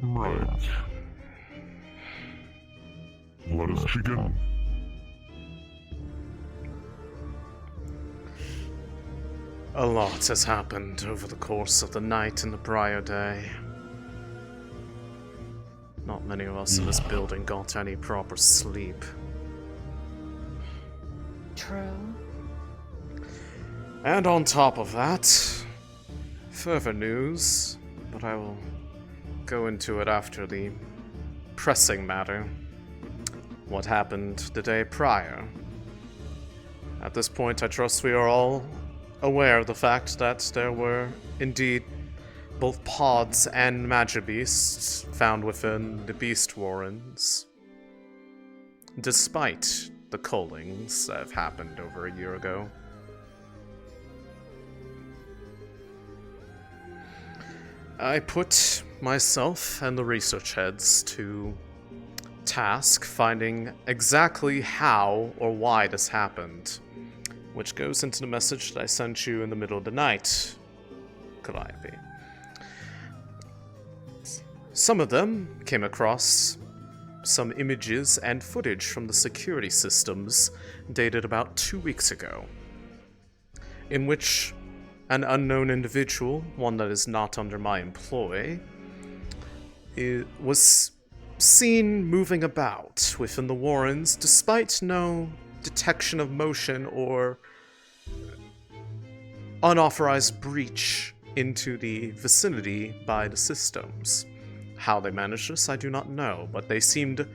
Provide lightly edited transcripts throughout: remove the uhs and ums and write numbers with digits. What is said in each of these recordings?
Right. Let us begin. A lot has happened over the course of the night and the prior day. Not many of us in this building got any proper sleep. True. And on top of that, further news, but I will go into it after the pressing matter. What happened the day prior? At this point, I trust we are all aware of the fact that there were indeed both pods and magibeasts found within the beast warrens, despite the cullings that have happened over a year ago. I put myself and the research heads to task finding exactly how or why this happened, which goes into the message that I sent you in the middle of the night, Calamity. Some of them came across some images and footage from the security systems dated about 2 weeks ago, in which an unknown individual, one that is not under my employ, was seen moving about within the Warrens despite no detection of motion or unauthorized breach into the vicinity by the systems. How they managed this, I do not know, but they seemed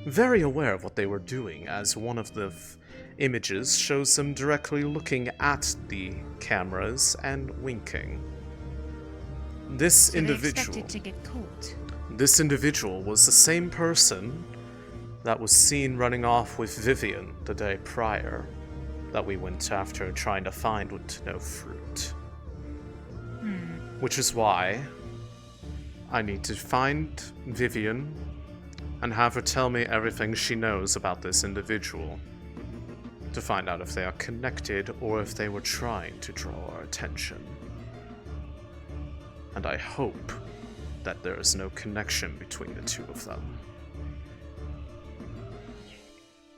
very aware of what they were doing, as one of the images shows them directly looking at the cameras and winking. This individual... They expected to get caught. This individual was the same person that was seen running off with Vivian the day prior, that we went after trying to find with no fruit. Which is why I need to find Vivian and have her tell me everything she knows about this individual, to find out if they are connected or if they were trying to draw our attention. And I hope that there is no connection between the two of them.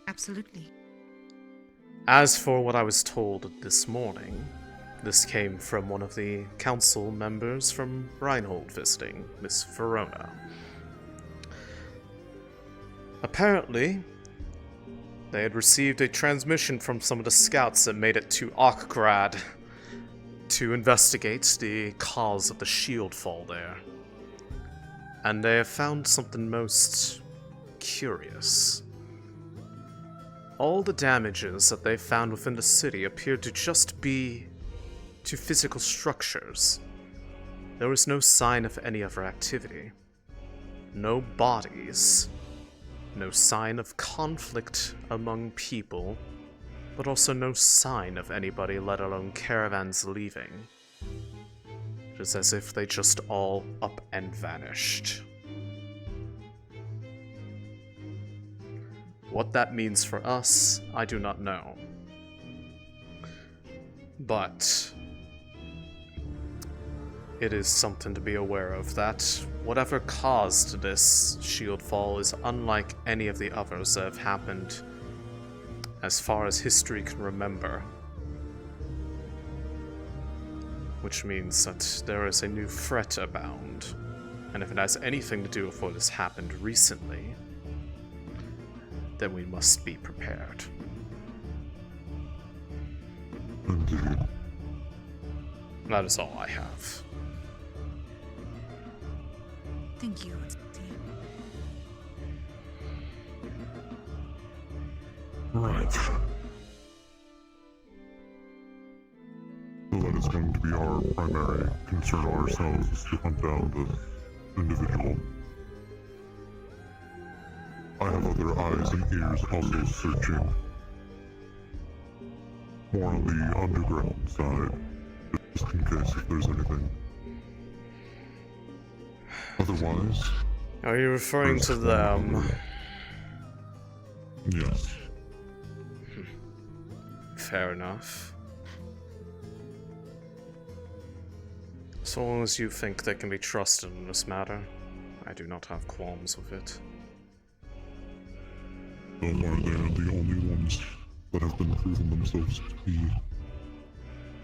Absolutely. As for what I was told this morning, this came from one of the council members from Reinhold visiting, Miss Verona. Apparently, they had received a transmission from some of the scouts that made it to Ockgrad to investigate the cause of the shield fall there. And they have found something most curious. All the damages that they found within the city appeared to just be to physical structures. There was no sign of any other activity. No bodies. No sign of conflict among people, but also no sign of anybody, let alone caravans leaving. It is as if they just all up and vanished. What that means for us, I do not know. But it is something to be aware of, that whatever caused this shield fall is unlike any of the others that have happened as far as history can remember. Which means that there is a new threat abound, and if it has anything to do with what has happened recently, then we must be prepared. Indeed. That is all I have. Thank you. Right. So that is going to be our primary concern ourselves, is to hunt down the individual. I have other eyes and ears also searching. More on the underground side, just in case if there's anything. Otherwise... Are you referring to them? Yes. Fair enough. So long as you think they can be trusted in this matter, I I do not have qualms with it. So far, they're the only ones that have been proven themselves to be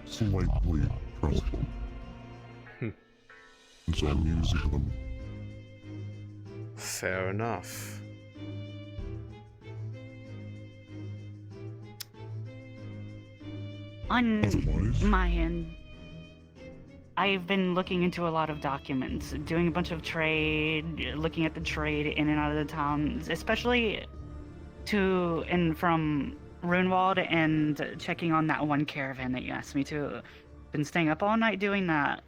slightly trustful. And so I'm using them. Fair enough. On Otherwise, my end, I've been looking into a lot of documents, doing a bunch of trade, looking at the trade in and out of the towns, especially to and from Runewald, and checking on that one caravan that you asked me to. Been staying up all night doing that.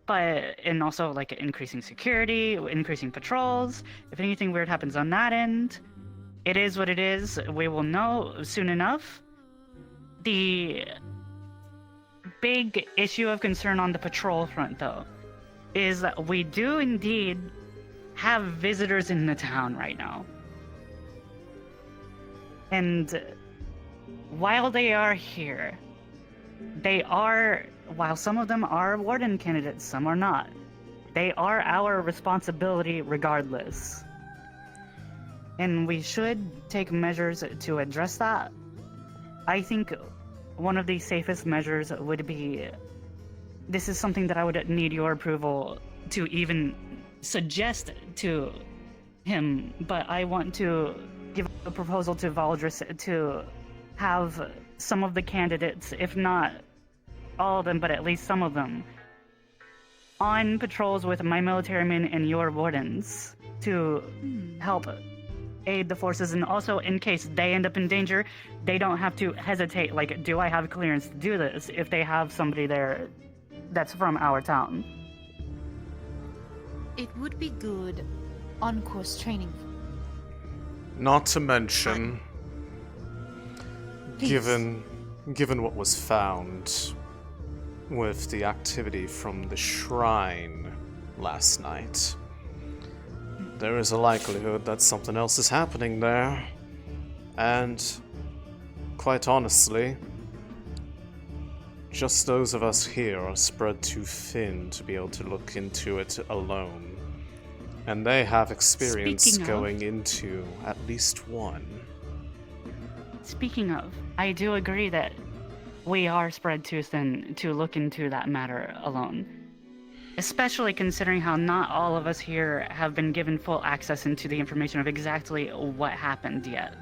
But, and also like increasing security, increasing patrols. If anything weird happens on that end, it is what it is. We will know soon enough. The big issue of concern on the patrol front, though, is that we do indeed have visitors in the town right now. And while they are here, while some of them are warden candidates, some are not, they are our responsibility regardless. And we should take measures to address that. I think one of the safest measures would be, this is something that I would need your approval to even suggest to him, but I want to give a proposal to Valdris to have some of the candidates, if not all of them, but at least some of them, on patrols with my military men and your wardens to help aid the forces, and also in case they end up in danger, they don't have to hesitate, like, do I have clearance to do this, if they have somebody there that's from our town. It would be good on-course training. Not to mention, Please. given what was found with the activity from the shrine last night, there is a likelihood that something else is happening there. And, quite honestly, just those of us here are spread too thin to be able to look into it alone. And they have experience Speaking of- going into at least one. Speaking of, I do agree that we are spread too thin to look into that matter alone. Especially considering how not all of us here have been given full access into the information of exactly what happened yet.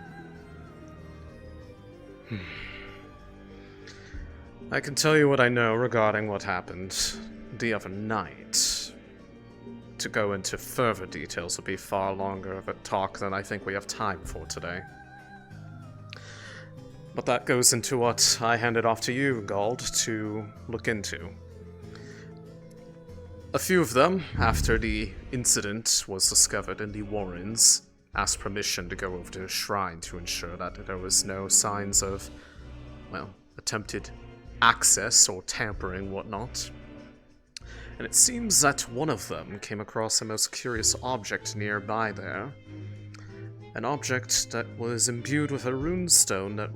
I can tell you what I know regarding what happened the other night. To go into further details would be far longer of a talk than I think we have time for today. But that goes into what I handed off to you, Gald, to look into. A few of them, after the incident was discovered in the Wardens, asked permission to go over to the shrine to ensure that there was no signs of, well, attempted access or tampering, whatnot. And it seems that one of them came across a most curious object nearby there. An object that was imbued with a runestone that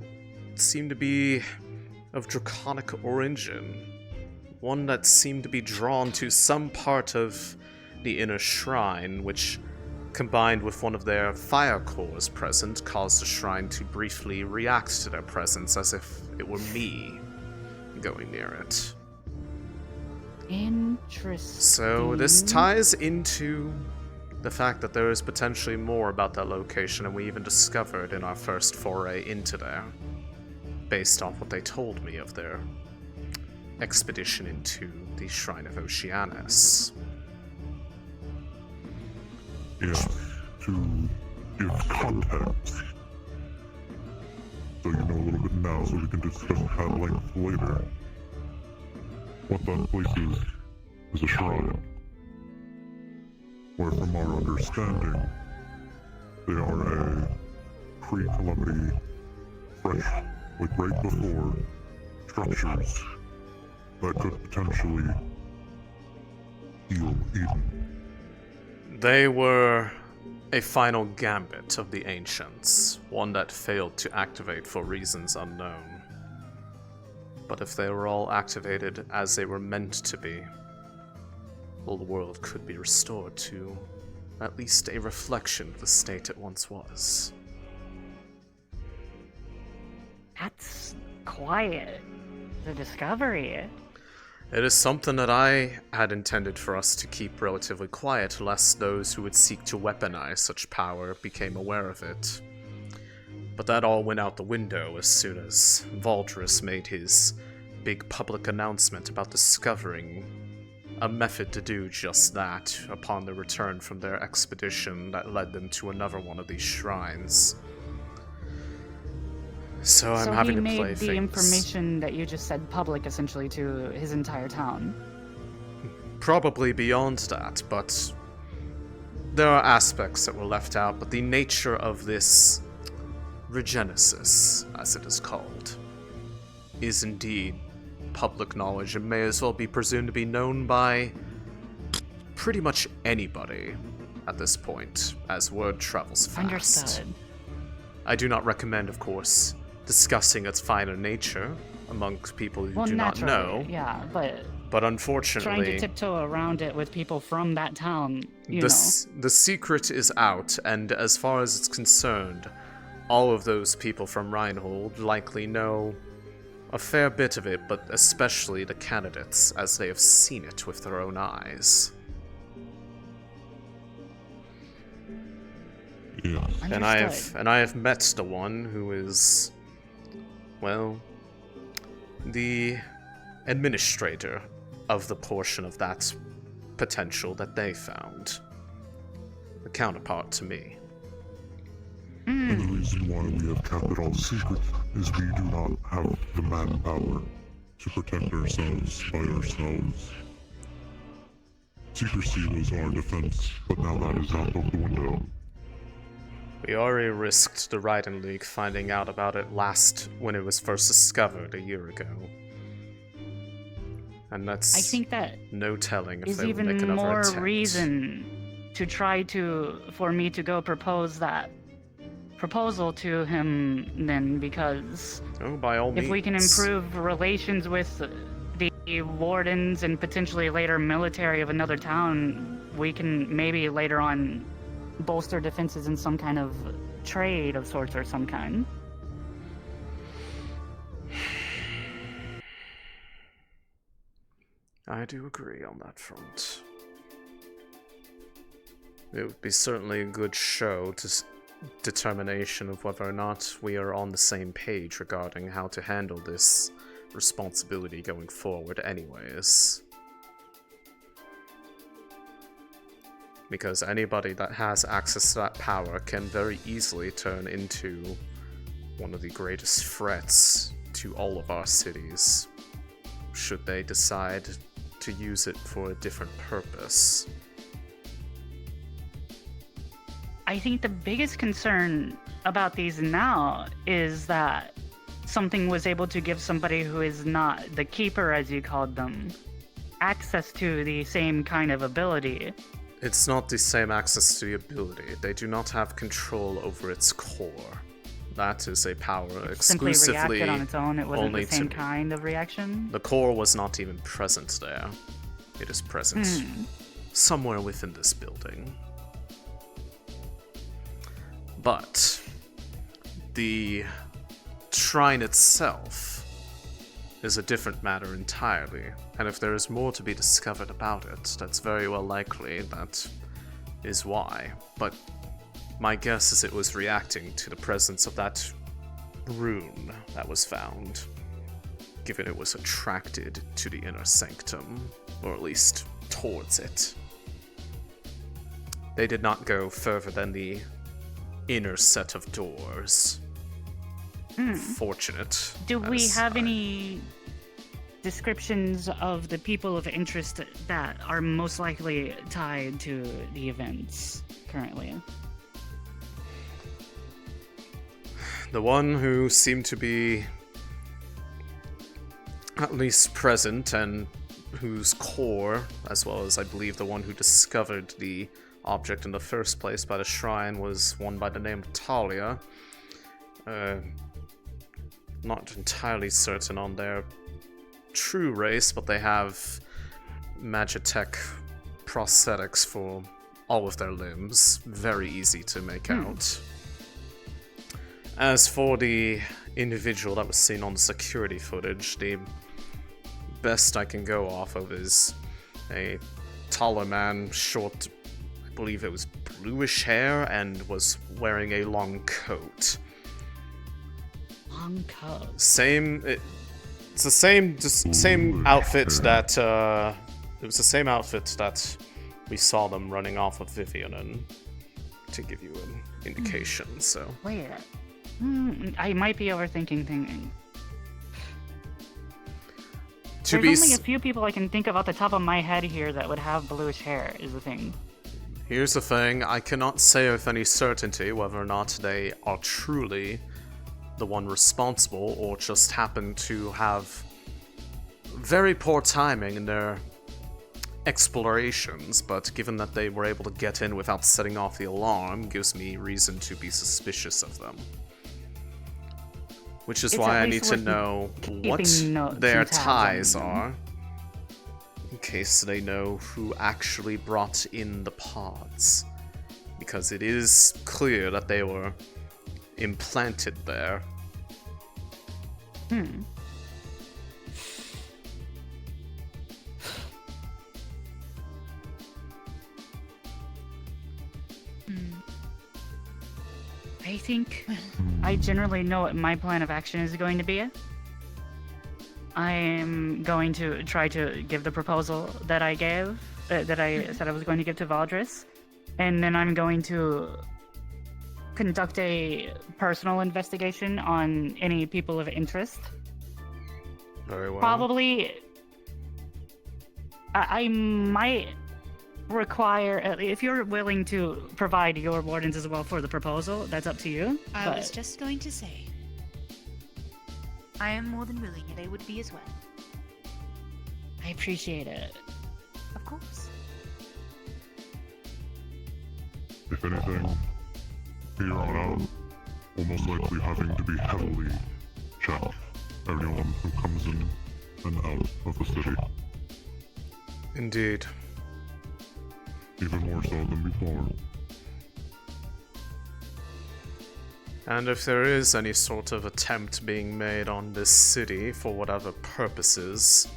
seemed to be of draconic origin. One that seemed to be drawn to some part of the inner shrine, which, combined with one of their fire cores present, caused the shrine to briefly react to their presence as if it were me going near it. Interesting. So this ties into the fact that there is potentially more about that location than we even discovered in our first foray into there, based off what they told me of their expedition into the Shrine of Oceanus. yeah, to give context, so you know a little bit now, so we can discuss it at length later. What that place is a shrine, where from our understanding, they are a pre-Calamity, fresh, like right before, structures that could potentially heal Eden. They were a final gambit of the Ancients, one that failed to activate for reasons unknown. But if they were all activated as they were meant to be, well, the world could be restored to at least a reflection of the state it once was. That's quiet. The discovery. It is something that I had intended for us to keep relatively quiet, lest those who would seek to weaponize such power became aware of it. But that all went out the window as soon as Valdris made his big public announcement about discovering a method to do just that upon the return from their expedition that led them to another one of these shrines. So I'm having to play he made the things. information that you just said public, essentially, to his entire town. Probably beyond that, but there are aspects that were left out, but the nature of this regenesis, as it is called, is indeed public knowledge and may as well be presumed to be known by pretty much anybody at this point, as word travels fast. Understood. I do not recommend, of course, discussing its finer nature amongst people who do not know. Yeah, but trying unfortunately, to tiptoe around it with people from that town, the secret is out, and as far as it's concerned, all of those people from Reinhold likely know a fair bit of it, but especially the candidates, as they have seen it with their own eyes. Yes. And I have met the one who is, well, the administrator of the portion of that potential that they found. The counterpart to me. And the reason why we have kept it all secret is we do not have the manpower to protect ourselves by ourselves. Secrecy was our defense, but now that is out of the window. We already risked the Raiden League finding out about it when it was first discovered a year ago. And that's I think that no telling if is they will make even another more attempt. reason to try for me to go propose that proposal to him then, because Oh, by all means. if we can improve relations with the Wardens and potentially later military of another town, we can maybe later on bolster defenses in some kind of trade of sorts or some kind. I do agree on that front. It would be certainly a good show to determination of whether or not we are on the same page regarding how to handle this responsibility going forward anyways. Because anybody that has access to that power can very easily turn into one of the greatest threats to all of our cities, should they decide to use it for a different purpose. I think the biggest concern about these now is that something was able to give somebody who is not the keeper, as you called them, access to the same kind of ability. It's not the same access to the ability. They do not have control over its core. That is a power Simply exclusively reacted on its own. It wasn't only the same to me. kind of reaction. The core was not even present there. It is present somewhere within this building. But the shrine itself is a different matter entirely, and if there is more to be discovered about it, that's very well likely that is why. But my guess is it was reacting to the presence of that rune that was found, given it was attracted to the inner sanctum, or at least towards it. They did not go further than the inner set of doors. Fortunate. Do we as have I- any descriptions of the people of interest that are most likely tied to the events currently? The one who seemed to be at least present and whose core, as well as I believe the one who discovered the object in the first place by the shrine, was one by the name of Talia. Not entirely certain on their true race, but they have Magitech prosthetics for all of their limbs. Very easy to make out. As for the individual that was seen on the security footage, the best I can go off of is a taller man, short, I believe it was bluish hair, and was wearing a long coat. Long coat. It's the same outfit that, it was the same outfit that we saw them running off of Vivian in, to give you an indication, so. Wait. I might be overthinking things. There's only a few people I can think of off the top of my head here that would have bluish hair, is the thing. Here's the thing, I cannot say with any certainty whether or not they are truly the one responsible or just happen to have very poor timing in their explorations, but given that they were able to get in without setting off the alarm, gives me reason to be suspicious of them. Which is why I need to know what their ties are, in case they know who actually brought in the pods. Because it is clear that they were implanted there. I think I generally know what my plan of action is going to be. I am going to try to give the proposal that I gave, that I said I was going to give to Valdris, and then I'm going to conduct a personal investigation on any people of interest. Very well. Probably, I might require, if you're willing to provide your wardens as well for the proposal, that's up to you. I was just going to say, I am more than willing, and they would be as well. I appreciate it. Of course. If anything, here on out, we'll most likely having to be heavily check everyone who comes in and out of the city. Indeed. Even more so than before. And if there is any sort of attempt being made on this city for whatever purposes,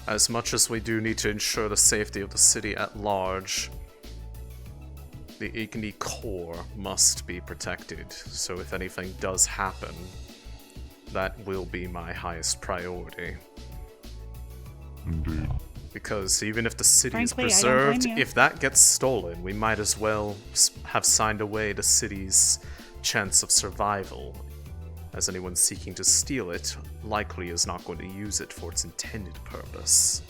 as much as we do need to ensure the safety of the city at large, the Igni core must be protected. So if anything does happen, that will be my highest priority. Indeed. Because even if the city is Frankly, I don't blame preserved, you. if that gets stolen, we might as well have signed away the city's chance of survival, as anyone seeking to steal it likely is not going to use it for its intended purpose.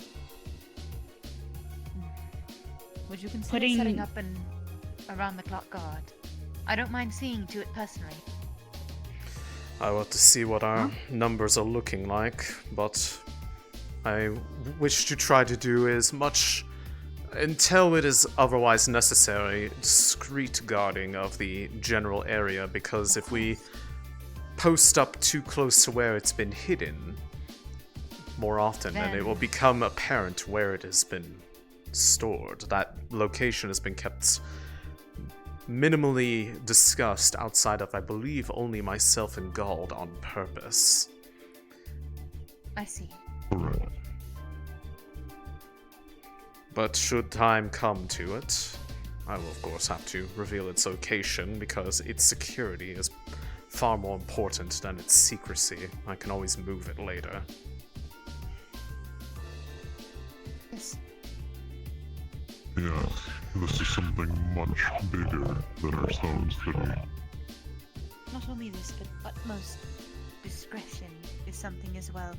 Would you consider setting up an around-the-clock guard? I don't mind seeing to it personally. I want to see what our numbers are looking like, but I wish to try to do as much, until it is otherwise necessary, discreet guarding of the general area, because if we post up too close to where it's been hidden, more often, then it will become apparent where it has been stored. That location has been kept minimally discussed outside of, I believe, only myself and Gald on purpose. I see. Correct. But should time come to it, I will of course have to reveal its location, because its security is far more important than its secrecy. I can always move it later. Yes. Yes, this is something much bigger than our stone city. Not only this, but utmost discretion is something as well.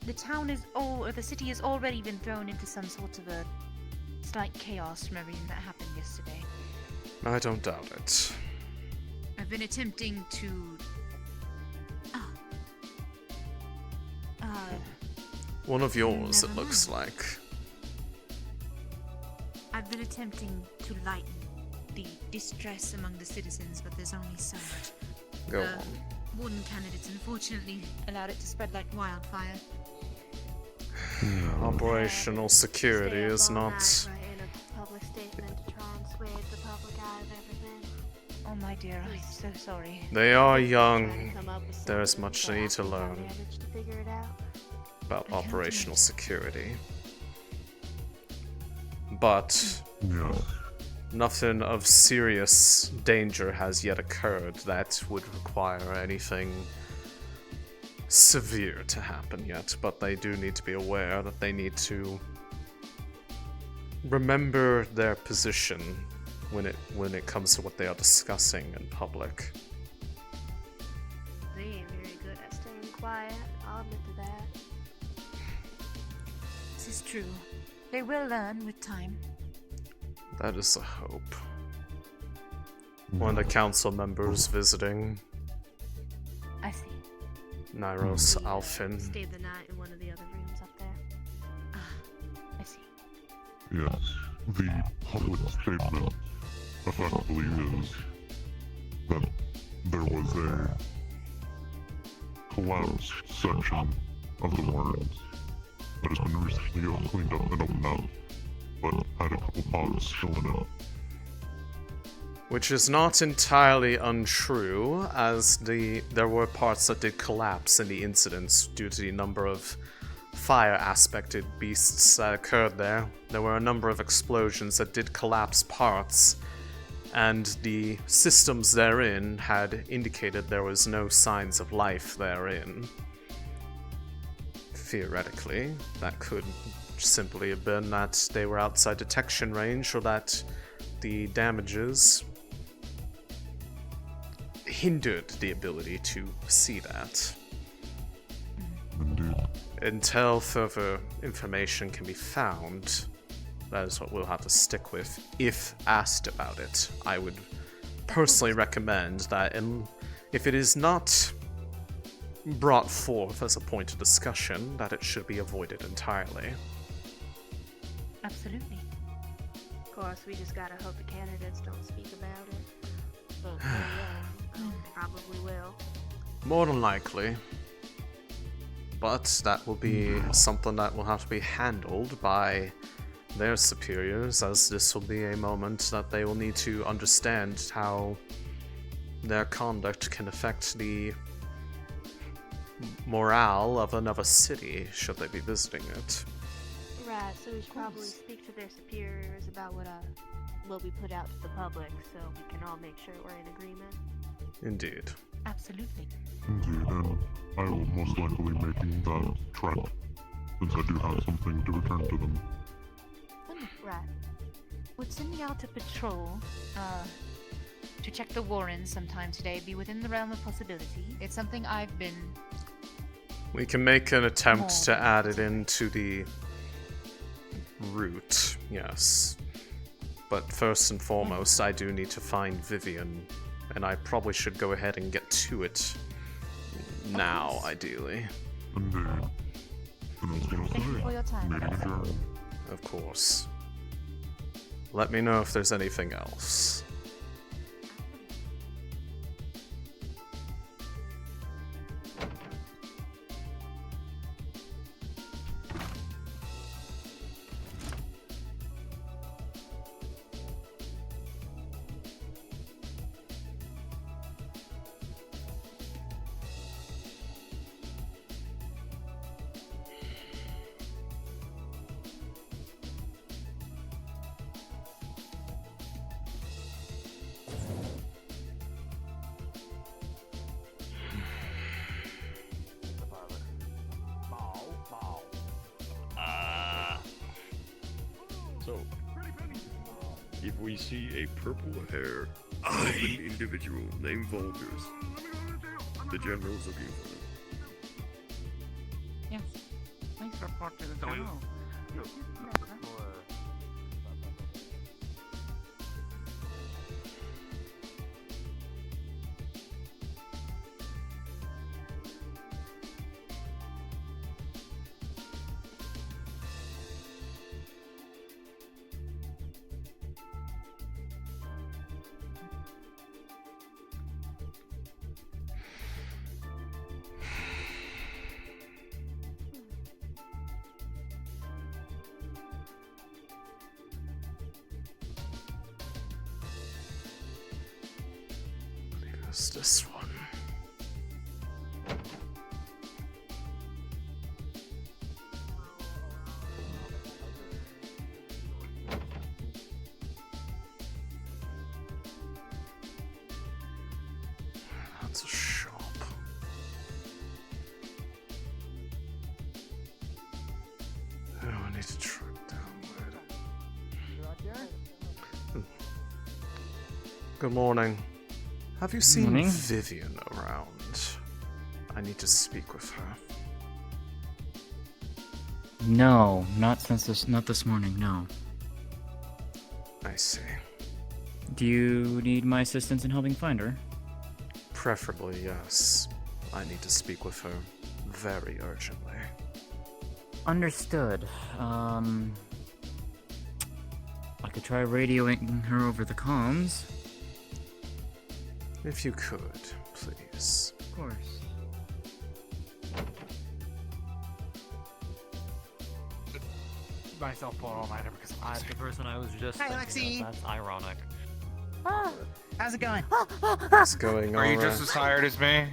The town is the city has already been thrown into some sort of a slight chaos from everything that happened yesterday. I don't doubt it. I've been attempting to... One of yours, Never it looks mind. like. I've been attempting to lighten the distress among the citizens, but there's only so much. Go The on. Warden candidates unfortunately allowed it to spread like wildfire. Operational security is not. Writing a public statement to try and sway the public out of everything. Oh my dear, I'm so sorry. They are Trying young. to come up with There is something much so they need I to can tell learn the others to figure it out. about I can't operational imagine. security. But Yeah. nothing of serious danger has yet occurred that would require anything severe to happen yet, but they do need to be aware that they need to remember their position when it comes to what they are discussing in public. They ain't very good at staying quiet. I'll admit to that. This is true. They will learn with time. That is the hope. One of the council members visiting I see. Nyros We, Alfin. stayed the night in one of the other rooms up there. Ah, I see. Yes. The public statement effectively is that there was a collapsed section of the Wardens that has been recently cleaned up and opened up, but had a couple pods still in it. Which is not entirely untrue, as there were parts that did collapse in the incidents due to the number of fire-aspected beasts that occurred there. There were a number of explosions that did collapse parts, and the systems therein had indicated there was no signs of life therein. Theoretically, that could simply have been that they were outside detection range, or that the damages hindered the ability to see that. Indeed. Until further information can be found, that is what we'll have to stick with, if asked about it. I would personally recommend that if it is not brought forth as a point of discussion, that it should be avoided entirely. Absolutely. Of course, we just gotta hope the candidates don't speak about it. But they probably will. More than likely. But that will be something that will have to be handled by their superiors, as this will be a moment that they will need to understand how their conduct can affect the morale of another city, should they be visiting it. Right, so we should probably speak to their superiors about what we put out to the public, so we can all make sure we're in agreement. Indeed. Absolutely. Indeed, and I will most likely be making that trek, since I do have something to return to them. Right. Would sending out a patrol, to check the Warrens sometime today be within the realm of possibility? It's something I've been... We can make an attempt More to add it into the route, yes. But first and foremost, I do need to find Vivian, and I probably should go ahead and get to it now, ideally. Indeed. And I was gonna Thank you for say, your time. meeting adjourned. Of course. Let me know if there's anything else. So, if we see a purple hair open individual named Vulgars, the general's looking for them. Yes. Please report to the general. There's this one. That's a shop. Oh, I need to track down where. Good morning. Have you seen Morning. Vivian around? I need to speak with her. No, not this morning, no. I see. Do you need my assistance in helping find her? Preferably, yes. I need to speak with her very urgently. Understood. I could try radioing her over the comms. If you could, please. Of course. Myself pull all nighter because I'm the person I was just. Hi, thinking Alexei. of. That's ironic. How's it going? What's going on? Are you just as tired as me?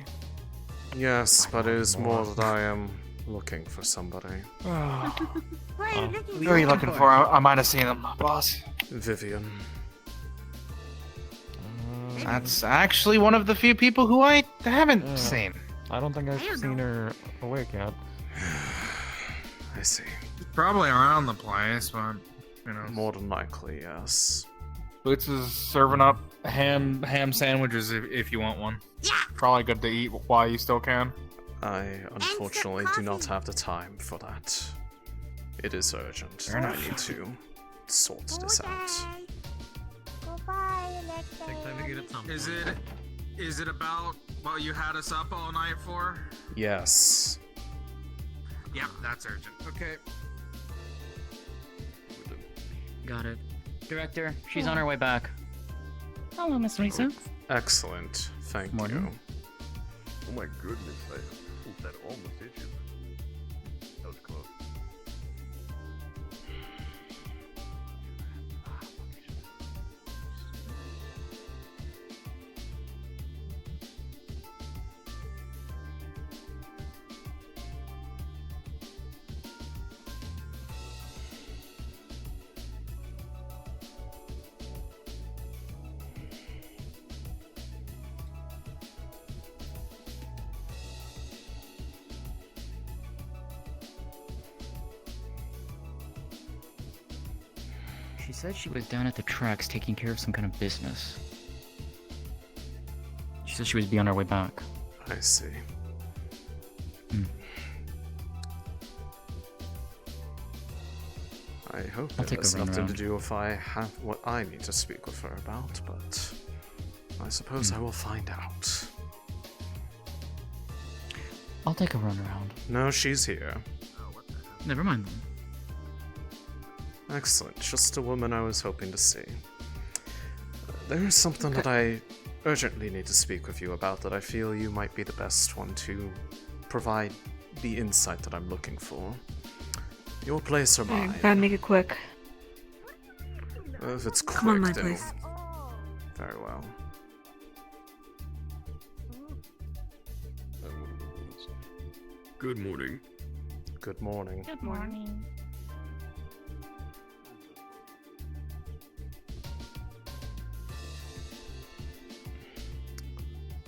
Yes, but it is more that I am looking for somebody. Who are you looking for? I might have seen him, boss. Vivian. That's actually one of the few people who I haven't seen. I don't think I've seen her awake yet. I see. Probably around the place, but you know. More than likely, yes. Boots is serving up ham sandwiches if you want one. Yeah. Probably good to eat while you still can. I unfortunately do not have the time for that. It is urgent. Fair I enough. need to sort this out. Goodbye, Alexei. Take time to get it something. Is it about what you had us up all night for? Yes. Yeah, that's urgent. Okay. Got it. Director, she's on her way back. Hello, Miss Lisa. Excellent. Thank Morning. you. Oh my goodness, that almost hit you. That was close. She said she was down at the tracks taking care of some kind of business. She said she would be on her way back. I see. Hmm. I hope I'll it take a has run nothing to around. do if I have what I need to speak with her about, but I suppose I will find out. I'll take a run around. No, she's here. Never mind then. Excellent. Just a woman I was hoping to see. There is something that I urgently need to speak with you about that I feel you might be the best one to provide the insight that I'm looking for. Your place or mine? Gotta make it quick. If it's quick, Come on, my then place. very well. Good morning. Good morning. Good morning.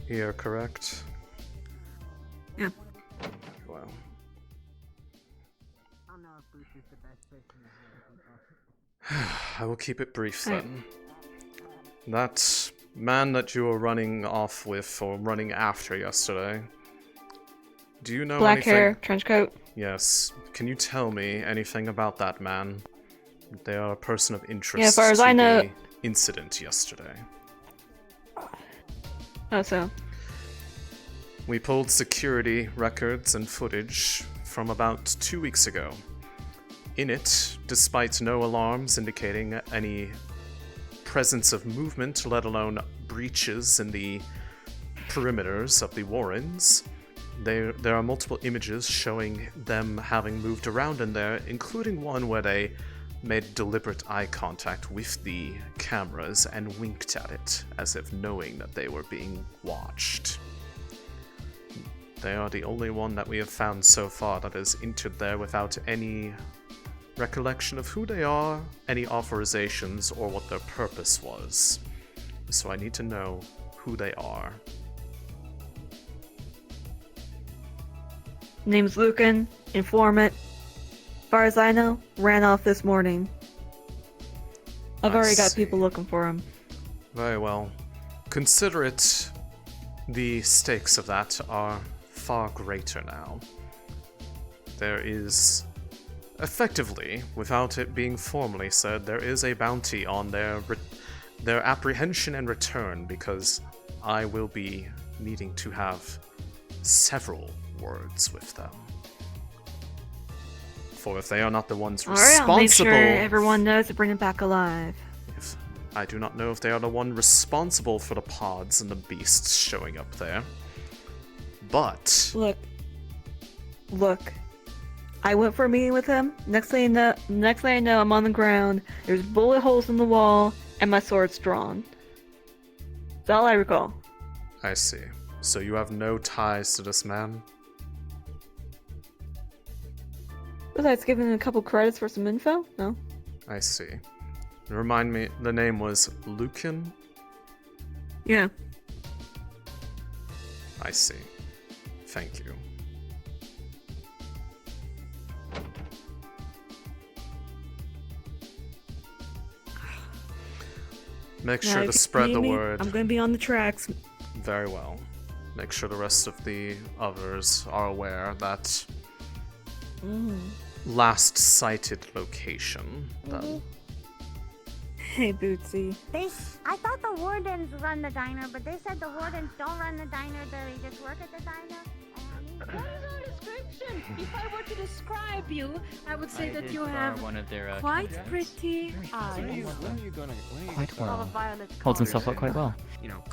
Here, correct? Yep. Well. I will keep it brief then. That man that you were running off with or running after yesterday. Do you know Black anything? hair, trench coat. Yes. Can you tell me anything about that man? They are a person of interest as far as to I know- the incident yesterday. Oh, so. We pulled security records and footage from about 2 weeks ago. In it, despite no alarms indicating any presence of movement, let alone breaches in the perimeters of the Wardens, there are multiple images showing them having moved around in there, including one where they made deliberate eye contact with the cameras and winked at it, as if knowing that they were being watched. They are the only one that we have found so far that has entered there without any recollection of who they are, any authorizations, or what their purpose was. So I need to know who they are. Name's Lucan, informant. Far as I know, ran off this morning. I've already got people looking for him. Very well. Consider it the stakes of that are far greater now. There is, effectively, without it being formally said, there is a bounty on their apprehension and return, because I will be needing to have several words with them. For if they are not the ones responsible... Alright, I'll make sure everyone knows to bring him back alive. If I do not know if they are the one responsible for the pods and the beasts showing up there. But... Look. I went for a meeting with him. Next thing I know, I'm on the ground. There's bullet holes in the wall, and my sword's drawn. That's all I recall. I see. So you have no ties to this man? Besides giving him a couple credits for some info? No. I see. Remind me, the name was Lucan? Yeah. I see. Thank you. Make sure to spread the word. I'm gonna be on the tracks. Very well. Make sure the rest of the others are aware that last sighted location. Hey, Bootsy. I thought the Wardens run the diner, but they said the Wardens don't run the diner, they just work at the diner. What is our description? If I were to describe you, I would say that you have one of their, quite pretty eyes. Quite well. Holds himself up quite well.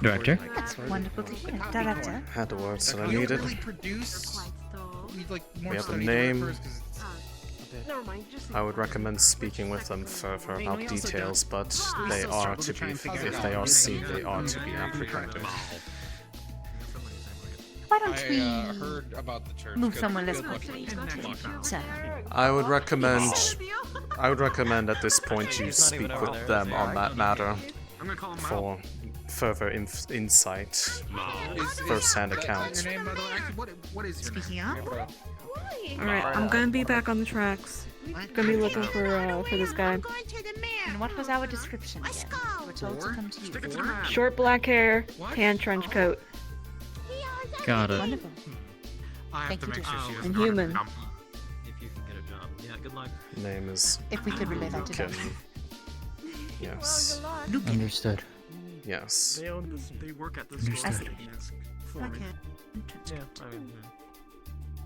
Director? That's wonderful to hear. Director? Had the words that I needed. We have a name. I would recommend speaking with them further about details, but they are to be, if they are seen, they are to be apprehended. Why don't we heard about the church. move somewhere less populated? So, I would recommend at this point you speak with them on that matter for further insight, first-hand account. speaking of, Alright, I'm gonna be back on the tracks. Gonna be looking for this guy. and what was our description again? We were told to come to you. Short black hair, tan trench coat. Got it. Wonderful. Thank you, dear. And human. If you can get a job. Yeah, good luck. Name is If we could relay that to them. Lucan. Yes. Understood. Yes. They own this. They work at this I store. see. Okay. Okay. Yeah, I mean,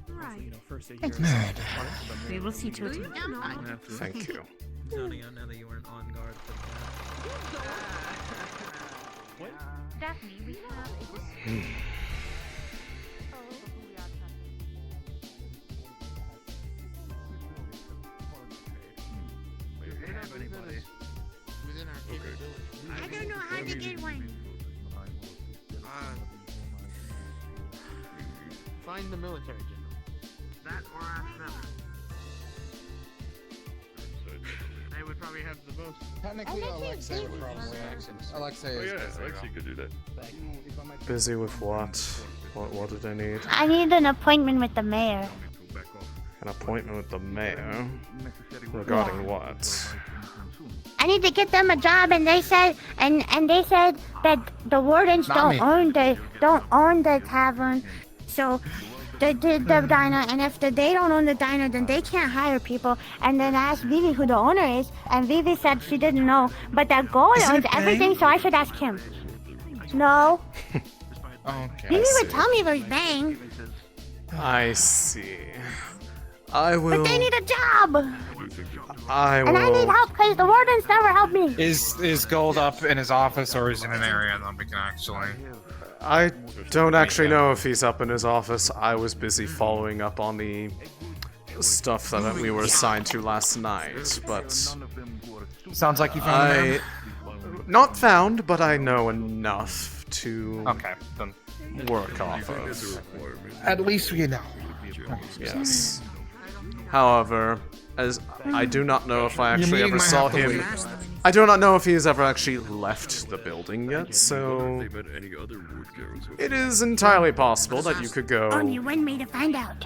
Right. you know, first they Thank hear you. about the parts of the We mail. will see to it. Thank you. Zoning out now that you weren't on guard for that. Daphne, we have I don't know how to get one. Find the military general. That or ask them. They would probably have the most. Technically, Alexei would probably. Alexei is busy. Alexei could do that. Busy with what? What did I need? I need an appointment with the mayor. An appointment with the mayor? Regarding what? I need to get them a job, and they said, and they said that the Wardens don't own the tavern, so the diner, and if they don't own the diner, then they can't hire people. And then I asked Vivi who the owner is, and Vivi said she didn't know, but that gold owns everything, so I should ask him. No. Okay. Vivi would tell me there's Bang, I see. I will. but they need a job, I and I need will. help because the Wardens never help me. Is Gold up in his office or is in an area that we can actually? I don't actually know if he's up in his office. I was busy following up on the stuff that we were assigned to last night, but Sounds like you found a man. not found, but I know enough to Okay, then. work off of. At least we know. Yes. However, as I do not know if I actually ever saw him. I do not know if he has ever actually left the building yet, so it is entirely possible that you could go. Only one way to find out.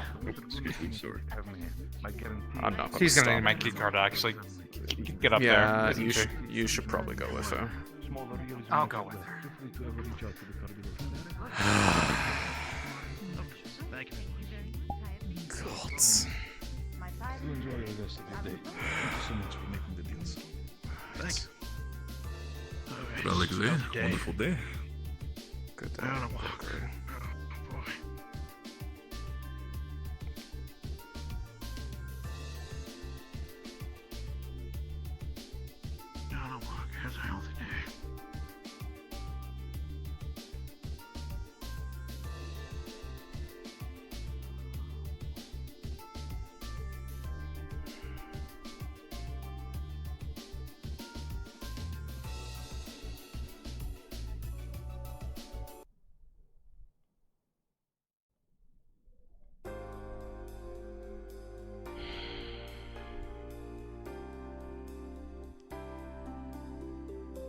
I'm not. He's gonna stop. need my key card actually. Get up Yeah, there. you should probably go with her. I'll go with her. Gods. Thanks. Alexei, wonderful day. Good day. Okay.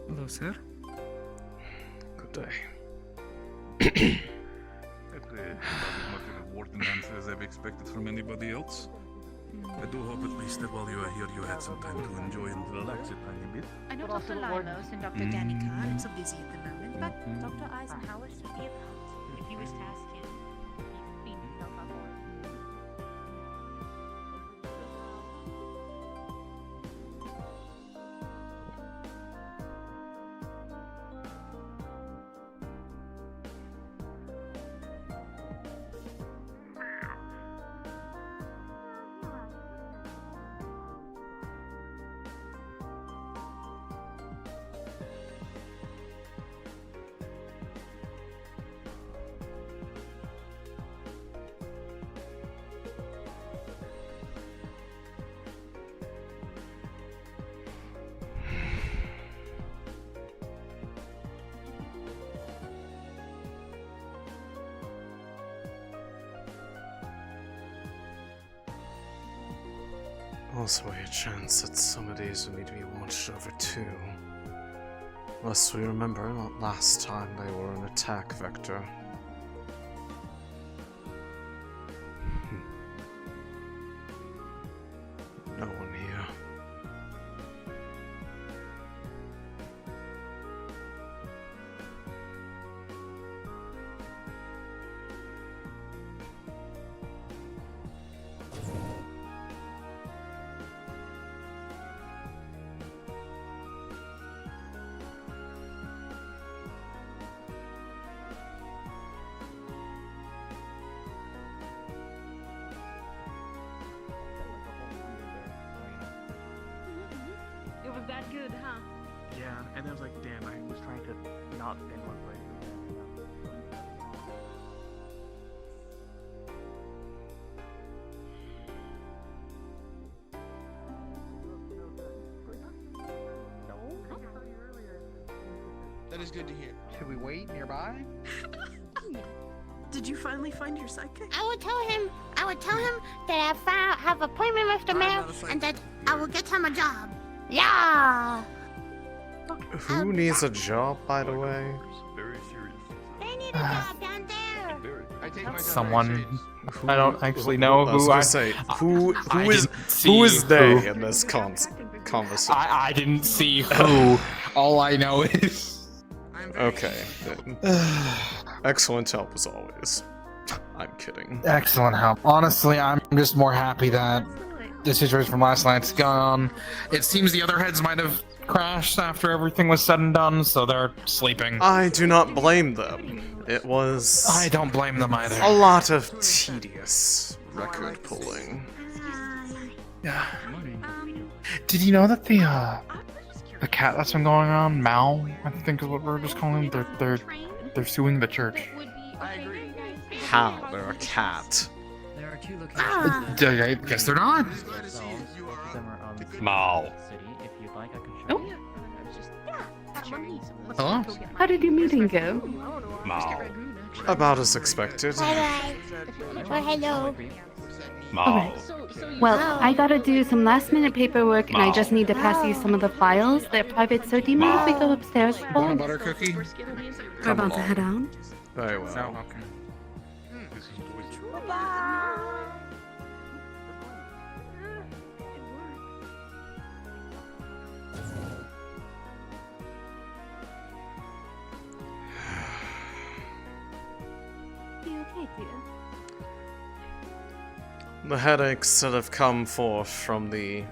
Hello, sir. Good day. Warden answers I've expected from anybody else. I do hope at least that while you are here, you had some time to enjoy and relax a tiny bit. I know Dr. Limos and Dr. Danica are so busy at the moment, but Dr. Eisenhower should be about. If you wish to ask him, he can clean himself up or... Also a chance that some of these will need to be watched over too. Lest we remember that last time they were an attack vector. No one here. It was that good, huh? Yeah, and I was like, damn, I was trying to not in one place. That is good to hear. Should we wait nearby? Did you finally find your sidekick? I would tell him that I have appointment with the mayor and that I will get him a job. Yeah. Who needs a job, by the way? Very serious. They need a job down there. I take my Someone. I don't actually know I was who gonna I say I is didn't see who is they who. in this conversation? I didn't see who. All I know is. Okay. Then. Excellent help as always. I'm kidding. Excellent help. Honestly, I'm just more happy that the situation from last night's gone. It seems the other heads might have crashed after everything was said and done, so they're sleeping. I do not blame them. It was... I don't blame them either. A lot of tedious record pulling. Yeah. Did you know that the cat that's been going on, Mal, I think is what we're just calling him, they're suing the church. How? They're a cat. There are 2 locations. Ah. I guess they're not. Mao. If you'd like, I can show you. Hello? How did your meeting go? Mao. About as expected. Bye bye. Oh, hello. Mao. Well, I gotta do some last minute paperwork and I just need to pass you some of the files. They're private, so do you mind if we go upstairs for? Want a butter cookie? We're about to head out. Very well. No, okay. You okay, dear? The headaches that have come forth from the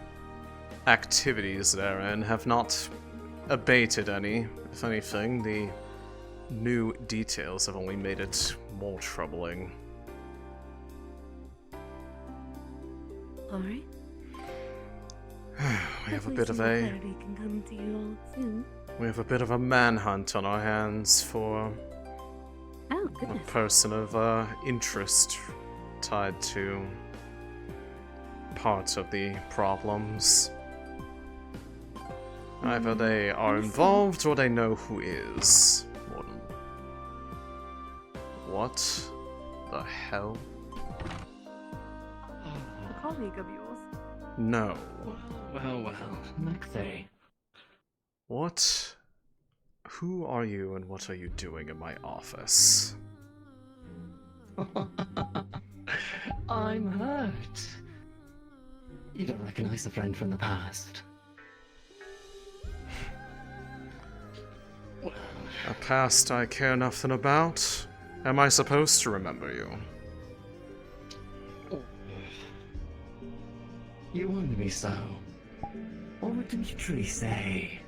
activities therein have not abated any. If anything, the new details have only made it more troubling. Alright. We have a bit of a Can come to you all soon. we have a bit of a manhunt on our hands for Oh, a goodness. person of interest tied to parts of the problems. Either they are involved or they know who is. Warden. What the hell? A colleague of yours. No. Well, Noctae. What? Who are you and what are you doing in my office? I'm hurt. You don't recognize a friend from the past. A past I care nothing about? Am I supposed to remember you? You warned me so. What did you truly say?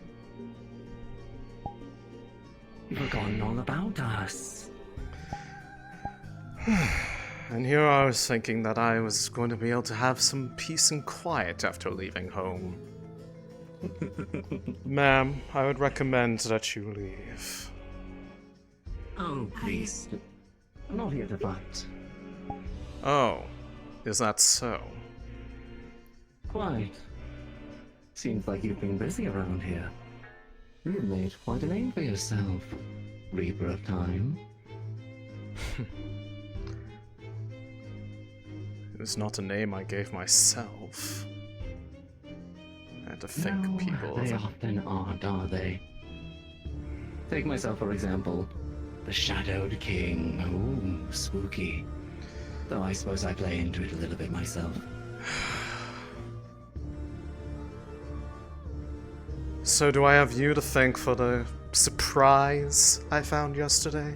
You've forgotten all about us. And here I was thinking that I was going to be able to have some peace and quiet after leaving home. Ma'am, I would recommend that you leave. Oh, please. I'm not here to fight. Oh, is that so? Quite. Seems like you've been busy around here. You've made quite a name for yourself, Reaper of Time. It was not a name I gave myself. I had to think No, people they of often aren't, are they? Take myself, for example. The Shadowed King. Ooh, spooky. Though I suppose I play into it a little bit myself. So do I have you to thank for the surprise I found yesterday?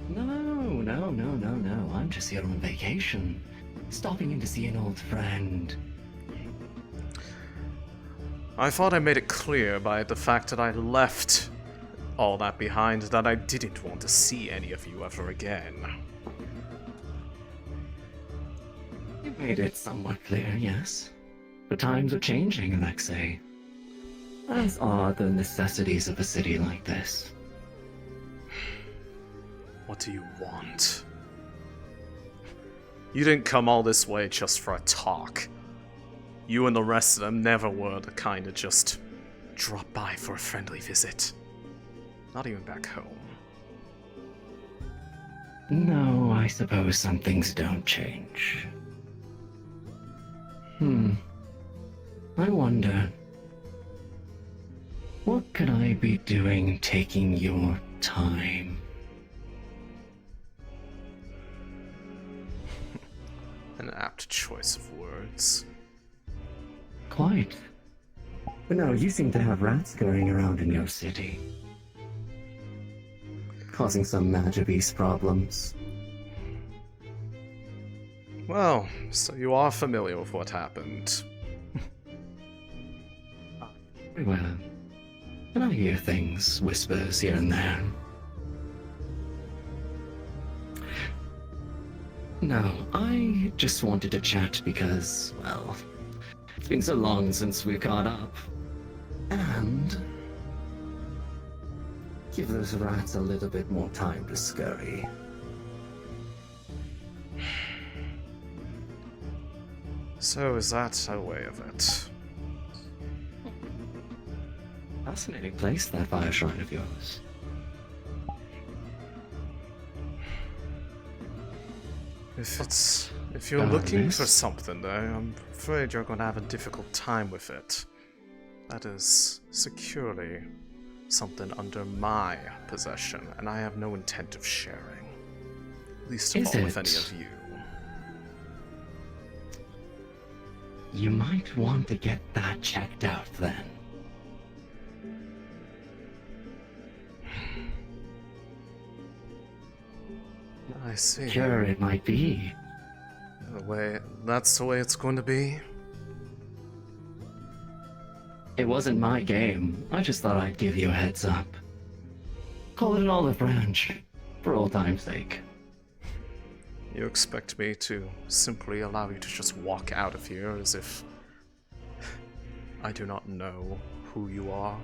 No. I'm just here on vacation. Stopping in to see an old friend. I thought I made it clear by the fact that I left all that behind that I didn't want to see any of you ever again. You made it somewhat clear, yes. The times are changing, Alexei. As are the necessities of a city like this. What do you want? You didn't come all this way just for a talk. You and the rest of them never were the kind to just drop by for a friendly visit. Not even back home. No, I suppose some things don't change. I wonder, what could I be doing taking your time? An apt choice of words. Quite. But no, you seem to have rats going around in your city. Causing some Magibbeast problems. Well, so you are familiar with what happened. Very well. And I hear things, whispers here and there. No, I just wanted to chat because, well, it's been so long since we caught up. And give those rats a little bit more time to scurry. So is that a way of it? Fascinating place, that fire shrine of yours. If you're looking for something, though, I'm afraid you're going to have a difficult time with it. That is securely something under my possession, and I have no intent of sharing. Least of all with any of you. You might want to get that checked out then. I see. Sure, it might be. That's the way it's going to be? It wasn't my game. I just thought I'd give you a heads up. Call it an olive branch, for old time's sake. You expect me to simply allow you to just walk out of here as if I do not know who you are?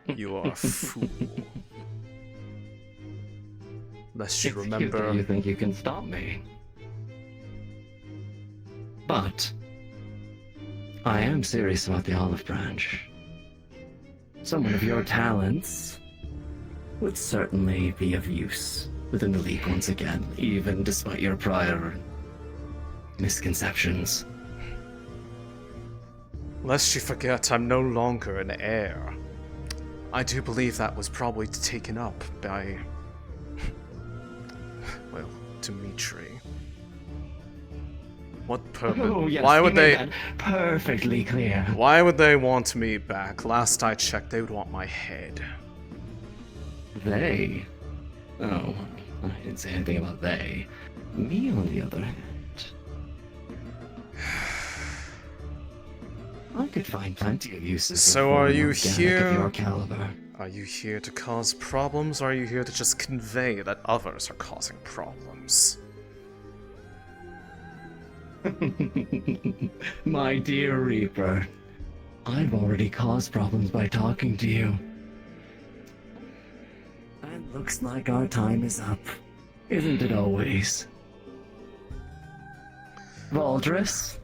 You are a fool. Lest you remember... You think you can stop me? But I am serious about the olive branch. Someone of your talents would certainly be of use within the League once again, even despite your prior misconceptions. Lest you forget, I'm no longer an heir. I do believe that was probably taken up by... well, Dimitri. What purpose? Oh, yes, why would they? That perfectly clear. Why would they want me back? Last I checked, they would want my head. They? Oh, I didn't say anything about they. Me, on the other hand, I could find plenty of uses. So are you here? Of your caliber. Are you here to cause problems, or are you here to just convey that others are causing problems? My dear Reaper, I've already caused problems by talking to you. And looks like our time is up, isn't it always? Valdris?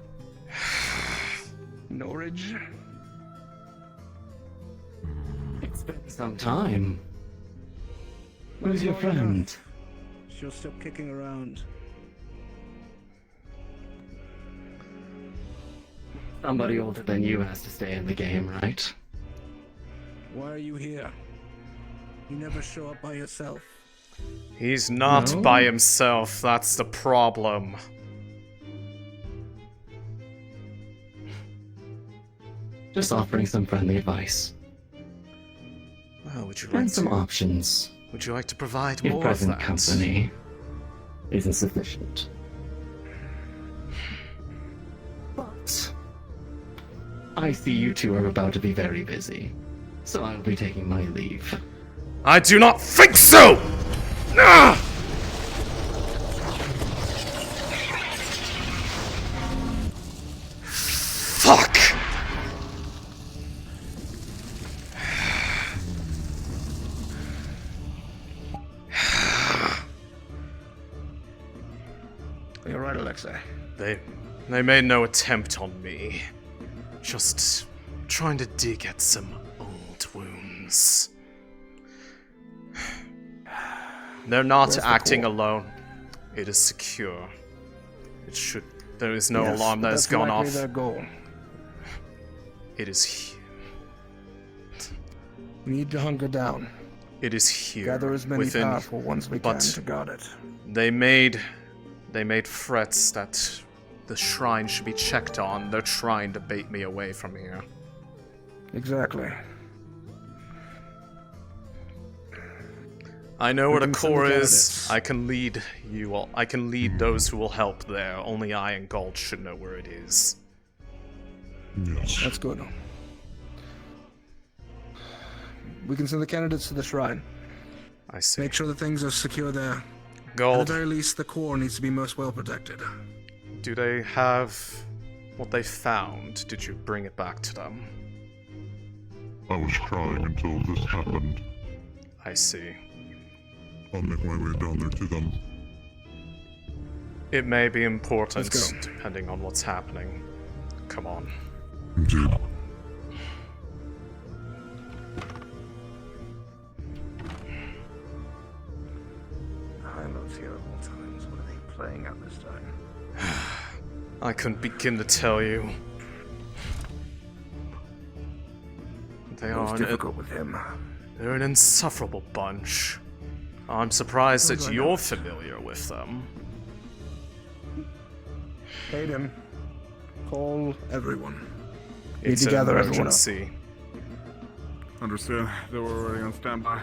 Norwich? It's been some time. Where's your friend? She'll stop kicking around. Somebody older than you has to stay in the game, right? Why are you here? You never show up by yourself. He's not by himself, that's the problem. Just offering some friendly advice. Well, would you And like some to... options. Would you like to provide Your more of present that? company isn't sufficient. But I see you two are about to be very busy, so I'll be taking my leave. I do not think so! Ah! Fuck! You're right, Alexei. They made no attempt on me. Just trying to dig at some old wounds. They're not acting alone. It is secure. It should. There is no alarm that has gone off. Their goal. It is here. We need to hunker down. It is here. Gather as many powerful ones we can to guard it. They made threats that the shrine should be checked on. They're trying to bait me away from here. Exactly. I know where the core is. I can lead you all. I can lead those who will help there. Only I and Gold should know where it is. Yes. That's good. We can send the candidates to the shrine. I see. Make sure the things are secure there. Gold. At the very least, the core needs to be most well protected. Do they have what they found? Did you bring it back to them? I was crying until this happened. I see. I'll make my way down there to them. It may be important, Let's go. depending on what's happening. Come on. Indeed. Highlands here at all times. What are they playing at this time? I couldn't begin to tell you. They It was are difficult with him. They're an insufferable bunch. I'm surprised that you're familiar with them. Aiden, call everyone. It's an gather everyone up. emergency. Understood. They were already on standby.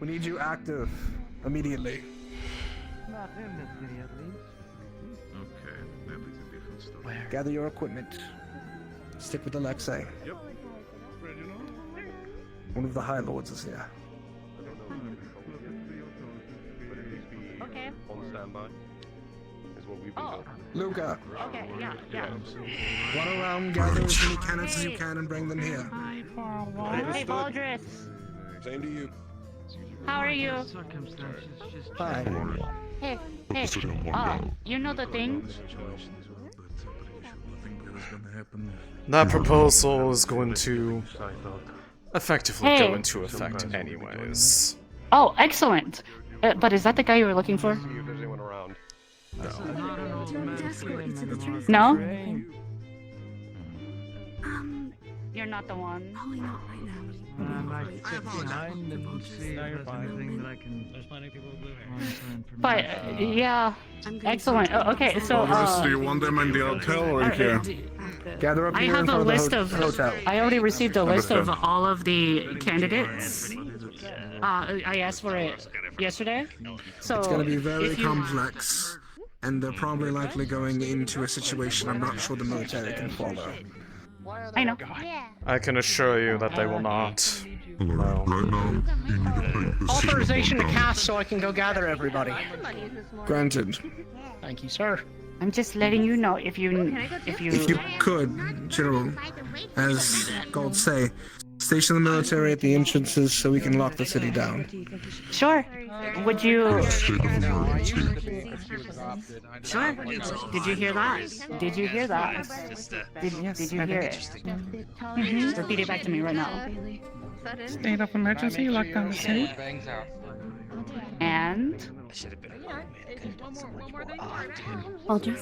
We need you active immediately. Not in this city, at least. Okay, that is a different story. Gather your equipment. Stick with Alexei. Yep. Reginald? One of the High Lords is here. Okay. On standby is what we've been told. Luca, Okay, yeah. run around, gather as many cannons as you can, and bring them here. Hey, Baldrus. Same to you. How are you? Circumstances just Hi. Hey, Put the city on lockdown. you know the thing? That proposal is going to effectively Hey. go into effect anyways. Oh, excellent. But is that the guy you were looking for? See if there's anyone around. not an old man feeling anymore. No? Great. You're not the one. Probably not right now. I might sit behind and see if there's anything that I can. There's plenty of people with blue hair. But, yeah. Excellent. Oh, okay, so, Do you want them in the hotel or here? Gather up I here in have a front of list the of. hotel. I already received a list of Understood. all of the candidates. I asked for it yesterday. So It's going to be very if you- complex, and they're probably likely going into a situation I'm not sure the military can follow. I know. I can assure you that they will not. Hello. Right now, you need to take the city Authorization to on lockdown. cast so I can go gather everybody. Granted. Thank you, sir. I'm just letting you know if you If you could, General, as God say, station the military at the entrances so we can lock the city down. Sure. Would you? State of emergency. Sure. Did you hear that? Did you hear that? Did you hear it? Repeat it back to me right now. State of emergency, lock down the city. And Baldrus?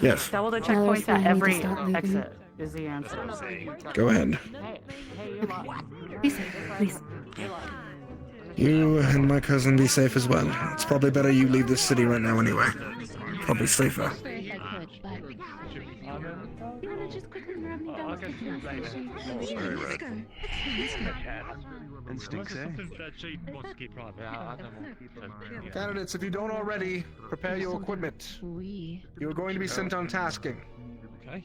Yes. double the Tell us checkpoints at when we need to every start leaving. exit is the answer. Go ahead. Hey, you lot. Be safe, please. You and my cousin be safe as well. It's probably better you leave this city right now anyway. Probably safer. Candidates, if you don't already, prepare your equipment. You're going to be sent on tasking. Okay.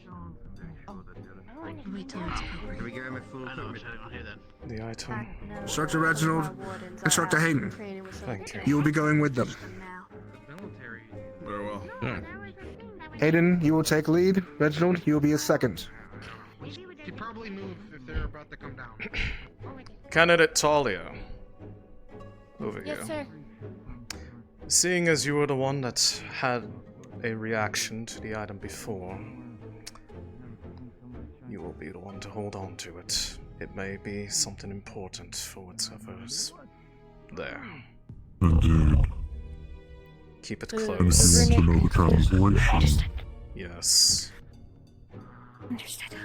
Wait till it's over. we give him a full equipment? The item. Instructor Reginald, Instructor Hayden, Thank you. you will be going with them. Very well. Hayden, you will take lead. Reginald, you will be a second. Should probably move if they're about to come down. Candidate Talia. Over here. Yes, sir. Seeing as you were the one that had a reaction to the item before, you will be the one to hold on to it. It may be something important for whatever's there. Indeed. Keep it And close. you need to know the translation. Yes. Understood.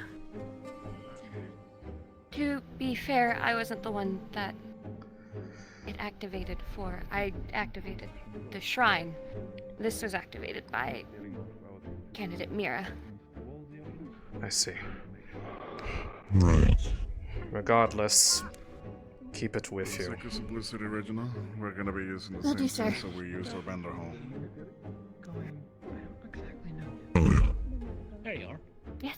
To be fair, I wasn't the one that it activated for. I activated the shrine. This was activated by candidate Mira. I see. Right. Regardless, keep it with you. Seeker Simplicity, Reginald. We're gonna be using the Will do, same sir. thing, so we used our vendor home. Oh yeah. There you are. Yes.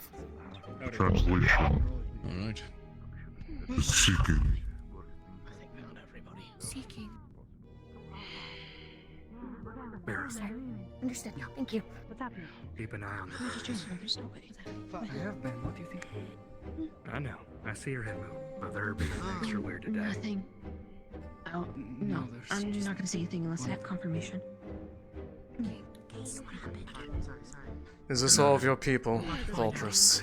Translation Alright. is seeking. Seeking. Mira, Sir. Understood. Thank you. keep an eye on the There's no way. I have been. What do you think? I know. I see your head move, but there being extra weird today. Nothing. Oh, no. I'm not gonna say anything unless I have confirmation. Is this all of your people, Vultrus?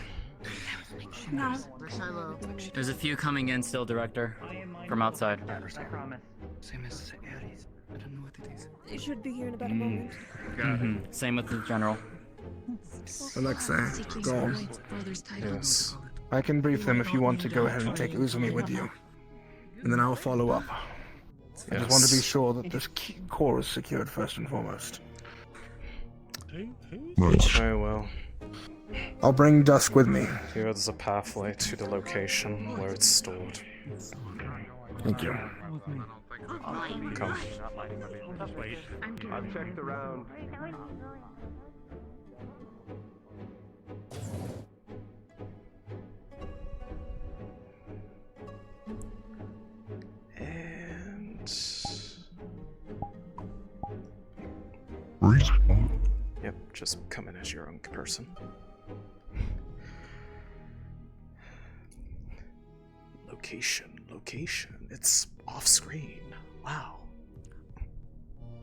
No. There's a few coming in still, Director. From outside. I promise. Same as Aries. I don't know what it is. They should be here in about a moment. Same with the General. Alexei, go. Yes. I can brief them if you want to go ahead and take Uzumi with you. And then I'll follow up. I just want to be sure that this core is secured first and foremost. Very well. I'll bring Dusk with me. Here's a pathway to the location where it's stored. Thank you. Come. I've checked around. Yep, just come in as your own person. Location. It's off screen. Wow.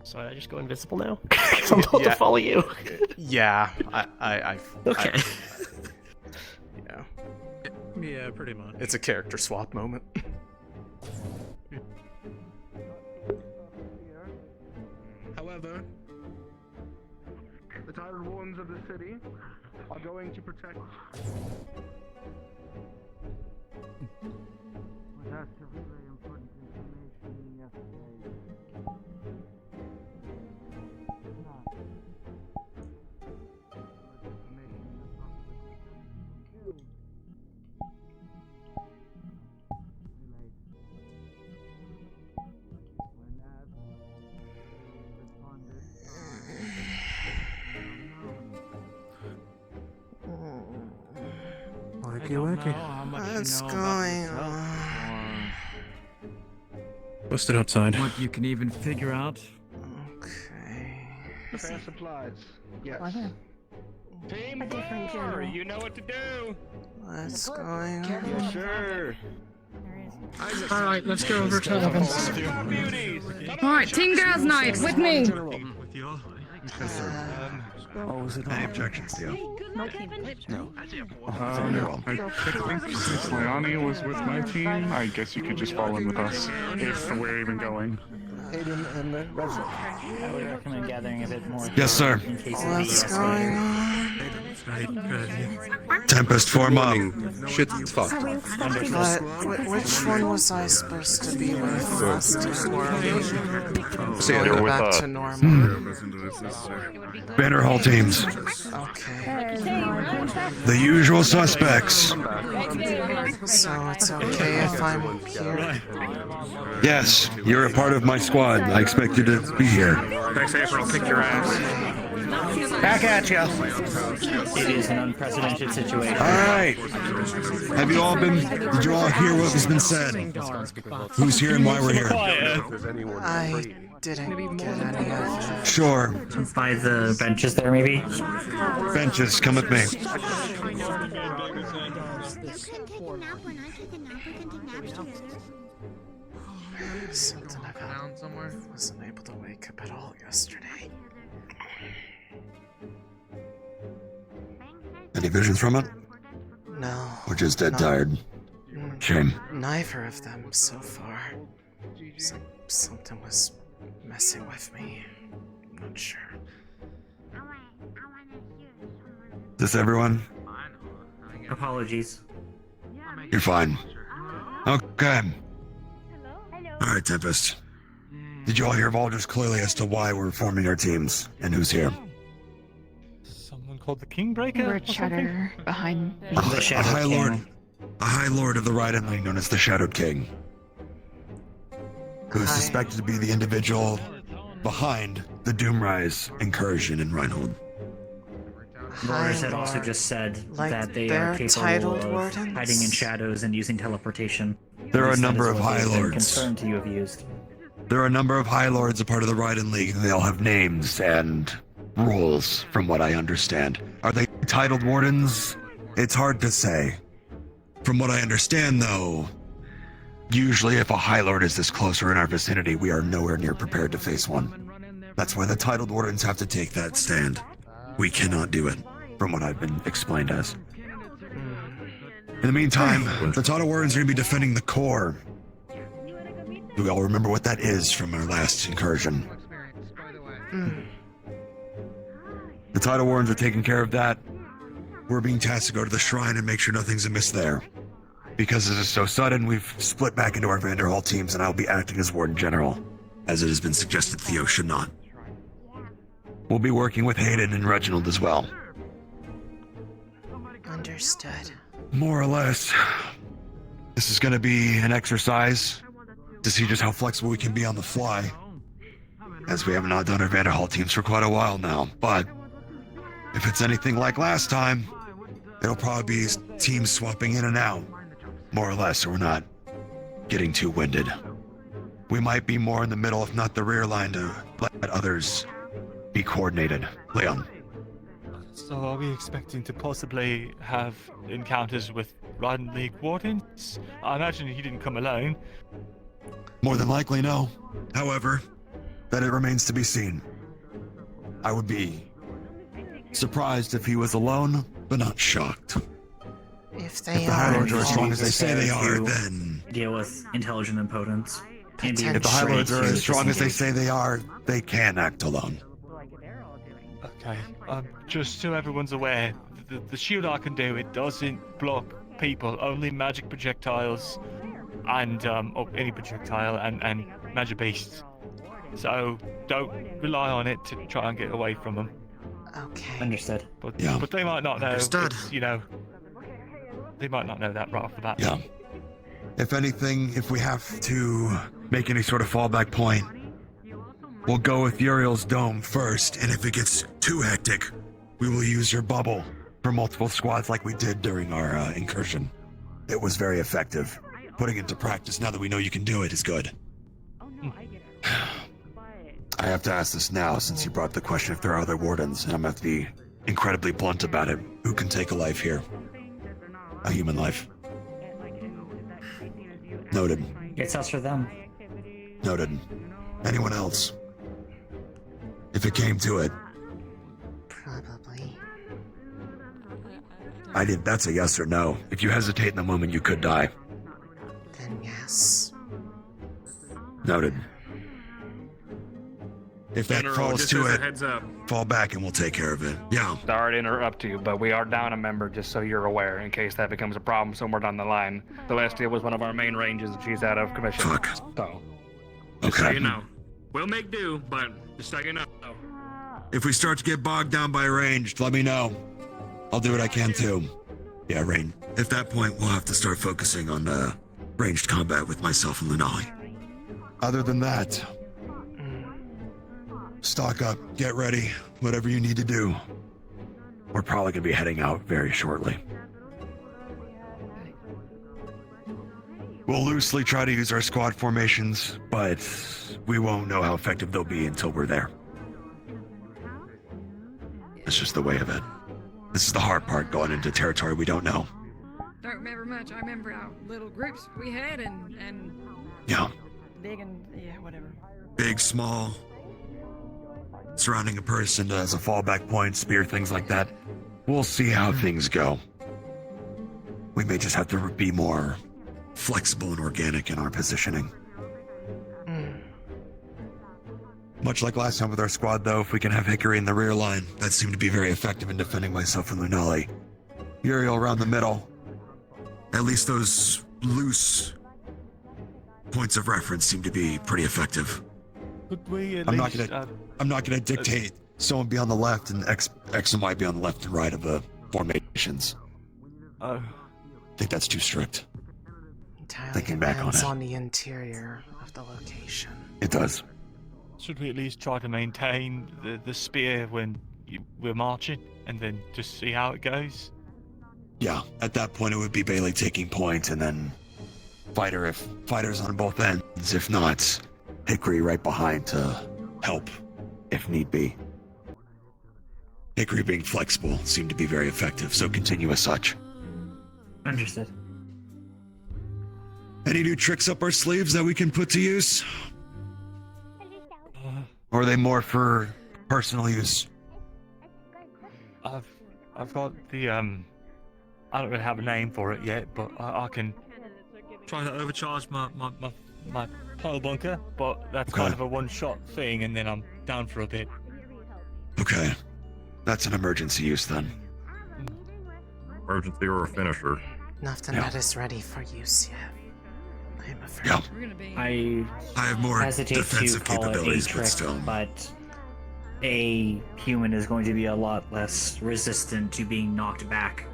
So I just go invisible now? Because I'm about to follow you. Yeah, I Okay. Yeah. Yeah, pretty much. It's a character swap moment. However, the titled Wardens of the city are going to protect. That's a really important information yesterday. What's going on? Busted outside. What you can even figure out. Prepare supplies. Yes. Team Bar, you know what to do. What's going on? Yes, sir. Alright, let's go over to Evans. Alright, Team Gaz Knight, with me! Any objections, Theo? No. I think Since Liani was with my team, I guess you could just fall in with us, if we're even going. Aiden and the resident. I would recommend gathering a bit more. Yes, sir. What's going on? Tempest form up. Shit's fucked. Which one was I supposed to be with last time? See, Going you're with back to normal. Banner Hall teams. Okay. The usual suspects. So it's okay if I'm here? Yes, you're a part of my squad. I expect you to be here. I'll kick your ass. Back at ya. It is an unprecedented situation. Alright. Did you all hear what has been said? Who's here and why we're here? I didn't get any of it. Sure. By the benches there, maybe? Benches, come with me. Something about somewhere. Wasn't able to wake up at all yesterday. Any visions from it? No. Or just dead tired? Shame. Neither of them so far. Something was messing with me. I'm not sure. Is this everyone? Apologies. You're fine. Okay. Alright, Tempest. Did you all hear Vultures clearly as to why we're forming our teams and who's here? Someone called the Kingbreaker? We're a chatter behind A High Lord of the Raiden League known as the Shadowed King. Who is suspected to be the individual behind the Doomrise incursion in Reinhold. Wardens had also just said that they are capable of hiding in shadows and using teleportation. There are a number of High Lords. Confirmed you have used. There are a number of High Lords a part of the Raiden League, and they all have names and roles, from what I understand. Are they titled Wardens? It's hard to say. From what I understand, though, Usually, if a High Lord is this close or in our vicinity, we are nowhere near prepared to face one. That's why the titled Wardens have to take that stand. We cannot do it, from what I've been explained as. In the meantime, the titled Wardens are going to be defending the core. Do we all remember what that is from our last incursion? The titled Wardens are taking care of that. We're being tasked to go to the shrine and make sure nothing's amiss there. Because this is so sudden, we've split back into our Vanderhall teams, and I'll be acting as Warden General, as it has been suggested Theo should not. We'll be working with Hayden and Reginald as well. Understood. More or less. This is going to be an exercise to see just how flexible we can be on the fly, as we have not done our Vanderhall teams for quite a while now. But if it's anything like last time, it'll probably be teams swapping in and out, more or less, so we're not getting too winded. We might be more in the middle, if not the rear line, to let others be coordinated. Leon. So are we expecting to possibly have encounters with Riding League Wardens? I imagine he didn't come alone. More than likely, no. However, that it remains to be seen. I would be surprised if he was alone, but not shocked. If they the are, High Lords are as strong as they say they are, then deal with intelligent opponents. if the High Lords are as strong as they say they are, they can act alone. Okay, just so everyone's aware, the shield I can do, it doesn't block people, only magic projectiles and or any projectile and magic beasts. So don't rely on it to try and get away from them. Okay. Understood. But they might not know. Understood. They might not know that right off the bat. Yeah. If anything, if we have to make any sort of fallback point, we'll go with Uriel's dome first, and if it gets too hectic, we will use your bubble for multiple squads like we did during our incursion. It was very effective. Putting it into practice now that we know you can do it is good. I have to ask this now, since you brought the question if there are other Wardens, and I'm going to have to be incredibly blunt about it. Who can take a life here? A human life. Noted. It's us or them. Noted. Anyone else? If it came to it. Probably. That's a yes or no. If you hesitate in the moment, you could die. Then yes. Noted. If that General, falls just to as a it, heads up. fall back and we'll take care of it. Yeah. Sorry to interrupt you, but we are down a member, just so you're aware, in case that becomes a problem somewhere down the line. Celestia was one of our main ranges, and she's out of commission. Fuck. So. Just so Okay. you know. We'll make do, but just so you know. If we start to get bogged down by ranged, let me know. I'll do what I can too. Yeah, range. At that point, we'll have to start focusing on ranged combat with myself and Lunali. Other than that, stock up, get ready, whatever you need to do. We're probably going to be heading out very shortly. We'll loosely try to use our squad formations, but we won't know how effective they'll be until we're there. It's just the way of it. This is the hard part, going into territory we don't know. Don't remember much. I remember our little groups we had and Yeah. Big and yeah, whatever. Big, small, surrounding a person as a fallback point, spear, things like that. We'll see how things go. We may just have to be more flexible and organic in our positioning. Much like last time with our squad, though, if we can have Hickory in the rear line, that seemed to be very effective in defending myself and Lunali. Uriel around the middle. At least those loose points of reference seem to be pretty effective. Could we at I'm least... not gonna dictate someone be on the left and X and Y be on the left and right of the formations. I think that's too strict. Entirely Thinking back on depends it. on the interior of the location. It does. Should we at least try to maintain the spear when we're marching, and then just see how it goes? Yeah, at that point it would be Bailey taking point, and then fighter if fighters on both ends. If not, Hickory right behind to help if need be. Hickory being flexible seemed to be very effective, so continue as such. Understood. Any new tricks up our sleeves that we can put to use? Or are they more for personal use? I've got the I don't really have a name for it yet, but I can try to overcharge my pile bunker, but that's kind of a one-shot thing, and then I'm down for a bit. Okay. That's an emergency use then. Emergency or a finisher? Nothing that is ready for use yet. I'm afraid. Yeah. I have more hesitate to defensive call it a capabilities, but trick, still. but a human is going to be a lot less resistant to being knocked back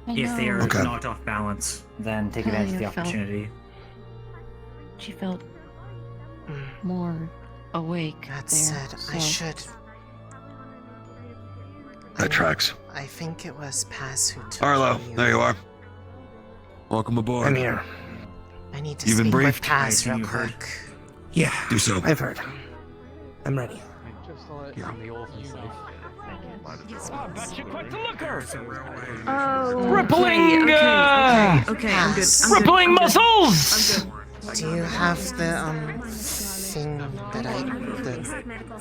if they are knocked off balance than take advantage of the opportunity. She felt more awake. That there, said, I should. That tracks. I think it was Paz who took Arlo, you. there you are. Welcome aboard. I'm here. I need to You've been speak with briefed? Paz real quick. Yeah. Do so. I've heard. I'm ready. I bet you quite the looker. Oh. Rippling, Okay, I'm good. rippling muscles. Do you have the thing that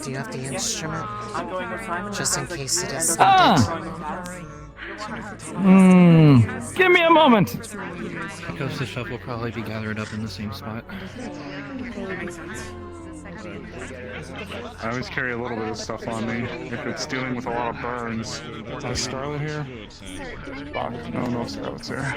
do you have the instrument? Just in case it is needed. Give me a moment. Because the stuff will probably be gathered up in the same spot. I always carry a little bit of stuff on me if it's dealing with a lot of burns. Is Scarlet here? Fuck, no Scarlet's here.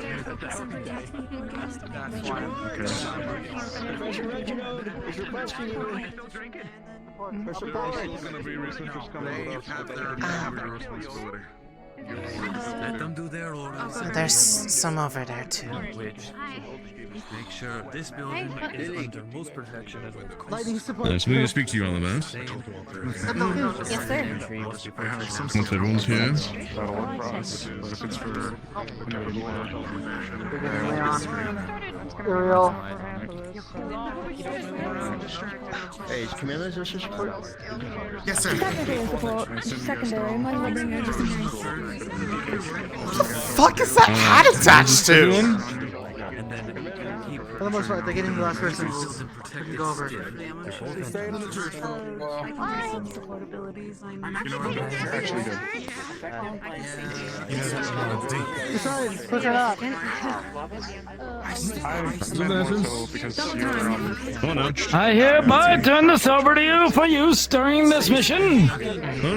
Let them do their orders. There's some over there too. Make sure this building is under most protection at all costs. Nice of me to speak to you all about. Yes, sir. Once everyone's here. That'll work for us, but if it's for another Ariel. Hey, is Camilla just support? Yes, sir. Secondary. Might as well bring her just in case. What the fuck is that hat attached to? For the most part, they're getting the last person. We can go over. actually good. Besides, push it up. I hereby turn this over to you for use during this mission.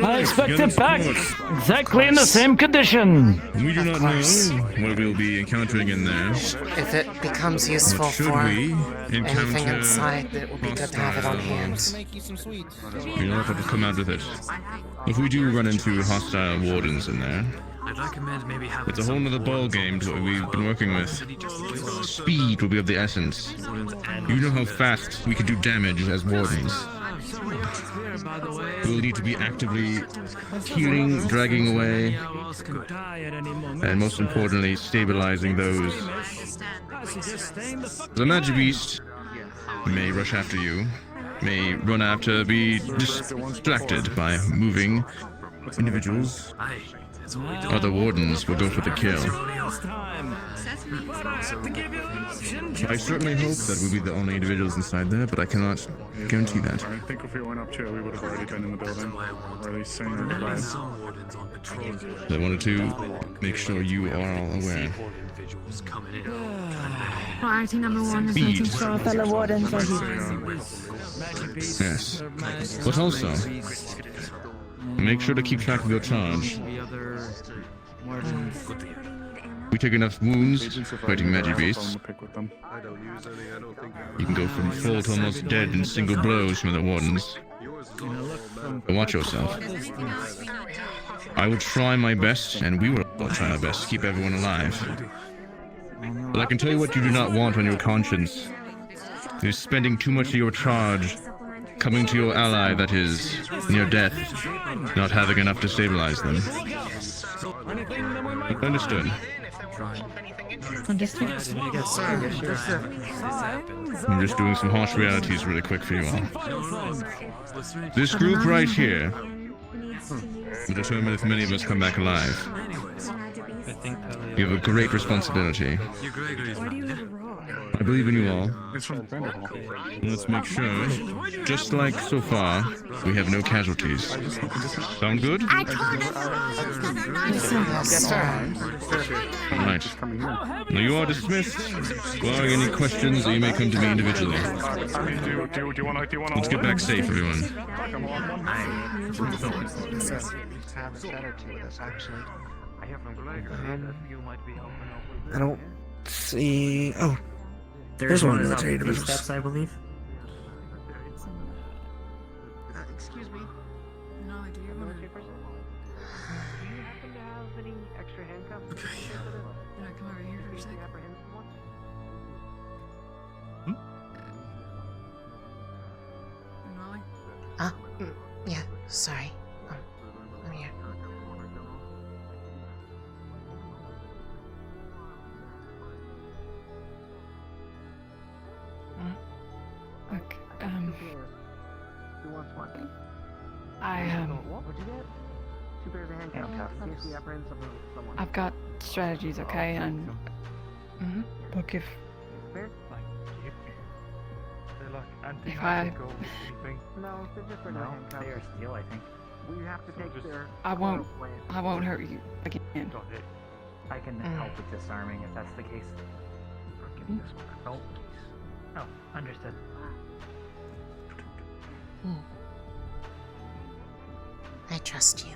I expect it back exactly in the same condition. We do not know what we'll be encountering in there. If it becomes useful Should for we anything encounter inside, it will be good to have it on hand. We don't have to come out with it. If we do run into hostile wardens in there, I'd recommend maybe having it's a whole nother ball game to what we've been working with. Speed will be of the essence. You know how fast we can do damage as wardens. We'll need to be actively healing, dragging away, and most importantly, stabilizing those. The Magic Beast may rush after you, may run after, be distracted by moving individuals. Other wardens will go for the kill. I certainly hope that we'll be the only individuals inside there, but I cannot guarantee that. I think if we went up to it, we would have already been in the building. Or at least saying goodbye. I wanted to make sure you are all aware. Priority number one is Speed. making sure our fellow wardens are here. Yes. But also, make sure to keep track of your charge. We take enough wounds fighting magic beasts. You can go from full to almost dead in single blows from the wardens. But watch yourself. I will try my best, and we will all try our best to keep everyone alive. But I can tell you what you do not want on your conscience. Is spending too much of your charge coming to your ally that is near death, not having enough to stabilize them. Understood. Understood. Yes, sir. Yes, sir. I'm just doing some harsh realities really quick for you all. This group right here will determine if many of us come back alive. You have a great responsibility. believe in you all. It's from Vanderhall. Let's make sure, just like so far, we have no casualties. Sound good? Yes, sir. Right. Now you are dismissed. Barring any questions, you may come to me individually. I mean, do you want to? Let's get back safe, everyone. I don't see. Oh, There's one one military up these individuals. steps, I believe. Excuse me. Lunali, do you want to... Can I come over here for a second? Lunali? Yeah, sorry. I'm here. Look, I've got strategies, okay, and look, if I They are steel, I think. I won't hurt you again. I can help with disarming if that's the case. Oh, understood. I trust you.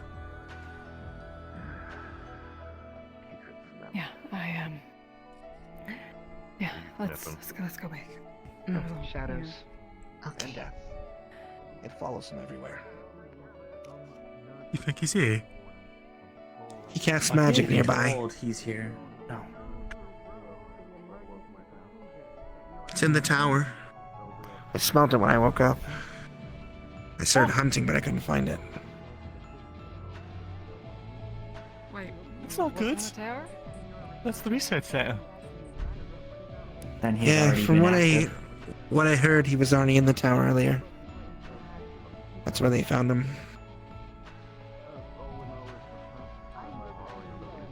Yeah, yeah, let's go back. Shadows. Okay. And death. It follows him everywhere. You think he's here? He casts magic nearby. He's here. No. It's in the tower. I smelled it when I woke up. I started hunting, but I couldn't find it. Wait. It's not good. That's the research center. Then he's Yeah, already from been what I heard, he was already in the tower earlier. That's where they found him.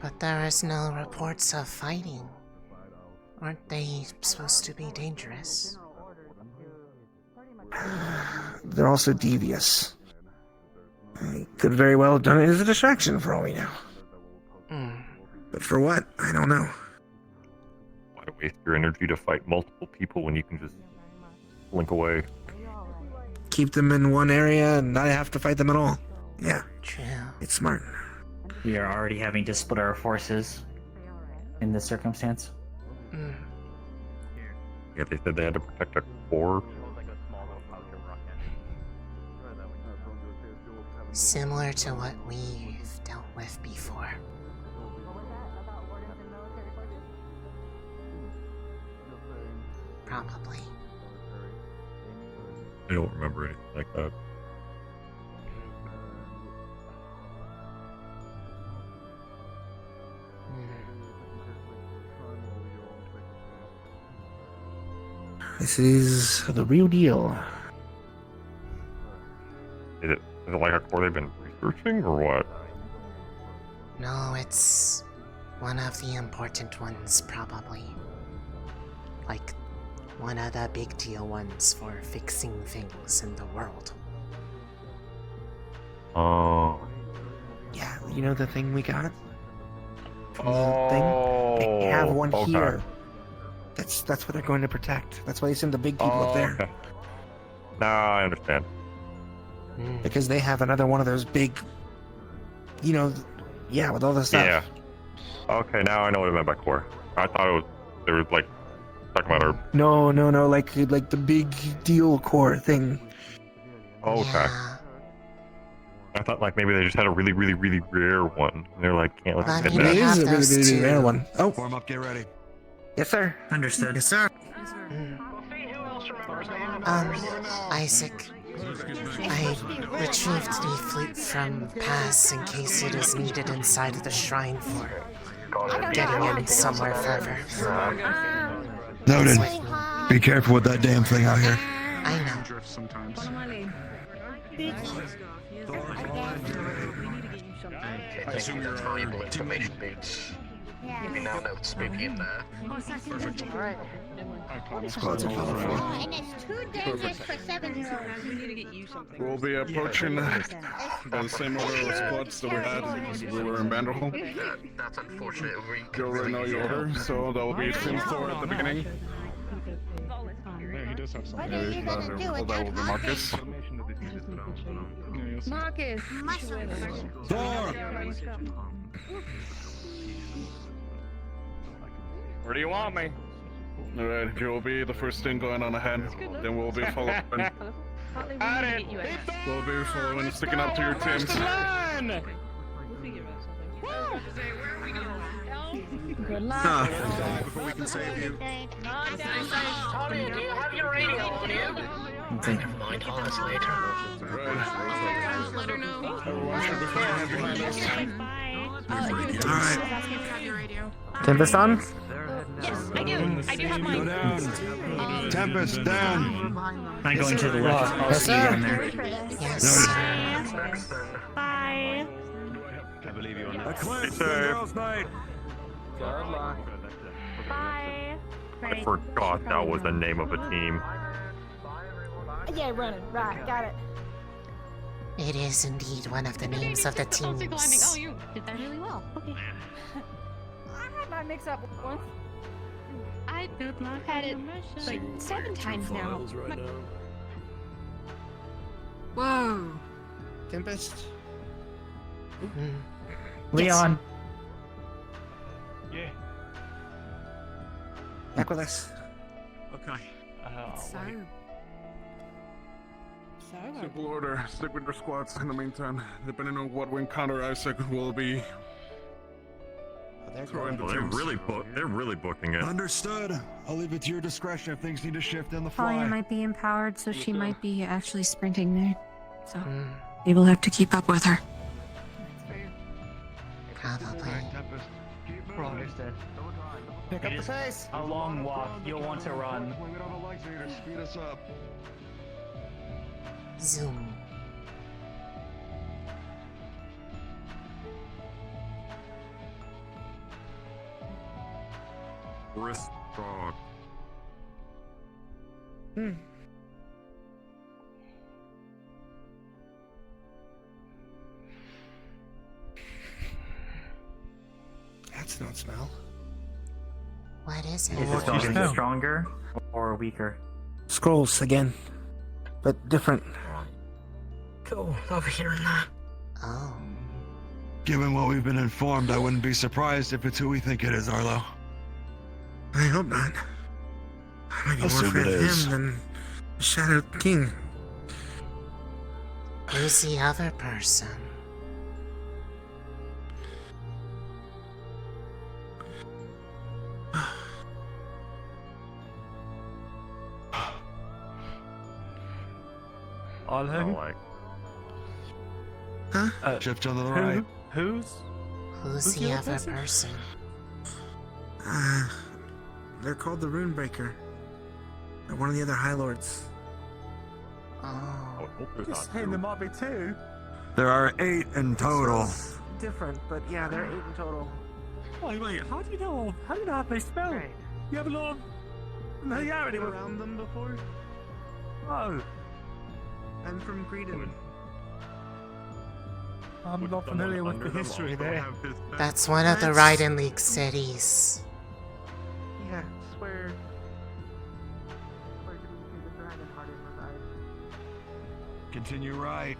But there is no reports of fighting. Aren't they supposed to be dangerous? They're also devious. I could very well have done it as a distraction for all we know. But for what? I don't know. Why waste your energy to fight multiple people when you can just blink away? Keep them in one area and not have to fight them at all. Yeah. True. It's smart. We are already having to split our forces in this circumstance. Yeah, they said they had to protect a core. Similar to what we've dealt with before. Probably. I don't remember anything like that. This is the real deal. Is it like a core they've been researching, or what? No, it's one of the important ones, probably. Like, one of the big deal ones for fixing things in the world. Oh. Yeah, you know the thing we got? From Oh, the thing? They have one okay. here. That's what they're going to protect. That's why they send the big people up there. Okay. Now I understand. Because they have another one of those big, you know, yeah, with all the stuff. Yeah. Okay, now I know what it meant by core. I thought it was they were like talking about our. No, like the big deal core thing. Oh, okay. I thought like maybe they just had a really, really, really rare one. And they're like, can't let But them you get It have is a really, those really two. rare one. Oh, Form up, get ready. yes, sir. Understood. Yes, sir. Isaac. I retrieved the fleet from Pass in case it is needed inside the shrine for getting in somewhere further. Noted. Be careful with that damn thing out here. I know. Drift sometimes. I assume you're our teammate. We now know to speak in there. Perfect. Alright. Squads are coming for. And it's too dangerous for 7-year-olds. We need to get you something. We'll be approaching by the same order of squads that we had as we were in Vanderhall. That's unfortunate. You already know your order, so that will be Sim Thor at the beginning. Yeah, he does have some. What are you gonna do That will be without Marcus. Marcus. Thor! Where do you want me? Alright, you will be the first thing going on ahead. Then we'll be following. We'll be following, sticking up to your teams. Good luck. Before we can save you. Tommy, do you have your radio on you? Never mind, call us later. Let her know. Everyone should be fine behind us. Alright. Tempest on? Yes, I do. I do have mine. Down. Tempest, down. I'm going to the left. I'll see you down there. Yes. Bye. I believe you on that. Eclipse, girls' night. Bye. I forgot that was the name of a team. Yeah, running. Right, got it. It is indeed one of the names of the Oh, teams. you did that really well. Okay. I had my mix up once. I had it like 7 times now. Whoa. Tempest? Leon. Yeah. Back with us. Okay. Simple order. Stick with your squads in the meantime. Depending on what we encounter, Isaac will be throwing the teams. They're really booking it. Understood. I'll leave it to your discretion if things need to shift on the Talia fly. might be empowered, so she might be actually sprinting there. So we will have to keep up with her. Probably. Understood. Pick up the pace. A long walk. You'll want to run. Blame it on Alexei to speed us up. Zoom. Wrist dog. That's not smell. What is it? Is it something stronger or weaker? Scrolls again, but different. Go over here and that. Oh. Given what we've been informed, I wouldn't be surprised if it's who we think it is, Arlo. I hope not. I might be more Assume afraid it of is. him than the Shadow King. Who's the other person? All who? Huh? Shift on the right. Who's Who's the other person? They're called the Runebreaker. They're one of the other High Lords. Oh. Hey, there might be 2. There are 8 in total. Different, but yeah, there are 8 in total. Wait, how do you know how they spell? You have a lot of familiarity with around them before? Oh. I'm from Greedon. I'm not familiar with the history there. That's one of the Raiden League cities. Yeah, swear. Continue right.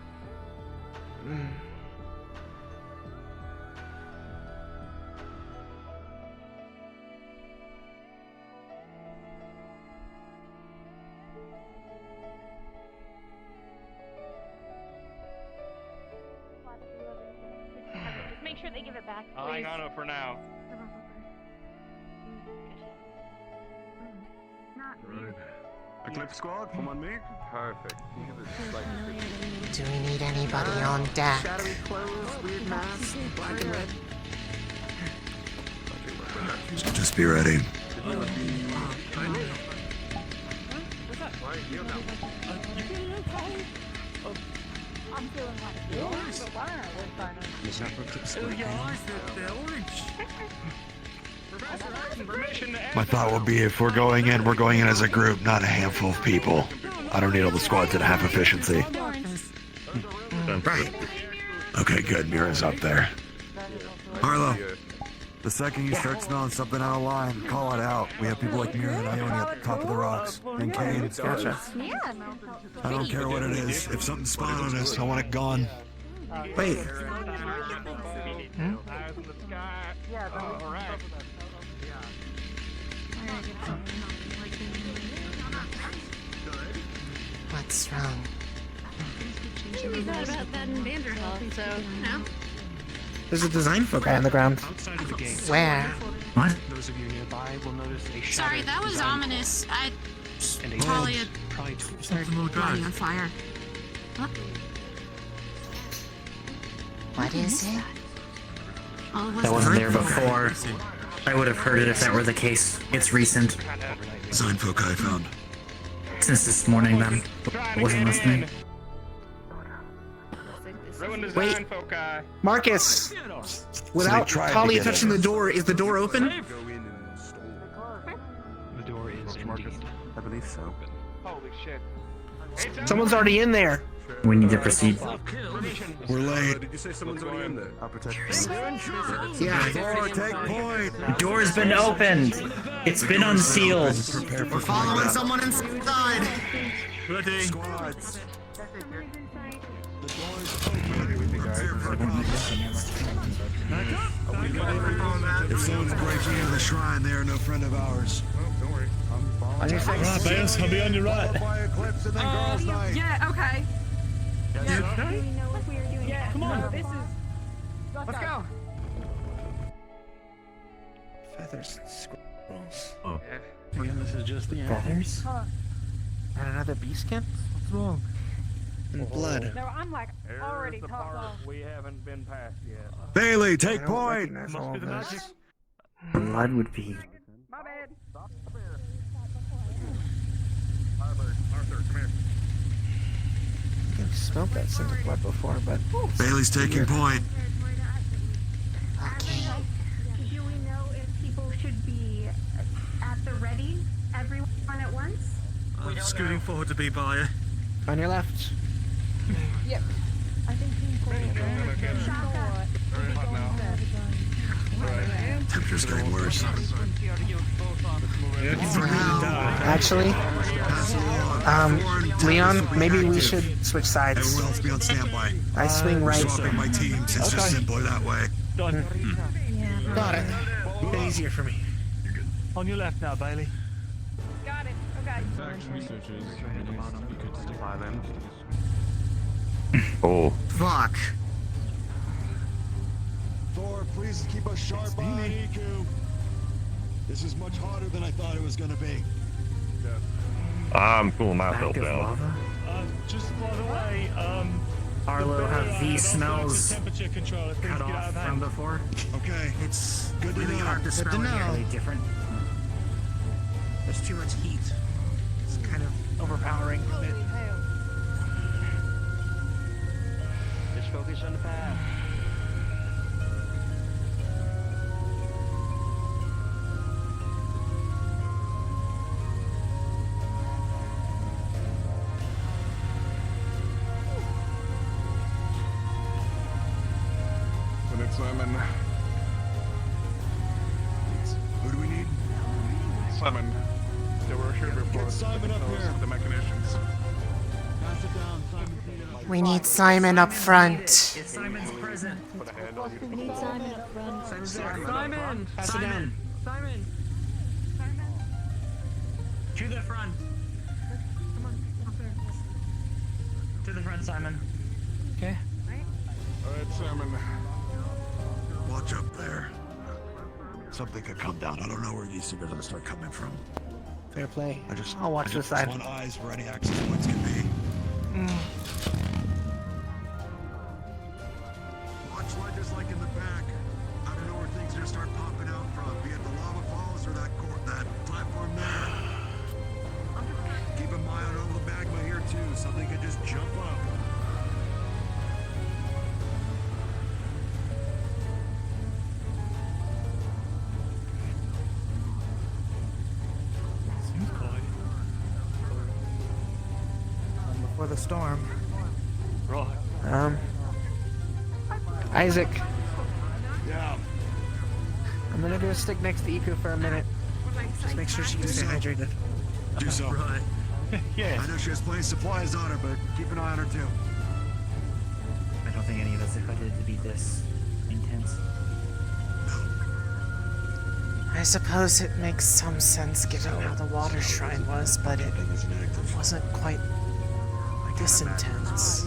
Just make sure they give it back. I'll hang on to it for now. Eclipse squad, come on me. Perfect. Do we need anybody on deck? Shadowy clothes, weird mask, black and red. So just be ready. I'm feeling like Your eyes, they're orange. My thought would be if we're going in as a group, not a handful of people. I don't need all the squads at half efficiency. Right. Okay, good. Mira's up there. Harlow, the second you start smelling something out of line, call it out. We have people like Mira and Ione at the top of the rocks. And Kane. Gotcha. I don't care what it is. If something's spying on us, I want it gone. Wait. What's wrong? We thought about that in Vanderhall, so, you know. There's a design foci on the ground. Where? What? Those of you nearby will notice a Sorry, that was ominous. I probably started lighting on fire. Huh? What is it? That wasn't there before. I would have heard it if that were the case. It's recent. Design foci I found. Since this morning, then. I wasn't listening. Wait, Marcus! Without Talia touching the door, is the door open? The door is indeed. I believe so. Holy shit. Someone's already in there. We need to proceed. We're late. Did you say someone's already in there? I'll protect you. Yeah. Take point. The door's been opened. It's been unsealed. We're following someone inside. Ready. Squads. If someone's breaking into the shrine, they are no friend of ours. Don't worry. On your face. Right, Bales, I'll be on your right. Yeah, okay. Yeah, come on. This is. Let's go. Feathers and scrolls. Oh. Again, this is just the end. Feathers? And another bee skin? What's wrong? And blood. No, I'm like already the topped part off. we haven't been past yet. Bailey, take point. Must be the magic. Blood would be. My bad. Arthur, come here. I've smelled that scent of blood before, but... Bailey's taking point. Okay. Do we know if people should be at the ready, everyone at once? I'm scooting forward to be by you. On your left. Yep. I think Temperature's getting worse. Actually, Leon, maybe we should switch sides. Everyone else be on standby. I swing right. Swapping my teams. It's just simpler that way. Done. Got it. A bit easier for me. On your left now, Bailey. Got it. Okay. Oh. Fuck. Thor, please keep a sharp eye. This is much harder than I thought it was gonna be. I'm cooling myself Active down. lava? Just by the way, Arlo, have these smells temperature control if things cut get out off of from hand. before? Okay, It's good to really know. hard to smell know. really different. There's too much heat. It's kind of overpowering. Just focus on the path. But it's Simon. Who do we need? Simon. There were here before. Simon up here. The mechanicians. Pass it down, Simon. We need Simon up front. Simon's present. Put a hand on you. We need Simon up front. Simon's there. Simon! Pass it down. Simon! To the front. To the front, Simon. Okay. Alright, Simon. Watch up there. Something could come down. I don't know where these things are gonna start coming from. Fair play. I'll watch I the just side. want eyes where any access points can be. Watch ledges like in the back. I don't know where things are gonna start popping out from, be it the lava falls or that platform there. Keep an eye on all the magma here too. Something could just jump up. the storm. Right. Isaac, Yeah. I'm gonna go stick next to Iku for a minute. Just make sure she can stay hydrated. Do so. Right. Yes. I know she has plenty of supplies on her, but keep an eye on her too. I don't think any of us expected it to be this intense. I suppose it makes some sense given how the water shrine was, but it wasn't quite this intense.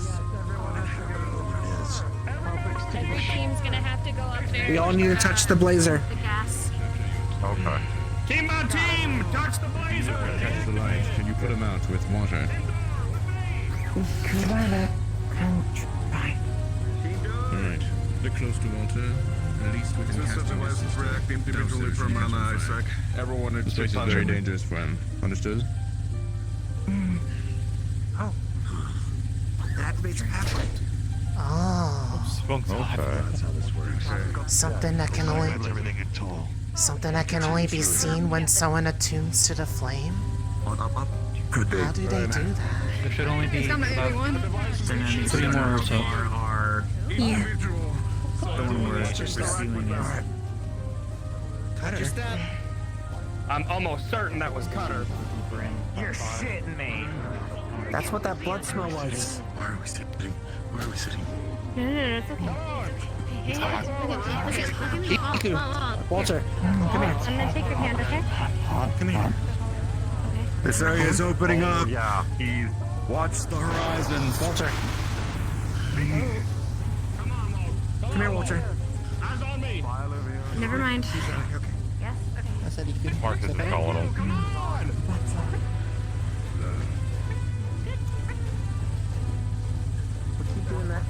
Every team's gonna have to go up there. We all need to touch the blazer. The gas. Okay. Team on team! Touch the blazer! Catch the light. Can you put him out with water? Alright. They're close to water. At least we can cast a mist. React individually per mana, Isaac. Everyone This is place is very dangerous for him. Understood? Oh. It activates halfway. Oh. Wrong side. That's how this works. Something that can only be seen when someone attunes to the flame? Could be. How do they do that? There should only be It's not about everyone. 3 more or so. Are the one where it's just pursuing is. Cutter. I'm almost certain that was Cutter. You're shitting me. That's what that blood smell was. Where are we sitting? Where are we sitting? No, it's okay. Hey, Iku, Walter, come here. I'm gonna take your hand, okay? Come here. This area is opening up. Yeah, he's. Watch the horizon. Walter. Come here, Walter. Never mind. Yes, okay. I said he could. Mark isn't calling him. We'll keep doing that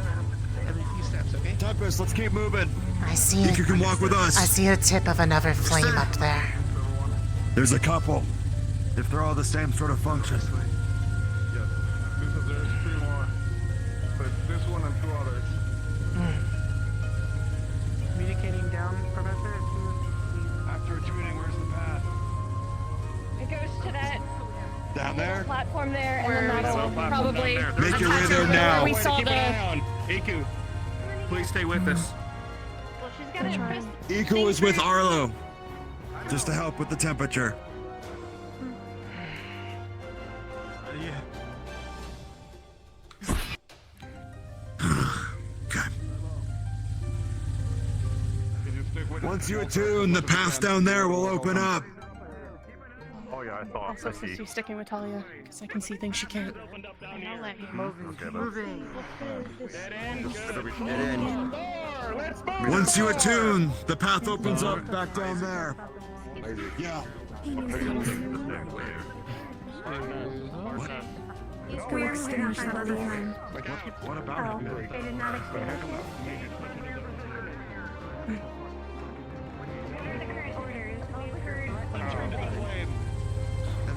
every few steps, okay? Tempest, let's keep moving. I see Think you can walk with us? I see a tip of another flame up there. There's a couple. If they're all the same sort of function. Yes. There's 3 more. But this one and 2 others. Communicating down, Professor. After tuning, where's the path? It goes to that Down there? platform there, and Where then is that'll it? probably. Make your way there where now. we saw Keep an the. eye on. Iku. Please stay with us. Well, she's got to impress. Iku is with Arlo. Just to help with the temperature. Okay. Once you attune, the path down there will open up. Oh yeah, I thought. I'm supposed to be sticking with Talia, because I can see things she can't. I'll let you. Once you attune, the path opens up back down there. Yeah. We extinguished that other flame. What about it? They did not extinguish. What are the current orders? We've heard.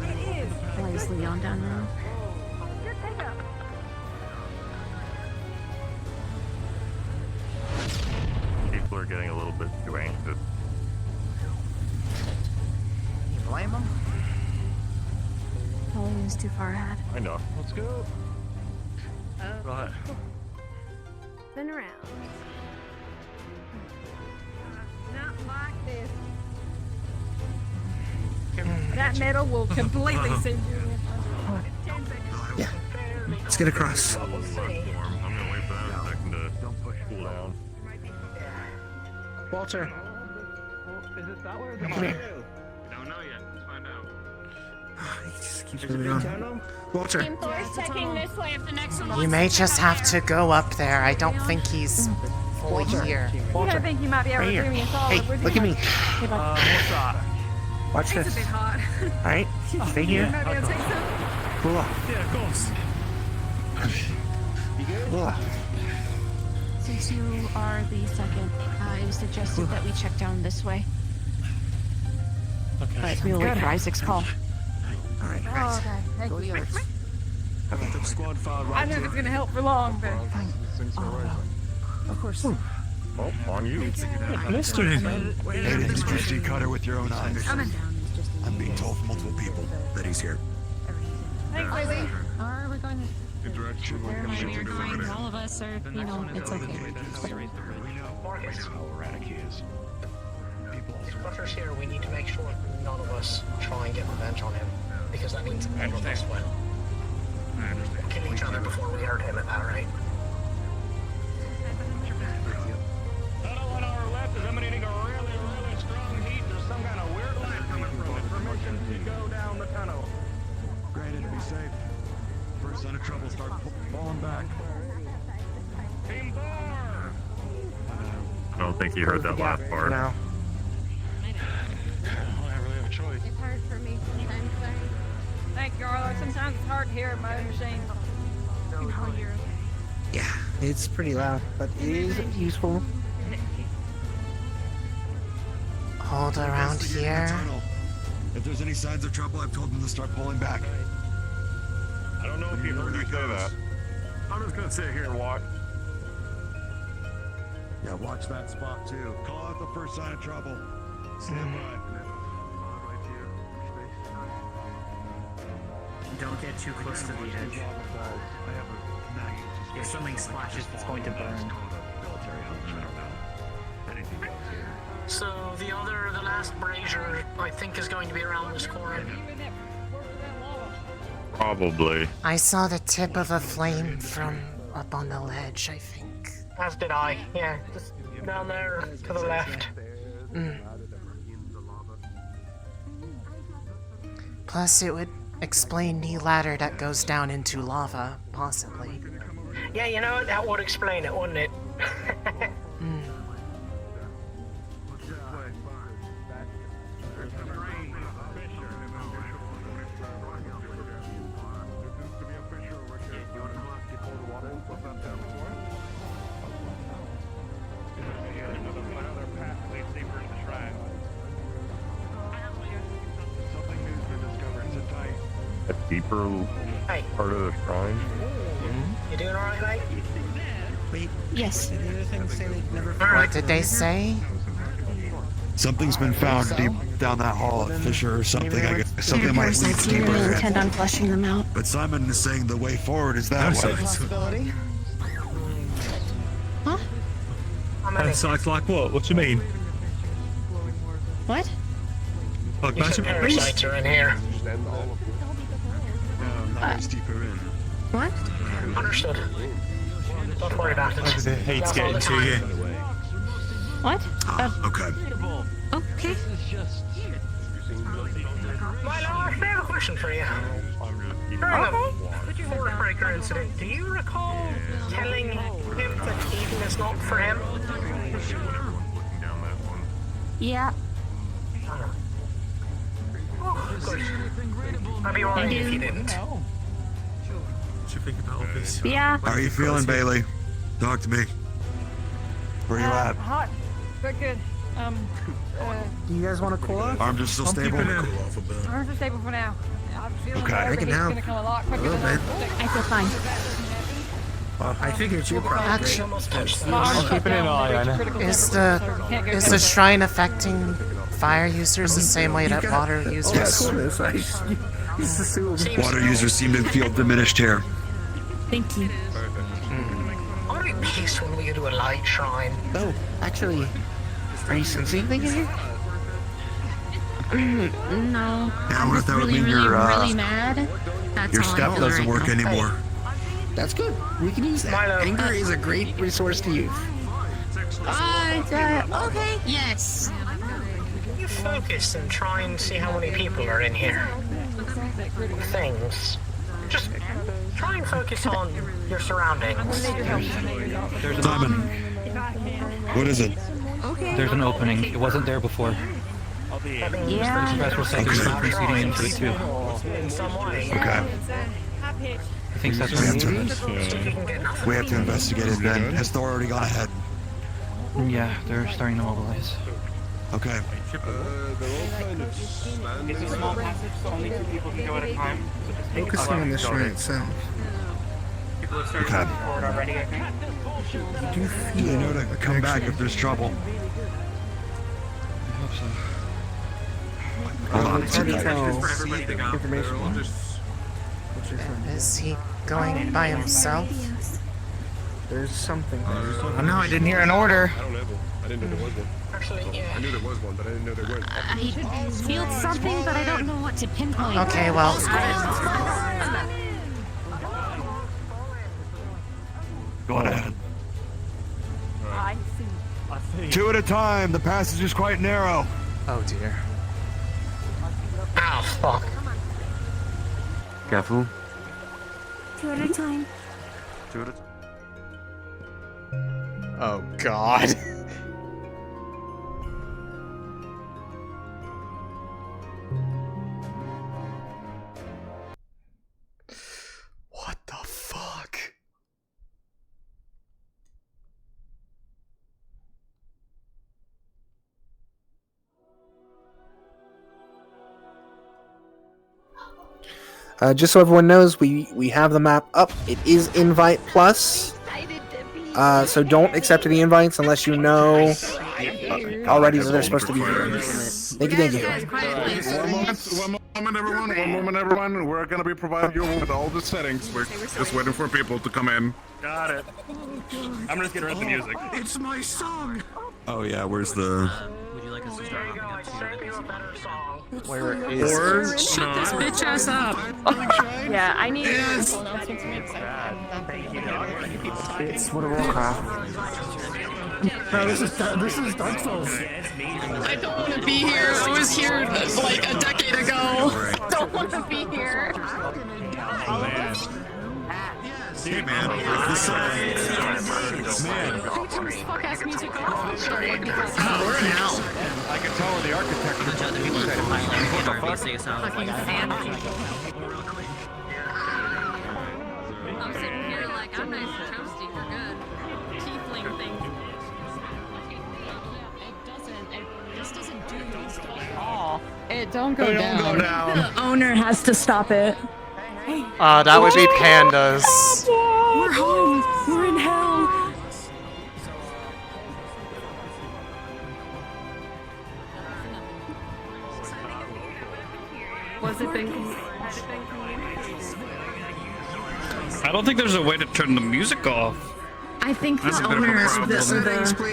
It is. Why is Leon down now? Your pickup. People are getting a little bit too anxious. You blame them? Talia is too far ahead. I know. Let's go. Right. Spin around. Not like this. That metal will completely send you in. Yeah. Let's get across. I'm gonna wait for that second to cool down. Walter. Is it that way? Come here. Don't know yet. Let's find out. He just keeps moving on. Walter. Team Thor's checking this way if the next one. You may just have to go up there. I don't think he's fully here. I think you might be able Right to do here. me a solid. Hey, look at me. Watch It's a this. bit hot. Alright, stay here. You might be able to take some. Cool off. Yeah, of course. Cool off. Since you are the second, it was suggested that we check down this way. Okay. But we'll wait for Isaac's call. Alright, Oh, guys. okay. Thank you. Squad file I don't know if it's gonna help for long, but. Of course. Well, on you. Let's do it. Aiden, did you see Cutter with your own eyes? Coming. I'm being told from multiple people that he's here. Thanks, Lily. Are we going All of us are, you know, it's okay. Marcus. If Butler's here, we need to make sure none of us try and get revenge on him, because that means all of us win. We'll kill each other before we hurt him at that rate. Tunnel on our left is emanating a really strong heat. There's some kind of weird light coming from it. Permission to go down the tunnel. Granted, be safe. First sign of trouble, start falling back. Team 4! I don't think you heard that last part. Now. It's hard for me sometimes. Thank you, Arlo. Sometimes it's hard to hear my own machine. Yeah, it's pretty loud, but it is useful. Hold around here. If there's any signs of trouble, I've told them to start pulling back. I don't know if you heard me say that. I'm just gonna sit here and watch. Yeah, watch that spot too. Call out the first sign of trouble. Stand by. Don't get too close to the edge. If something splashes, it's going to burn. So the last brazier, I think, is going to be around this corner. Probably. I saw the tip of a flame from up on the ledge, I think. As did I, yeah. Just down there to the left. Plus, it would explain the ladder that goes down into lava, possibly. Yeah, you know, that would explain it, wouldn't it? A deeper part of the shrine. You doing alright, mate? Wait. Yes. The other things say they've never. What did they say? Something's been found deep down that hall at Fisher or something. I guess something might lead Do you deeper. really intend on flushing them out? But Simon is saying the way forward is that way. Possibility. Huh? It's like what? What do you mean? What? Like You said parasites are in here. Deeper in. What? Understood. Don't worry about it. I hate That's all getting the to time. you. What? Okay. Okay. Milo, I have a question for you. During the Fortbreaker incident, do you recall telling him that Eden is not for him? Yeah. Oh, good. I'd be worried if you didn't. What do you think about all this? Yeah. How are you feeling, Bailey? Talk to me. Where you at? Hot, but good. Do you guys want to cool off? Arms are still stable? Arms are stable for now. I'm feeling Okay. better, Take but it he's down. gonna come a lot quicker A little than bit. I I feel fine. I figured you probably. I'm keeping an eye on it. Is the shrine affecting fire users the same way that water users? Yes. I just assumed. Water users seem to feel diminished here. Thank you. I want to be pissed when we do a light shrine. Oh, actually, are you sensing anything in here? No. Yeah, I'm what if just that would really, mean really, your, really mad. That's Your all I step feel doesn't right work now. anymore. That's good. We can use that. Milo. Anger is a great resource to use. Okay. Yes. You focus and try and see how many people are in here. Things. Just try and focus on your surroundings. Simon, what is it? Okay. There's an opening. It wasn't there before. Yeah. Special sectors are proceeding into it too. In some way. Okay. I think that's We have what to, we have to investigate it then. Has Thor already gone ahead? Yeah, they're starting to mobilize. Okay. It's a small passage, so only 2 people can go at a time. So just take Focusing on the shrine itself. People have started Okay. moving forward already, I think. Do you feel They know to come back if there's trouble. I hope so. Hold on. It's hard to tell For everybody to go. information. Is he going by himself? There's something. Oh no, I didn't hear an order. I don't have one. I didn't know there was one. Actually, yeah. I knew there was one, but I didn't know there was. I feel something, but I don't know what to pinpoint. Okay, well. Go on ahead. I see. 2 at a time. The passage is quite narrow. Oh dear. Ow, fuck. Careful. 2 at a time. 2 at a time. Oh god. What the fuck? Just so everyone knows, we have the map up. It is Invite Plus. So don't accept any invites unless you know already that they're supposed to be here. Thank you. One moment, everyone. We're gonna be providing you with all the settings. We're just waiting for people to come in. Got it. I'm just getting rid of the music. It's my song. Oh yeah, where's the? Would you like us to start hopping up to Where is? Or shut this bitch ass up. Yeah, I need. It's World of Warcraft. No, this is Dark Souls. I don't want to be here. I was here like a decade ago. Don't want to be here. Hey man, Fuck ass music off. We're in hell. I can tell the architecture. Fucking insanity. I'm sitting here like I'm nice and toasty. We're good. Tiefling things. This doesn't do this Oh, it don't go down. The owner has to stop it. That would be pandas. We're home. We're in hell. Was it been? I don't think there's a way to turn the music off. I think That's the a bit of a owner, problem. the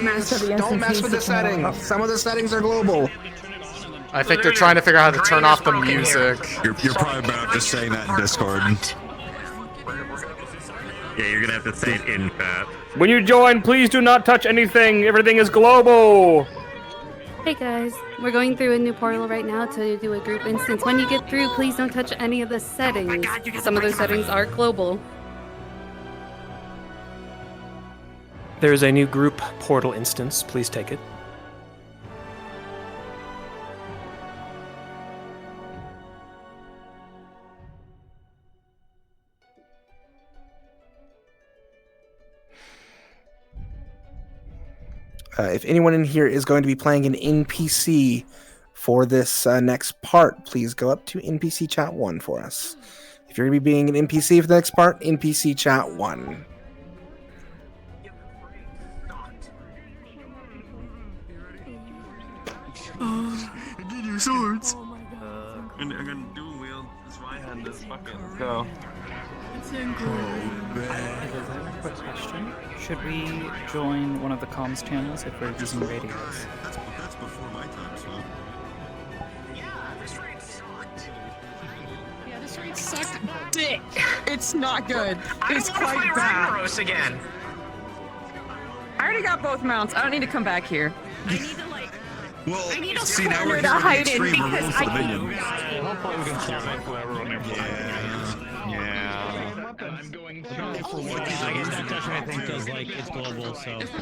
master of the Don't mess with the settings. Some of the settings are global. I think they're trying to figure out how to turn off the music. You're probably better just saying that in Discord. Yeah, you're gonna have to say it in chat. When you join, please do not touch anything. Everything is global. Hey guys, we're going through a new portal right now to do a group instance. When you get through, please don't touch any of the settings. Some of those settings are global. There's a new group portal instance. Please take it. If anyone in here is going to be playing an NPC for this next part, please go up to NPC chat 1 for us. If you're going to be being an NPC for the next part, NPC chat 1. Get your swords. I'm gonna dual wield this right hand. Let's go. It's Quick question. Should we join one of the comms channels if we're using radios? That's before my time, so. Yeah, this raid sucks dick. It's not good. It's quite bad. Gross again. I already got both mounts. I don't need to come back here. I need to like. Well, I need a see, now corner we're to here hide in the in extreme because rules I for the can't. minions. Hopefully we can survive whoever on their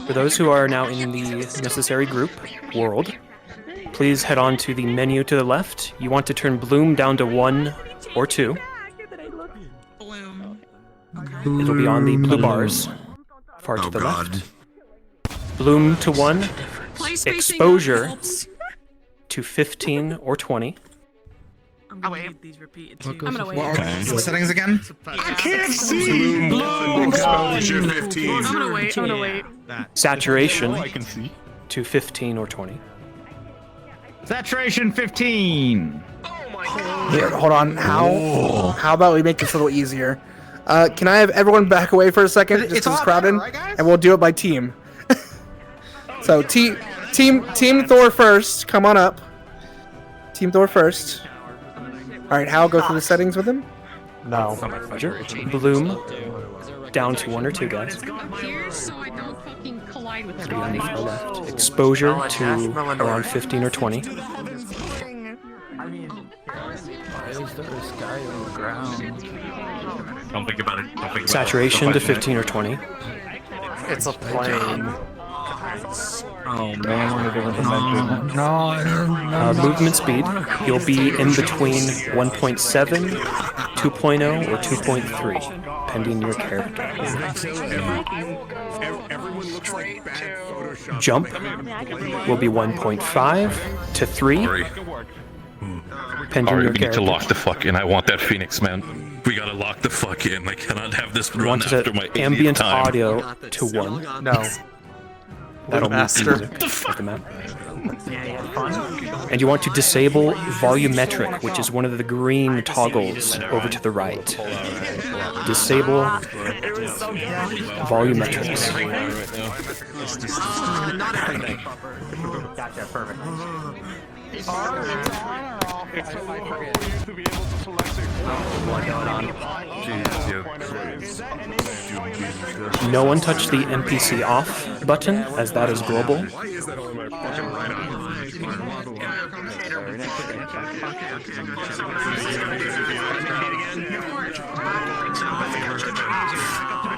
For those who are now in the necessary group, world, please head on to the menu to the left. You want to turn bloom down to 1 or 2. It'll be on the blue bars, far to the left. Bloom to 1, exposure to 15 or 20. I'm gonna need these repeated too. I'm gonna wait. Okay. The settings again? I can't see. Bloom exposure 15. I'm gonna wait. I'm gonna wait. Saturation I can see. to 15 or 20. Saturation 15. Here, hold on. How about we make this a little easier? Can I have everyone back away for a second, just because it's crowded, and we'll do it by team. So team Thor first. Come on up. Team Thor first. All right, Hal, go through the settings with him. No. Roger. Bloom down to 1 or 2 guys. So I don't fucking collide with Be on the far left. Exposure to around 15 or 20. Don't think about it. Saturation to 15 or 20. It's a plane. Oh man, we're in a different dimension. No. Movement speed, you'll be in between 1.7, 2.0, or 2.3, pending your character. Jump will be 1.5 to 3, pending Alright, your we need to character. lock the fuck in. I want that Phoenix, man. We gotta lock the fuck in. I cannot have this You run want to after set my 80th ambient time. audio to 1. No. That'll move the music of the map. And you want to disable volumetric, which is one of the green toggles over to the right. Disable volumetrics. Gotcha, perfect. No one touch the NPC off button, as that is global.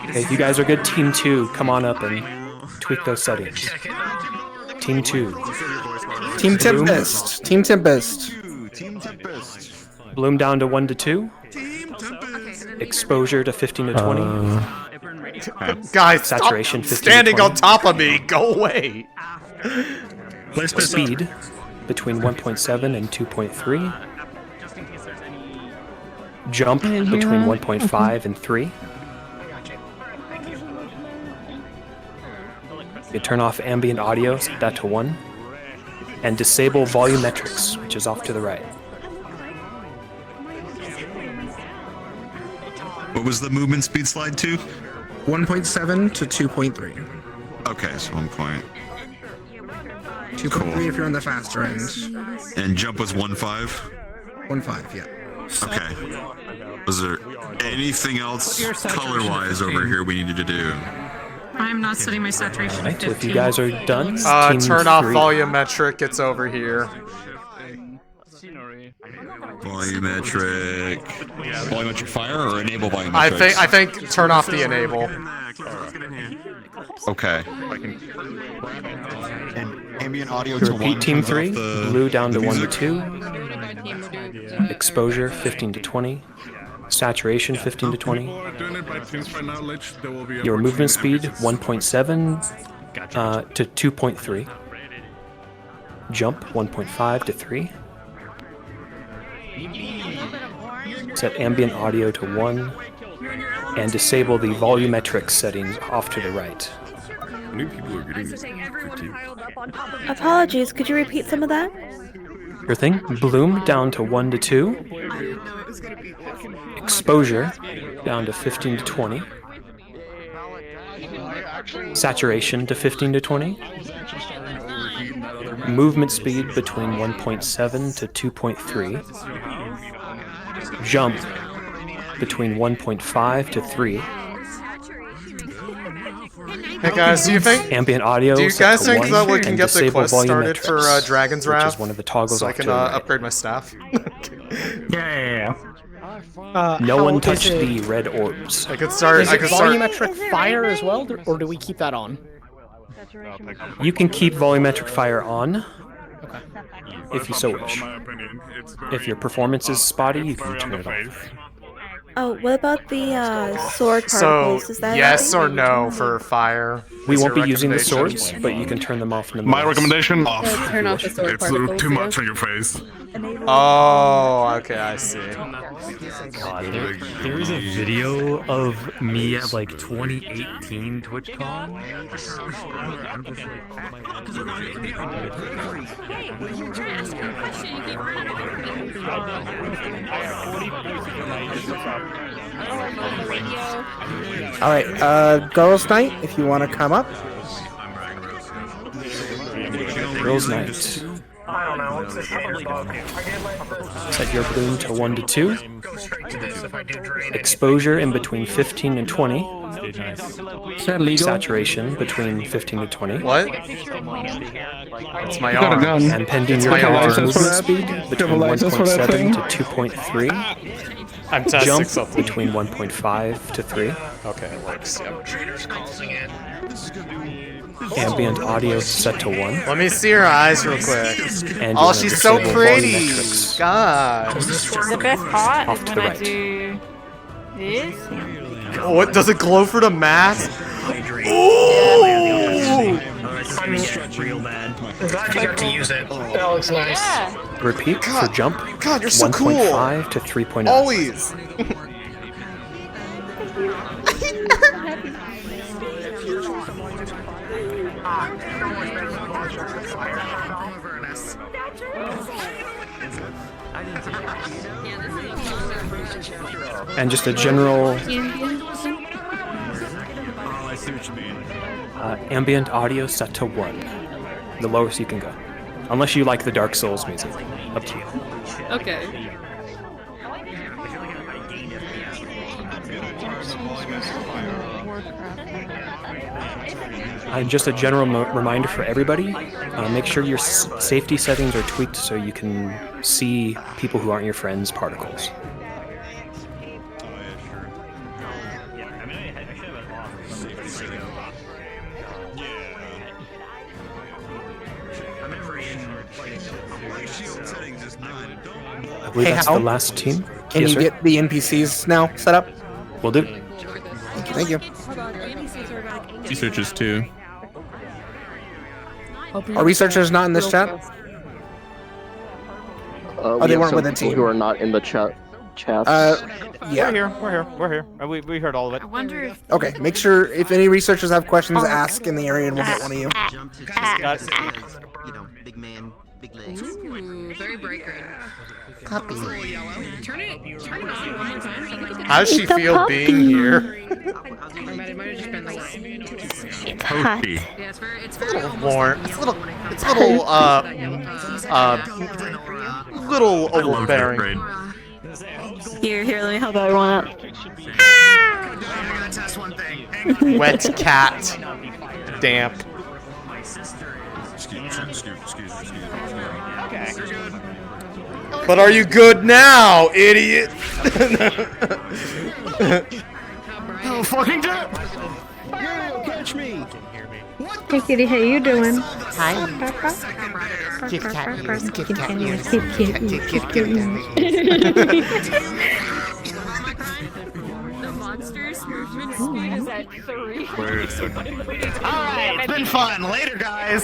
Okay, if you guys are good, Team 2, come on up and tweak those settings. Team 2. Team Tempest. Team Tempest. Bloom down to 1 to 2. Exposure to 15 to 20. Guys, Saturation stop 15 to standing 20. on top of me. Go away. Speed between 1.7 and 2.3. Jump between 1.5 and 3. You turn off ambient audio, set that to 1. And disable volumetrics, which is off to the right. What was the movement speed slide to? 1.7 to 2.3. Okay, so 1 point. 2.3 if you're on the faster end. And jump was 1.5? 1.5, yeah. Okay. Was there anything else color-wise over here we needed to do? I'm not setting my saturation. Right, if you guys are done, Team Turn off 3. volumetric. It's over here. Volumetric. Volumetric fire or enable volumetric? I think turn off the enable. Okay. And ambient audio to Repeat 1. Team turns 3. off the- Blue down the to 1 to music. 2. Exposure 15 to 20. Saturation 15 to 20. Your movement speed 1.7 to 2.3. Jump 1.5 to 3. Set ambient audio to 1. And disable the volumetric settings off to the right. New people are getting fatigued. Apologies, could you repeat some of that? Your thing? Bloom down to 1 to 2. Exposure down to 15 to 20. Saturation to 15 to 20. Movement speed between 1.7 to 2.3. Jump between 1.5 to 3. Hey guys, do you think? Ambient audio. Do you set guys to think 1, that we can and get the disable quest started for volumetrics, Dragon's which Wrath? is one of the toggles so I off can to the right. upgrade my staff. No one How touched is the it- red orbs. I could start. Is I it could start. volumetric fire as well, or do we keep that on? You can keep volumetric fire on, if you so wish. If your performance is spotty, you can turn it off. Oh, what about the sword So particles? Is that yes anything? or no for fire? We Is won't be your using the recommendation? swords, but you can turn them off in the My middle. recommendation? Off. Turn off the sword It's a little particles, too yeah. much on your face. Oh, okay, I see. God, there is a video of me at like 2018 TwitchCon. All right, Girls' Night, if you want to come up. Girls' Night. Set your bloom to 1 to 2. Exposure in between 15 and 20. Saturation between 15 to 20. What? It's my arm. And pending your movement speed between 1.7 to 2.3. I'm testing Jump something. between 1.5 to 3. Okay, it works. Ambient audio set to 1. Let me see her eyes real quick. And Oh, you're she's gonna so disable pretty. volumetrics. God. The best part Off is to when the I right. do this. Oh, what does it glow for the mask? Ooh! I'm glad you got to use it. That looks nice. Repeat for jump. God, you're so cool. 1.5 to 3.0. Always. And just a general ambient audio set to 1. The lowest you can go. Unless you like the Dark Souls music. Up to you. Okay. Just a general reminder for everybody, make sure your safety settings are tweaked so you can see people who aren't your friends' particles. I believe that's the last team. Can Yes, you sir. get the NPCs now set up? Will do. Thank you. Researchers too. Are researchers not in this chat? We they have weren't some with the people team. who are not in the chat. Yeah. We're here. We heard all of it. I wonder if Okay, make sure if any researchers have questions, ask in the area and we'll get one of you. Big man, big legs. Ooh, very bright green. Puppy. Turn it on one more time. How does she feel being here? It's hot. Yeah, it's very A little more. It's a little. Little overbearing. Here, let me help everyone out. Wet cat. Damp. Okay. But are you good now, idiot? Oh, fucking dip! Yeah, catch me! Hey kitty, how you doing? Hi. Kit cat ears, Kit cat ears. Kit ears. The monster's movement speed is at 3. Alright, it's been fun. Later, guys.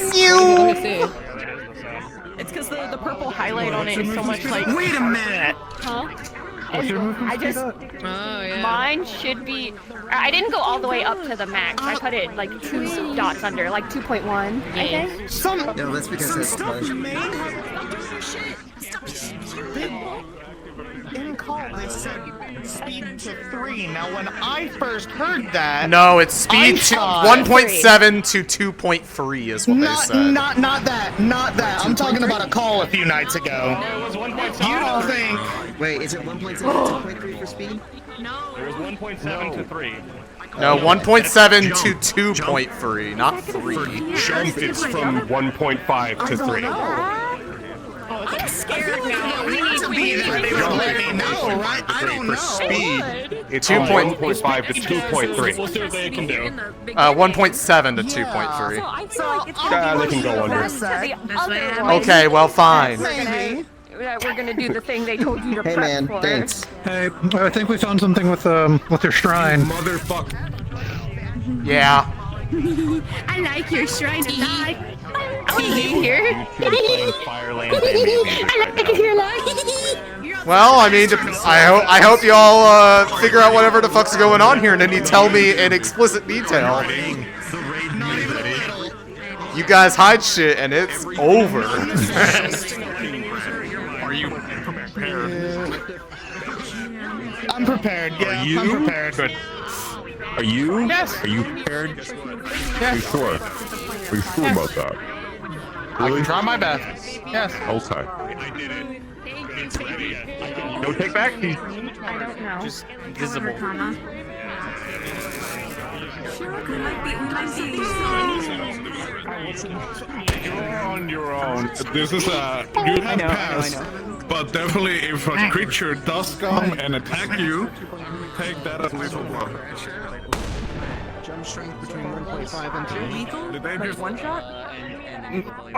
It's because the purple highlight on it is so much like. Wait a minute! Huh? I just. Mine should be. I didn't go all the way up to the max. I put it like 2 dots under, like 2.1. I think. No, that's because that's stuff you made. In call, they said speed to 3. Now, when I first heard that, No, it's speed I to thought- 1.7 to 2.3 is what they said. not that. I'm talking about a call a few nights ago. You don't think? Wait, is it 1.7 to 2.3 for speed? It was 1.7 to 3. No, 1.7 to 2.3, not 3. Jump, it's from 1.5 to 3. I'm scared now. We need to be there. They would let me know, right? I don't know. Speed. It's 2.5 to 2.3. We'll see what they can do. 1.7 to 2.3. So I feel like it's They can go under. to the other one. Okay, well, fine. We're gonna do the thing they told you to Hey prep man, for. thanks. Hey, I think we found something with your shrine. Motherfucker. Yeah. I like your shrine of life. I want to be here. Playing Fireland. I like it here, like. Well, I mean, I hope y'all figure out whatever the fuck's going on here and then you tell me in explicit detail. You guys hide shit and it's over. I'm prepared. Yeah, Are you? I'm prepared. Good. Are you? Yes. Are you prepared? Yes. Are you sure? Are you sure about that? I can try my best. Yes. Okay. No take back. I don't know. Just visible. You're on your own. This is a you have passed, but definitely if a creature does come and attack you, take that as lethal blow. Jump strength between 1.5 and 2. Did they just one shot?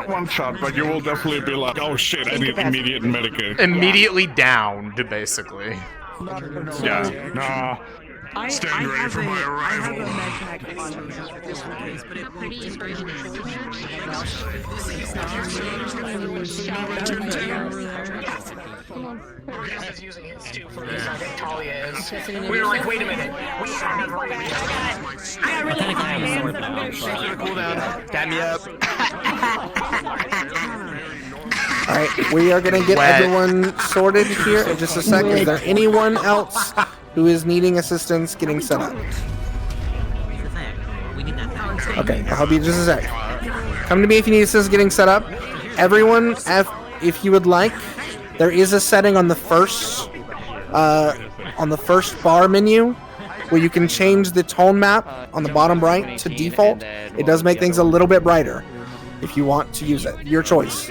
one shot, but you will definitely be like, oh shit, I need immediate medicate. Immediately downed, basically. Yeah. Nah. Stand ready for my arrival. He's using his too for his Talia is. We were like, wait a minute. We have Damn me up. Alright, we are gonna get everyone sorted here in just a sec. Is there anyone else who is needing assistance getting set up? Okay, I'll help you just a sec. Come to me if you need assistance getting set up. Everyone, if you would like, there is a setting on the first bar menu where you can change the tone map on the bottom right to default. It does make things a little bit brighter if you want to use it. Your choice.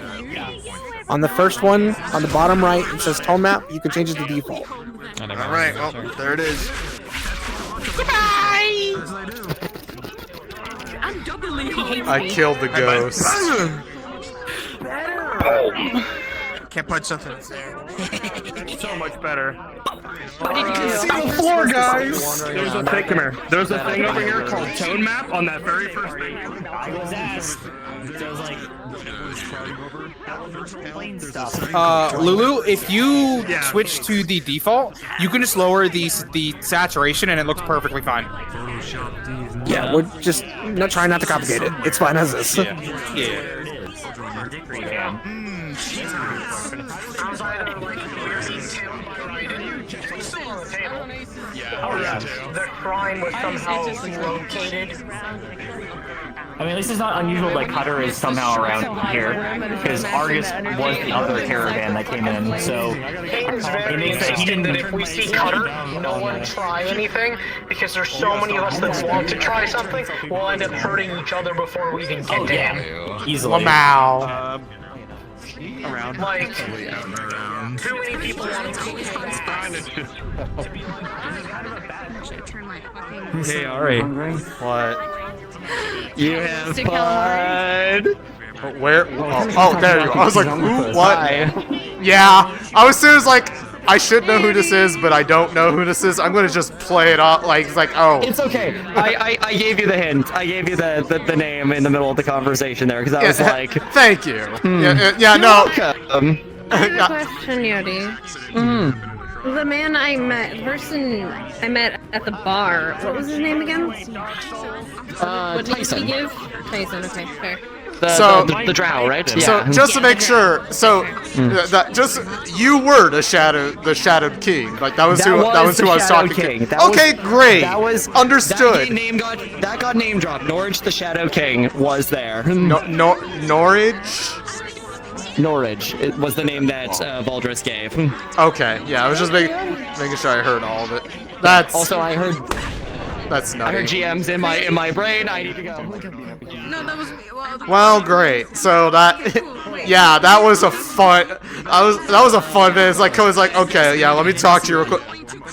On the first one, on the bottom right, it says tone map. You can change it to default. Alright, well, there it is. I killed the ghost. Can't punch something that's there. So much better. What did you do? See the floor, guys! There's a thing, come here. There's a thing over here called tone map on that very first thing. I was asked. So I was like, Lulu, if you switch to the default, you can just lower the saturation and it looks perfectly fine. Yeah, we're just trying not to complicate it. It's fine as this. The shrine was somehow located. I mean, at least it's not unusual that Cutter is somehow around here, because Argus was the other caravan that came in, so Hayden's very insistent that if we see Cutter, no one try anything, because there's so many of us that want to try something, we'll end up hurting each other before we even get to him. Easily. Lamau. Around. Like, too many people want to Hey, alright. What? You have fun. Where? Oh, there you go. I was like, who? What? Yeah. I was soon as like, I should know who this is, but I don't know who this is. I'm gonna just play it off like it's like, oh. It's okay. I gave you the hint. I gave you the name in the middle of the conversation there because I was like, thank you. Yeah, no. I have a question, Yodi. The man I met, the person I met at the bar, what was his name again? What did Tyson. he give? Tyson, okay, fair. The drow, right? So Yeah. just to make sure, so just you were the shadowed king, like that was who I was talking to. Okay, great. That was understood. That got name dropped. Norwich the Shadow King was there. Norwich. Norwich. It was the name that Valdris gave. Okay, yeah, I was just making sure I heard all of it. That's also I heard. That's nutty. I heard GM's in my brain. I need to go. No, that was me. Well, great. So that, yeah, that was a fun. That was a fun bit. It's like Cody's like, okay, yeah, let me talk to you real quick.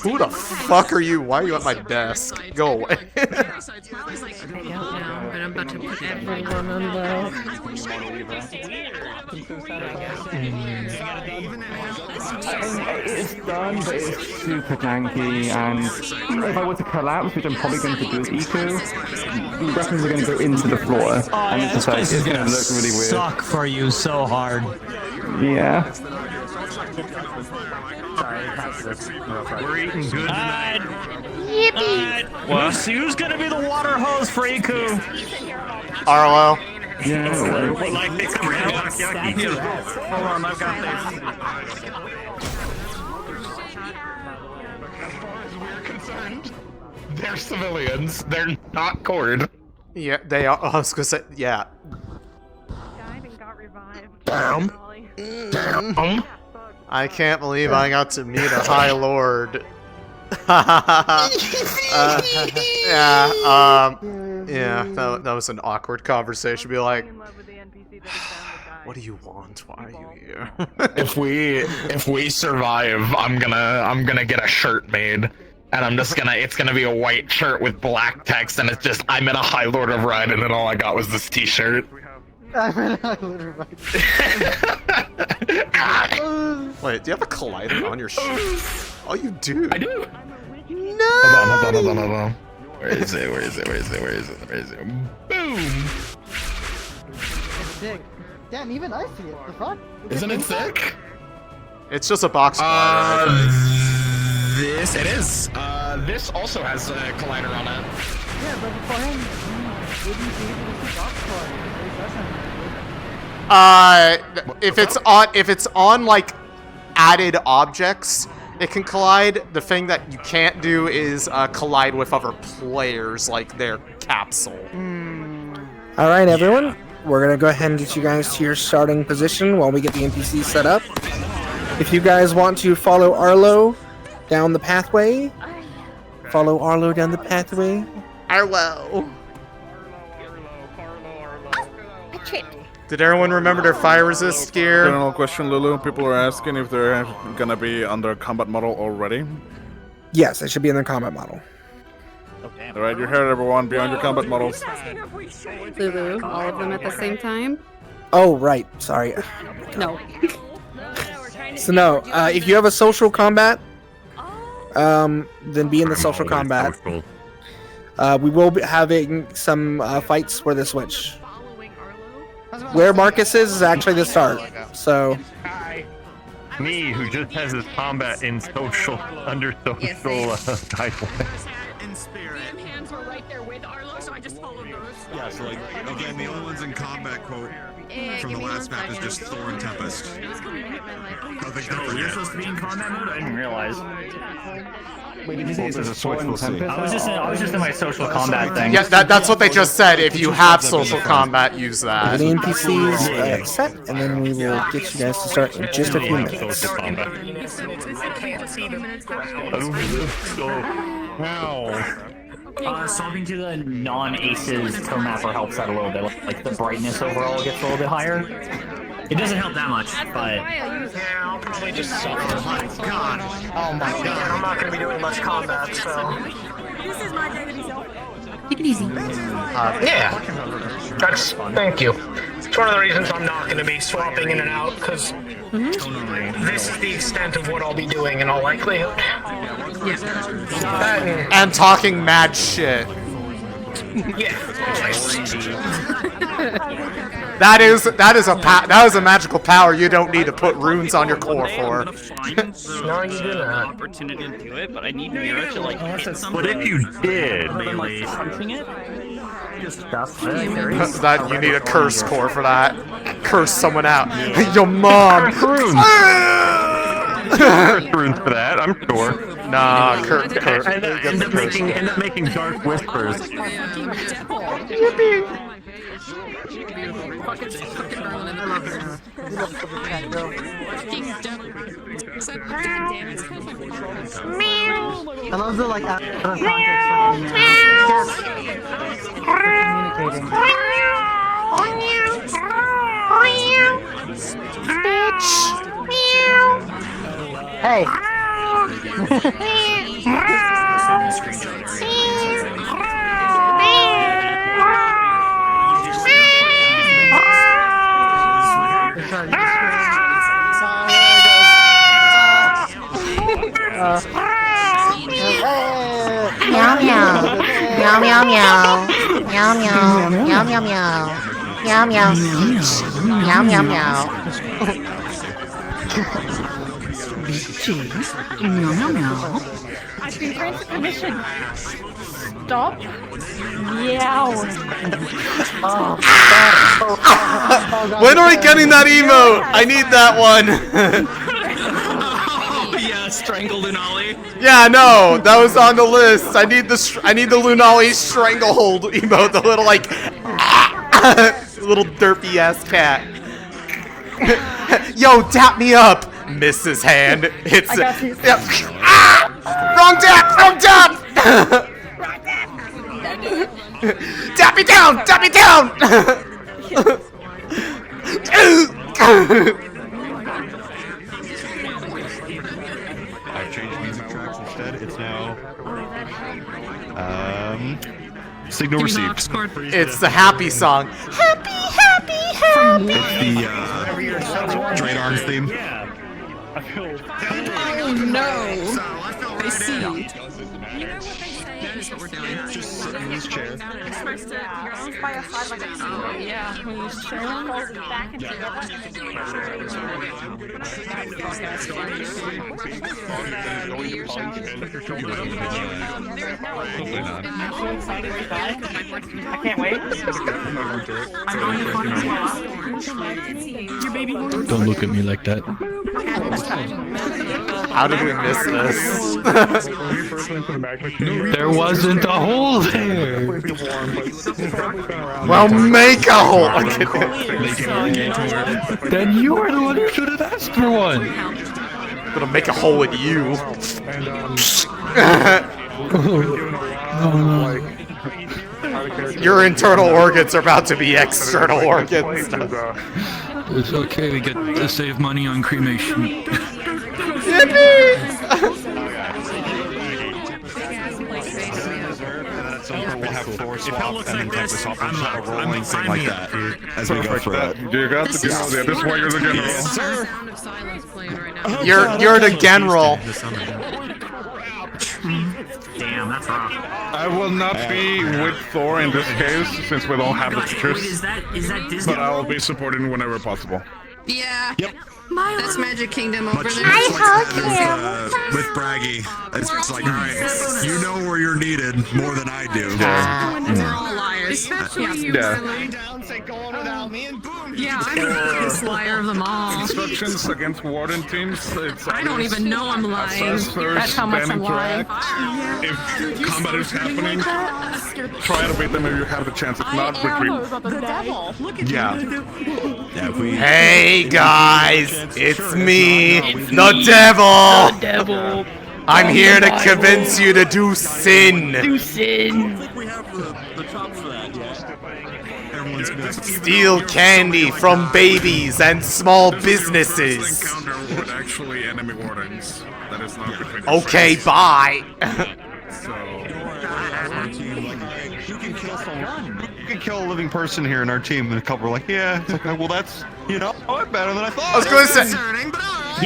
Who the fuck are you? Why are you at my desk? Go away. I don't know, but I'm about to put everyone on low. It's done, but it's super janky, and if I were to collapse, which I'm probably going to do with Eco, the weapons are going to go into the floor, and it's just like, it's going to look really weird. Suck for you so hard. Yeah. We're eating good tonight. Yippee! Who's gonna be the water hose for Iku? Arlo. Yeah. Like they come around takoyaki. Hold on, I've got this. They're civilians. They're not Cord. Yeah, they are. I was gonna say, yeah. Damn. I can't believe I got to meet a High Lord. Yeah, that was an awkward conversation. Be like, what do you want? Why are you here? if we survive, I'm gonna get a shirt made, and it's gonna be a white shirt with black text, and it's just I met a High Lord of Red, and then all I got was this T-shirt. Wait, do you have a collider on your shirt? Oh, you do. I do. No. Hold on. Where is it? Boom. It's sick. Damn, even I see it. The fuck? Isn't it sick? It's just a box collider. This it is. This also has a collider on it. Yeah, but for him, wouldn't be able to see box collider. If it's on like added objects, it can collide. The thing that you can't do is collide with other players, like their capsule. All right, everyone. We're gonna go ahead and get you guys to your starting position while we get the NPC set up. If you guys want to follow Arlo down the pathway, follow Arlo down the pathway. Arlo. Did everyone remember their fire resist gear? General question, Lulu. People are asking if they're gonna be under combat model already. Yes, it should be in the combat model. Alright, you heard everyone. Be on your combat models. Lulu, all of them at the same time? Oh, right. Sorry. No. So no, if you have a social combat, then be in the social combat. We will be having some fights for the Switch. Where Marcus is actually the start. So. Me, who just has his combat in social under social title. Yeah, so like, again, the only ones in combat quote from the last map is just Thor and Tempest. Nothing different You're yet. supposed to be in combat mode? I didn't realize. Wait, did you say it's a Switch? I was just in my social combat thing. Yeah, that's what they just said. If you have social combat, use that. The NPCs set, and then we will get you guys to start in just a few minutes. Swapping to the non-aces toe mapper helps out a little bit. Like the brightness overall gets a little bit higher. It doesn't help that much, but Yeah, I'll probably just suffer. Oh my god. Oh my god. I'm not gonna be doing much combat, so. Take it easy. Yeah. Thank you. It's one of the reasons I'm not gonna be swapping in and out, because this is the extent of what I'll be doing in all likelihood. And talking mad shit. Yeah. That is a magical power you don't need to put runes on your core for. No, you do not. Opportunity to do it, but I need Mira to like hit something. But if you did, like punching it, That you need a curse core for that. Curse someone out. Your mom. Curse runes for that, I'm sure. Nah, end up making dark whispers. Yippee. I love the like out of context communicating. Hey. Meow meow. Meow meow meow. Meow meow. Meow meow meow. Meow meow. Meow meow meow. Meow meow meow. I've been granted permission. Stop. Meowing. When are we getting that emote? I need that one. strangle Lunali. Yeah, no, that was on the list. I need the Lunali stranglehold emote, the little like little derpy ass cat. Yo, tap me up. Misses hand. Hits it. Yep. Ah! Wrong tap! Tap me down! Tap me down! I've changed music tracks instead. It's now signal received. It's the happy song. Happy. It's the Straight Arms theme. Oh no! I see. Here's what we're doing. Just sit in this chair. Oh yeah, when you turn falls back into I'm so excited to die. I can't wait. Your baby. Don't look at me like that. How did we miss this? There wasn't a hole there. Well, make a hole. Then you were the one who should have asked for one. I'm gonna make a hole in you. Your internal organs are about to be external organs. It's okay, we get to save money on cremation. We'll have floor swap and then type this off and have a rolling thing like that as we go through it. You got the general there. This is why you're the general. Yes, sir. You're the general. Damn, that's rough. I will not be with Thor in this case since we don't have the pictures. Wait, is that Disney? But I will be supporting whenever possible. Yeah. Yep. That's Magic Kingdom over there. With Braggy, it's like, all right, you know where you're needed more than I do. We're all liars. Yeah, I'm the biggest liar of them all. Instructions against Warden teams. I don't even know I'm lying. That's how much I'm lying. If combat is happening, try to beat them if you have the chance. If not, retreat. the devil. Yeah. Hey guys, it's me, the devil. I'm here to convince you to do sin. Steal candy from babies and small businesses. Actually, enemy wardens. That is not between. Okay, bye. You can kill a living person here in our team, and a couple are like, yeah. It's like, well, that's better than I thought. I was going to say.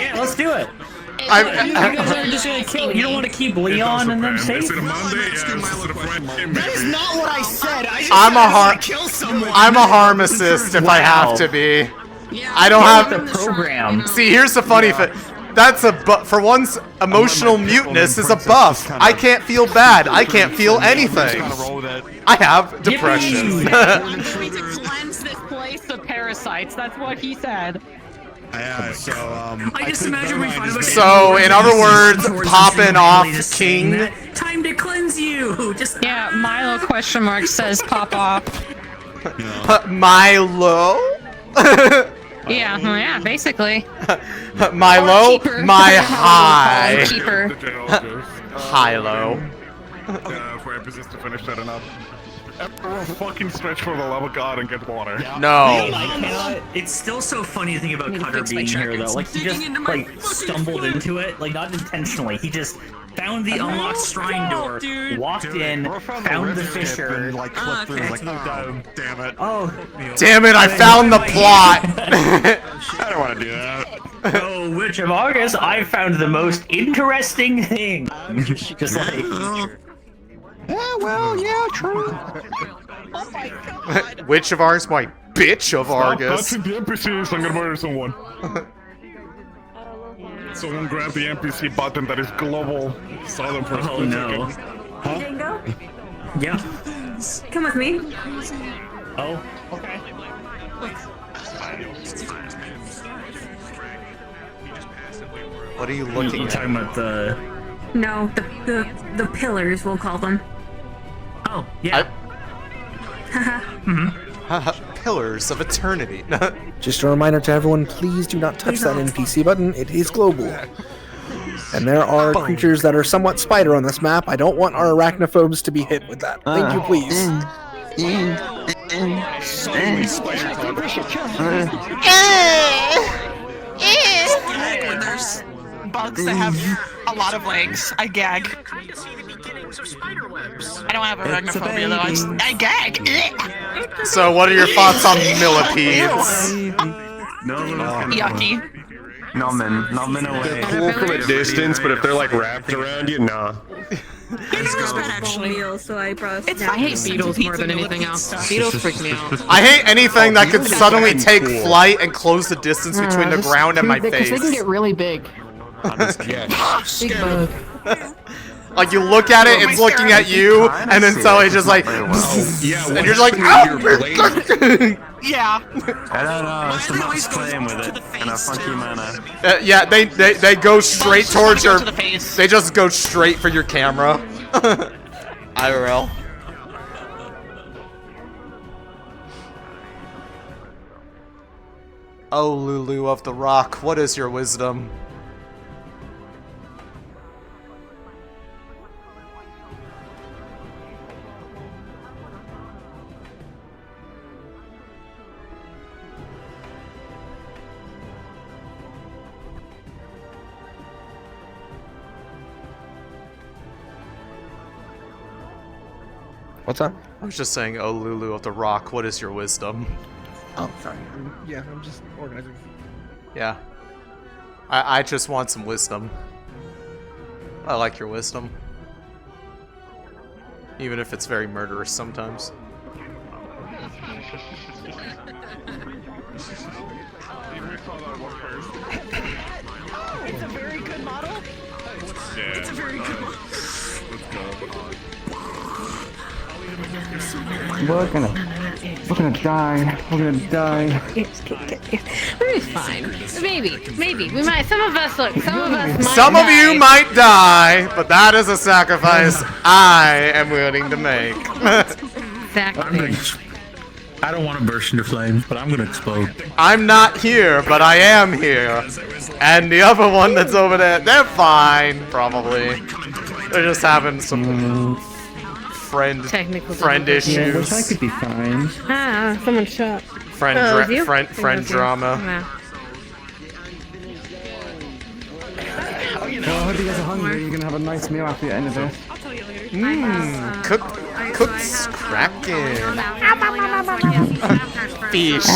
Yeah, let's do it. You guys are just gonna kill. You don't want to keep Leon and them safe. That is not what I said. I just I'm said kill someone. I'm a harm assist if I have to be. I don't have the program. See, here's the funny thing. That's a for one's emotional muteness is a buff. I can't feel bad. I can't feel anything. I have depression. Cleanse this place of parasites. That's what he said. Yeah, so I just imagine we find a So, in other words, popping off King. Time to cleanse you. Just Milo question mark says pop off. Milo. Yeah, basically. My low, my high. Keeper. High low. If we're just to finish that enough. Everyone fucking stretch for the love of God and get water. No. It's still so funny to think about Cutter being here, though. Like, he just, stumbled into it. Like, not intentionally. He just found the unlocked shrine door, walked in, found the fissure. And, clipped through, oh, damn it. Oh. Damn it, I found the plot. I don't want to do that. Oh, Witch of August, I found the most interesting thing. Just like... Yeah, well, yeah, true. Oh my god. Witch of Argus, my bitch of Argus. Stop touching the NPCs, I'm gonna murder someone. Someone grab the NPC button that is global southern for Oh no. Huh? Dingo? Yeah. Come with me. Oh, okay. What are you looking You're at? talking about the... No, the pillars, we'll call them. Oh, yeah. Pillars of Eternity. Just a reminder to everyone, please do not touch that NPC button. It is global. And there are creatures that are somewhat spider on this map. I don't want our arachnophobes to be hit with that. Thank you, please. When there's bugs that have a lot of legs, I gag. I don't have arachnophobia though. I gag. So, what are your thoughts on millipedes? Yucky. Numbin away. They're cool from a distance, but if they're like wrapped around you, nah. Meal, so I I hate beetles more than anything else. Beetles freak me out. I hate anything that could suddenly take flight and close the distance between the ground and my face. Because they can get really big. Big bug. Like, you look at it, it's looking at you, and then so it's just like, and you're just like, ow! Yeah. I don't know, it's the mouse playing with it in a funky manner. Yeah, they go straight towards your, they just go straight for your camera. IRL. Oh, Lulu of the Rock, what is your wisdom? What's up? I was just saying, oh, Lulu of the Rock, what is your wisdom? Oh, sorry. I'm just organizing. Yeah. I just want some wisdom. I like your wisdom. Even if it's very murderous sometimes. It's a very good model. Yeah. It's a very good model. We're gonna die. We're gonna die. We're fine. Maybe. We might. Some of us might. Some of you might die, but that is a sacrifice I am willing to make. I don't want to burst into flames, but I'm gonna explode. I'm not here, but I am here. And the other one that's over there, they're fine, probably. They're just having some friend issues. Yeah, which I could be fine. Ah, someone shot. Friend drama. Well, I hope you guys are hungry. You're gonna have a nice meal after the end of this. Cook's cracking. Fish.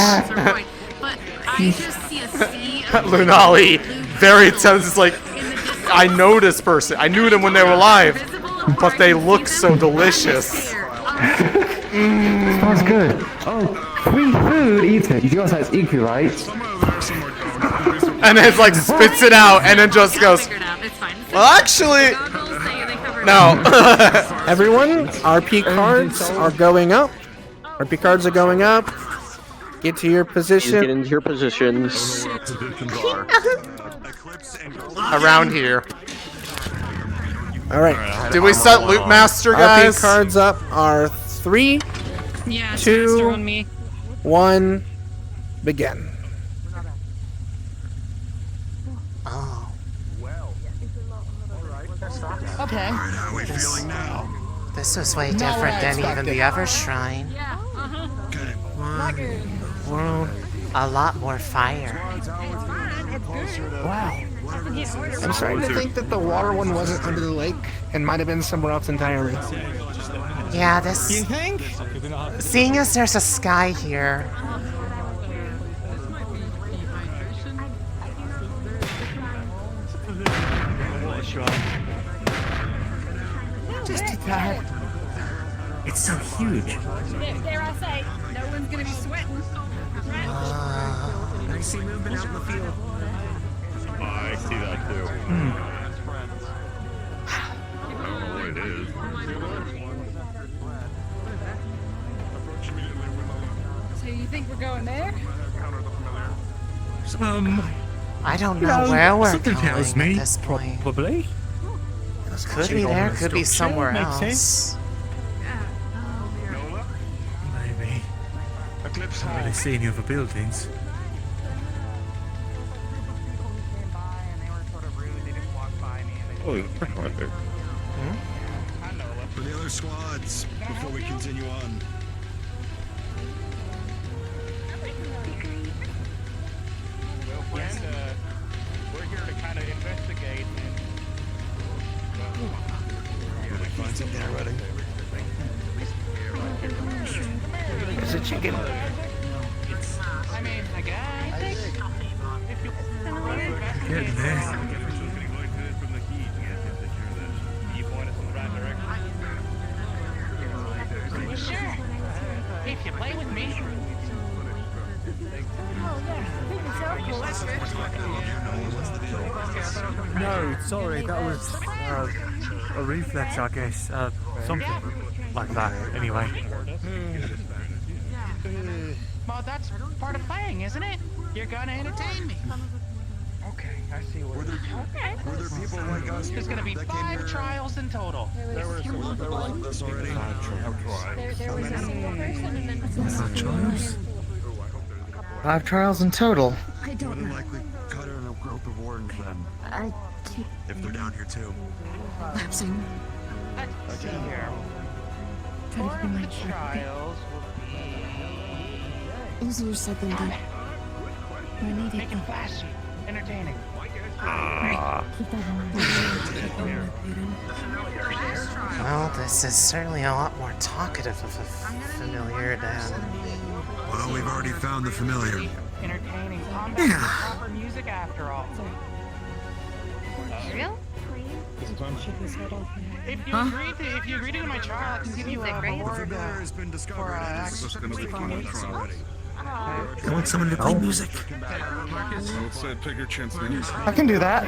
Lunali, very tense. It's like, I know this person. I knew them when they were alive, but they look so delicious. Smells good. Oh, free food. Eat it. You do also has EQ, right? And then it's like spits it out, and then just goes. Well, actually, no. Everyone, RP cards are going up. RP cards are going up. Get to your position. Get into your positions. Around here. All right. Did we set Loot Master, guys? RP cards up are 3, 2, 1, begin. Okay. How are we feeling now? This was way different than even the other shrine. A lot more fire. Wow. I'm starting to think that the water one wasn't under the lake and might have been somewhere else entirely. Yeah, this... You think? Seeing as there's a sky here... Just a tad. It's so huge. Dare I say, no one's gonna be sweating. I see movement out in the field. I see that too. I don't know what it is. So you think we're going there? I don't know where we're something going tells at me, this point. probably. Could be there, could be somewhere else. Maybe. I haven't really seen any other buildings. Oh, there's a person right there. For the other squads, before we continue on. We're here to kind of investigate and Find something already. It's a chicken. I mean, I guess. If you Getting there. point us in the right direction. Sure. If you play with me. No, sorry, that was a reflex, I guess. Something like that, anyway. Well, that's part of playing, isn't it? You're gonna entertain me. Okay, I see what. Were there people like us? There's gonna be 5 trials in total. There were like this already. There was a single person and then 5 trials? 5 trials in total. I don't More than know. likely, Cutter and a group of Wardens then. I keep If they're down here too. lapsing. Let's see here. Try to keep in mind. Trials will be Easier said than done. I need make it. them flashy, entertaining. Keep that in mind. Well, this is certainly a lot more talkative of a familiar than... Well, we've already found the familiar. Entertaining combat, proper music after all. Real? If you agree to my trial, I can give you a reward for access to the I want someone to play music. Let's take your chance, man. I can do that.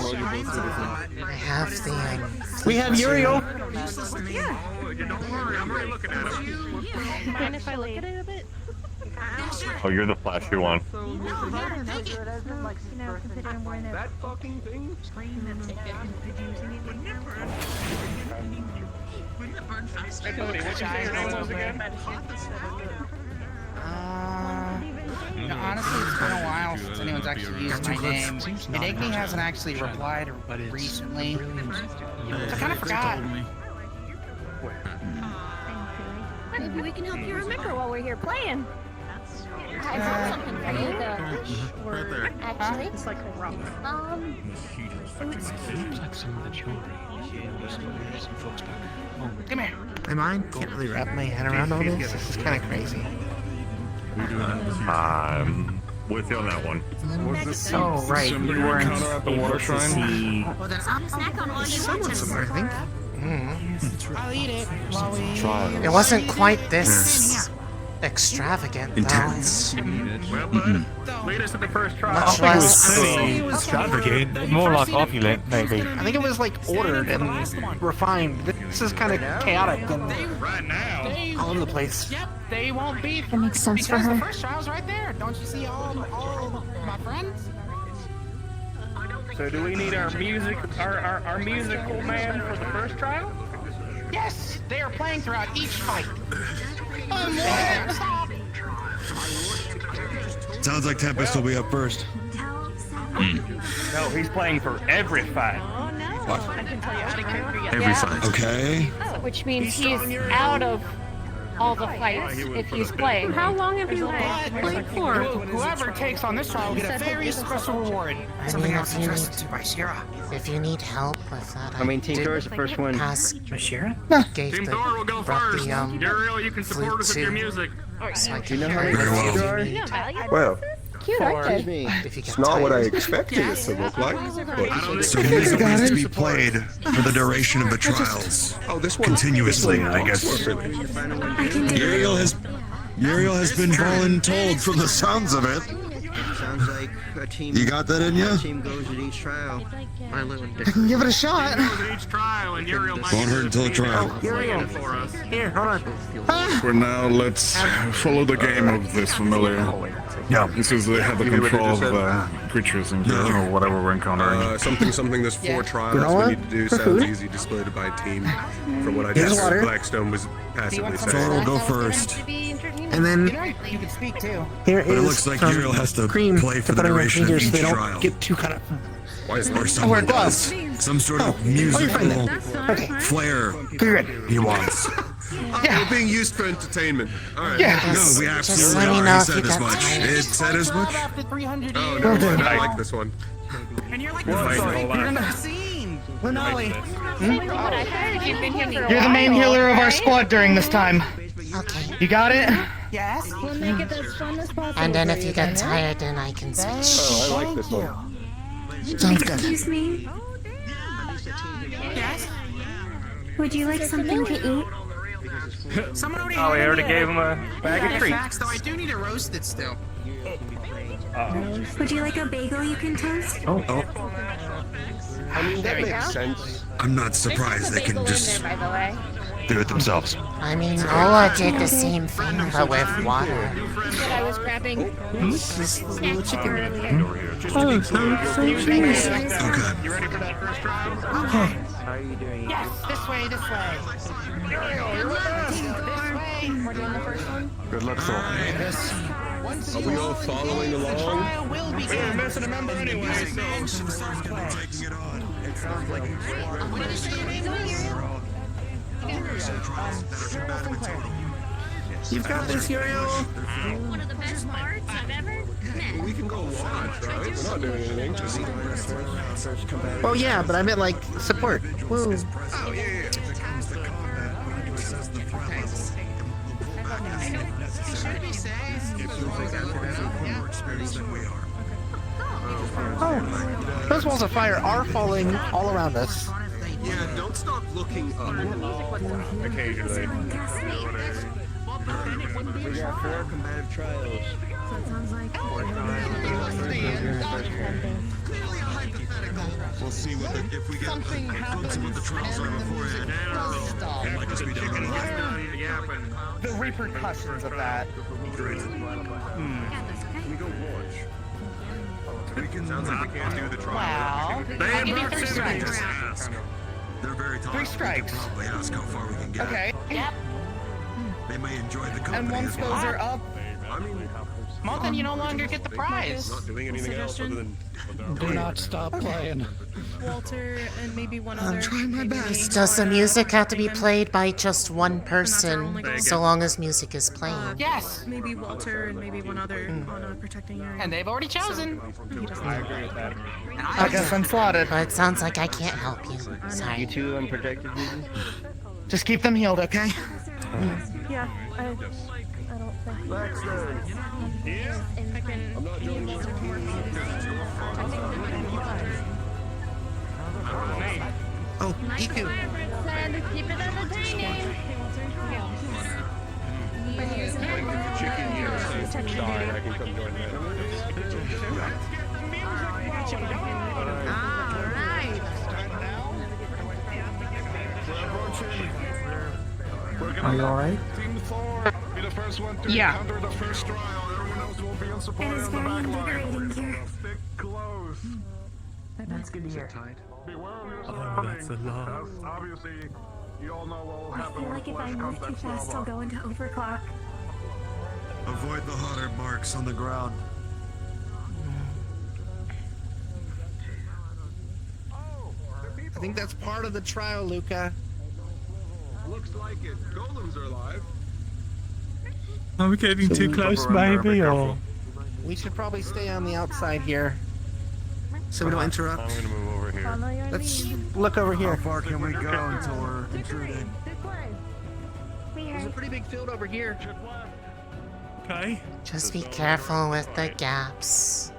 I have the, We have Uriel. Mind if I look at it a bit? Oh, you're the flashy one. That fucking thing? Hey, Cody, what's your name was again? Honestly, it's been a while since anyone's actually used my name. Enigme hasn't actually replied recently. So I kind of forgot. Maybe we can help you remember while we're here playing. I got something for you. Actually, it's like a rock. Come here. My mind can't really wrap my head around all this. This is kind of crazy. I'm with you on that one. Oh, right. Somebody You weren't encounter at the water shrine? Well, then I'll snack on all you someone want. somewhere, I think. I'll eat it while we... It wasn't quite this extravagant, Intense. Well, bud, lead us to the first trial. Much less... Pretty extravagant. More like opulent, maybe. I think it was like ordered and refined. This is kind of chaotic and Right now. all over the place. Yep, they won't be. That makes sense for Because her. the first trial's right there. Don't you see all my friends? So do we need our musical man for the first trial? Yes, they are playing throughout each fight. Stop. Sounds like Tempest will be up first. No, he's playing for every fight. What? I can tell you how to character yet. Every fight. Okay. Which means he's out of all the fights if he's playing. How long have you played for? Whoever takes on this trial will get a very special reward. Something else suggested by Shira. If you need help with that, I mean, Team Thor is the first one. Shira? Gave Team the, Thor will go brought first. the, Daryl, you can support us with your music. So I Do you can know how carry many it Very votes well. you are? Well, Well, cute, aren't Excuse they? me. if you get it's not what I tired. expected it to look like. But So music needs to be played for the duration of the trials. oh, this one Continuously, I guess. Uriel has been voluntold from the sounds of it. Sounds like a team. You got that in ya? A team goes at each trial. I live in I can give it a shot. Each trial, and Uriel might Won't hurt until a trial. Uriel for us. Here, hold on. For now, let's follow the game of this familiar. Yeah. Since they have the control of the creatures and or whatever we're encountering. Something that's 4 trials we need to do sounds easy, displayed by a team. From what I just heard, Blackstone was passively saying. Thor will go first. And then You can speak too. here But it is looks like some Uriel has to cream play for to the put on my duration of fingers so each they don't trial. get too kind of. Why is there wear someone gloves. does some sort of you're fine musical then. flair Good. he wants? We're being used for entertainment. Alright. Yeah. No, we Just absolutely let me are. know He if said you as got much. tired. It said as much. Oh, no, I like this one. And you're like Lunali, You're you're the main healer of our squad during this time. Okay. You got it? Yes. We'll make it as fun as possible. And then if you get tired, then I can switch. Oh, I like this one. Sounds good. Excuse me. Yes. Would you like something to eat? Someone already Oh, we already gave him a bag of treats. Facts, though I do need to roast it still. Would you like a bagel you can toast? Oh. I mean, that makes sense. I'm not surprised they can just By the way. do it themselves. I mean, Ola did the same thing, but with water. That I was grabbing snacks earlier. Oh, so nice. Okay. You ready for that first trial? Okay. Yes, this way. This way. We're doing the first one. Good luck, Thor. Are we all following The along? trial will begin. We're missing a member anyway, so... Taking it on. It sounds like What did you say your name was? You've got this, Uriel. One of the best parts I've ever met. We can go watch, right? We're not doing anything. Oh yeah, but I meant like support. Woo. Oh, yeah. Oh, those walls of fire are falling all around us. Yeah, don't stop looking up. Occasionally. We got 4 combative trials. We'll see what the, if we get Something happens what the trials are beforehand. It might just be down the line. The repercussions of that. Sounds like we can't do the trial. Wow. I'll give you 3 strikes. They're very tall. 3 strikes. They ask how far we can get. Okay. Yep. They may enjoy the company. And once as those well. are up, well, then you no longer get the prize. Not doing anything else other than... Do not stop playing. Walter and maybe one other. I'm trying my best. Does the music have to be played by just one person, so long as music is playing? Yes. Maybe Walter and maybe one other on a protecting area. And they've already chosen. I agree with that. I guess I'm slotted. But it sounds like I can't help you. Sorry. You two unprotected people? Just keep them healed, okay? Yeah, I don't think. I'm not doing Oh, Iku. Keep it entertaining. chicken here. Sorry, I can come join that. Are you alright? Team Thor, be the first one to Yeah. encounter the first trial. Everyone else will be in support It is on the very back invigorating line. here. Stick close. That's good to hear. Beware of your Oh, that's surroundings. a lot. As obviously, you all know what will I happen feel when like if I flesh move too contacts fast, I'll lava. go into overclock. Avoid the hotter marks on the ground. I think that's part of the trial, Luca. Looks like it. Golems are alive. Are we getting too close, maybe, or? We should probably stay on the outside here, so we don't interrupt. I'm gonna move over here. Let's look over here. How far can we go until we're intruding? There's a pretty big field over here. Okay. Just be careful with the gaps.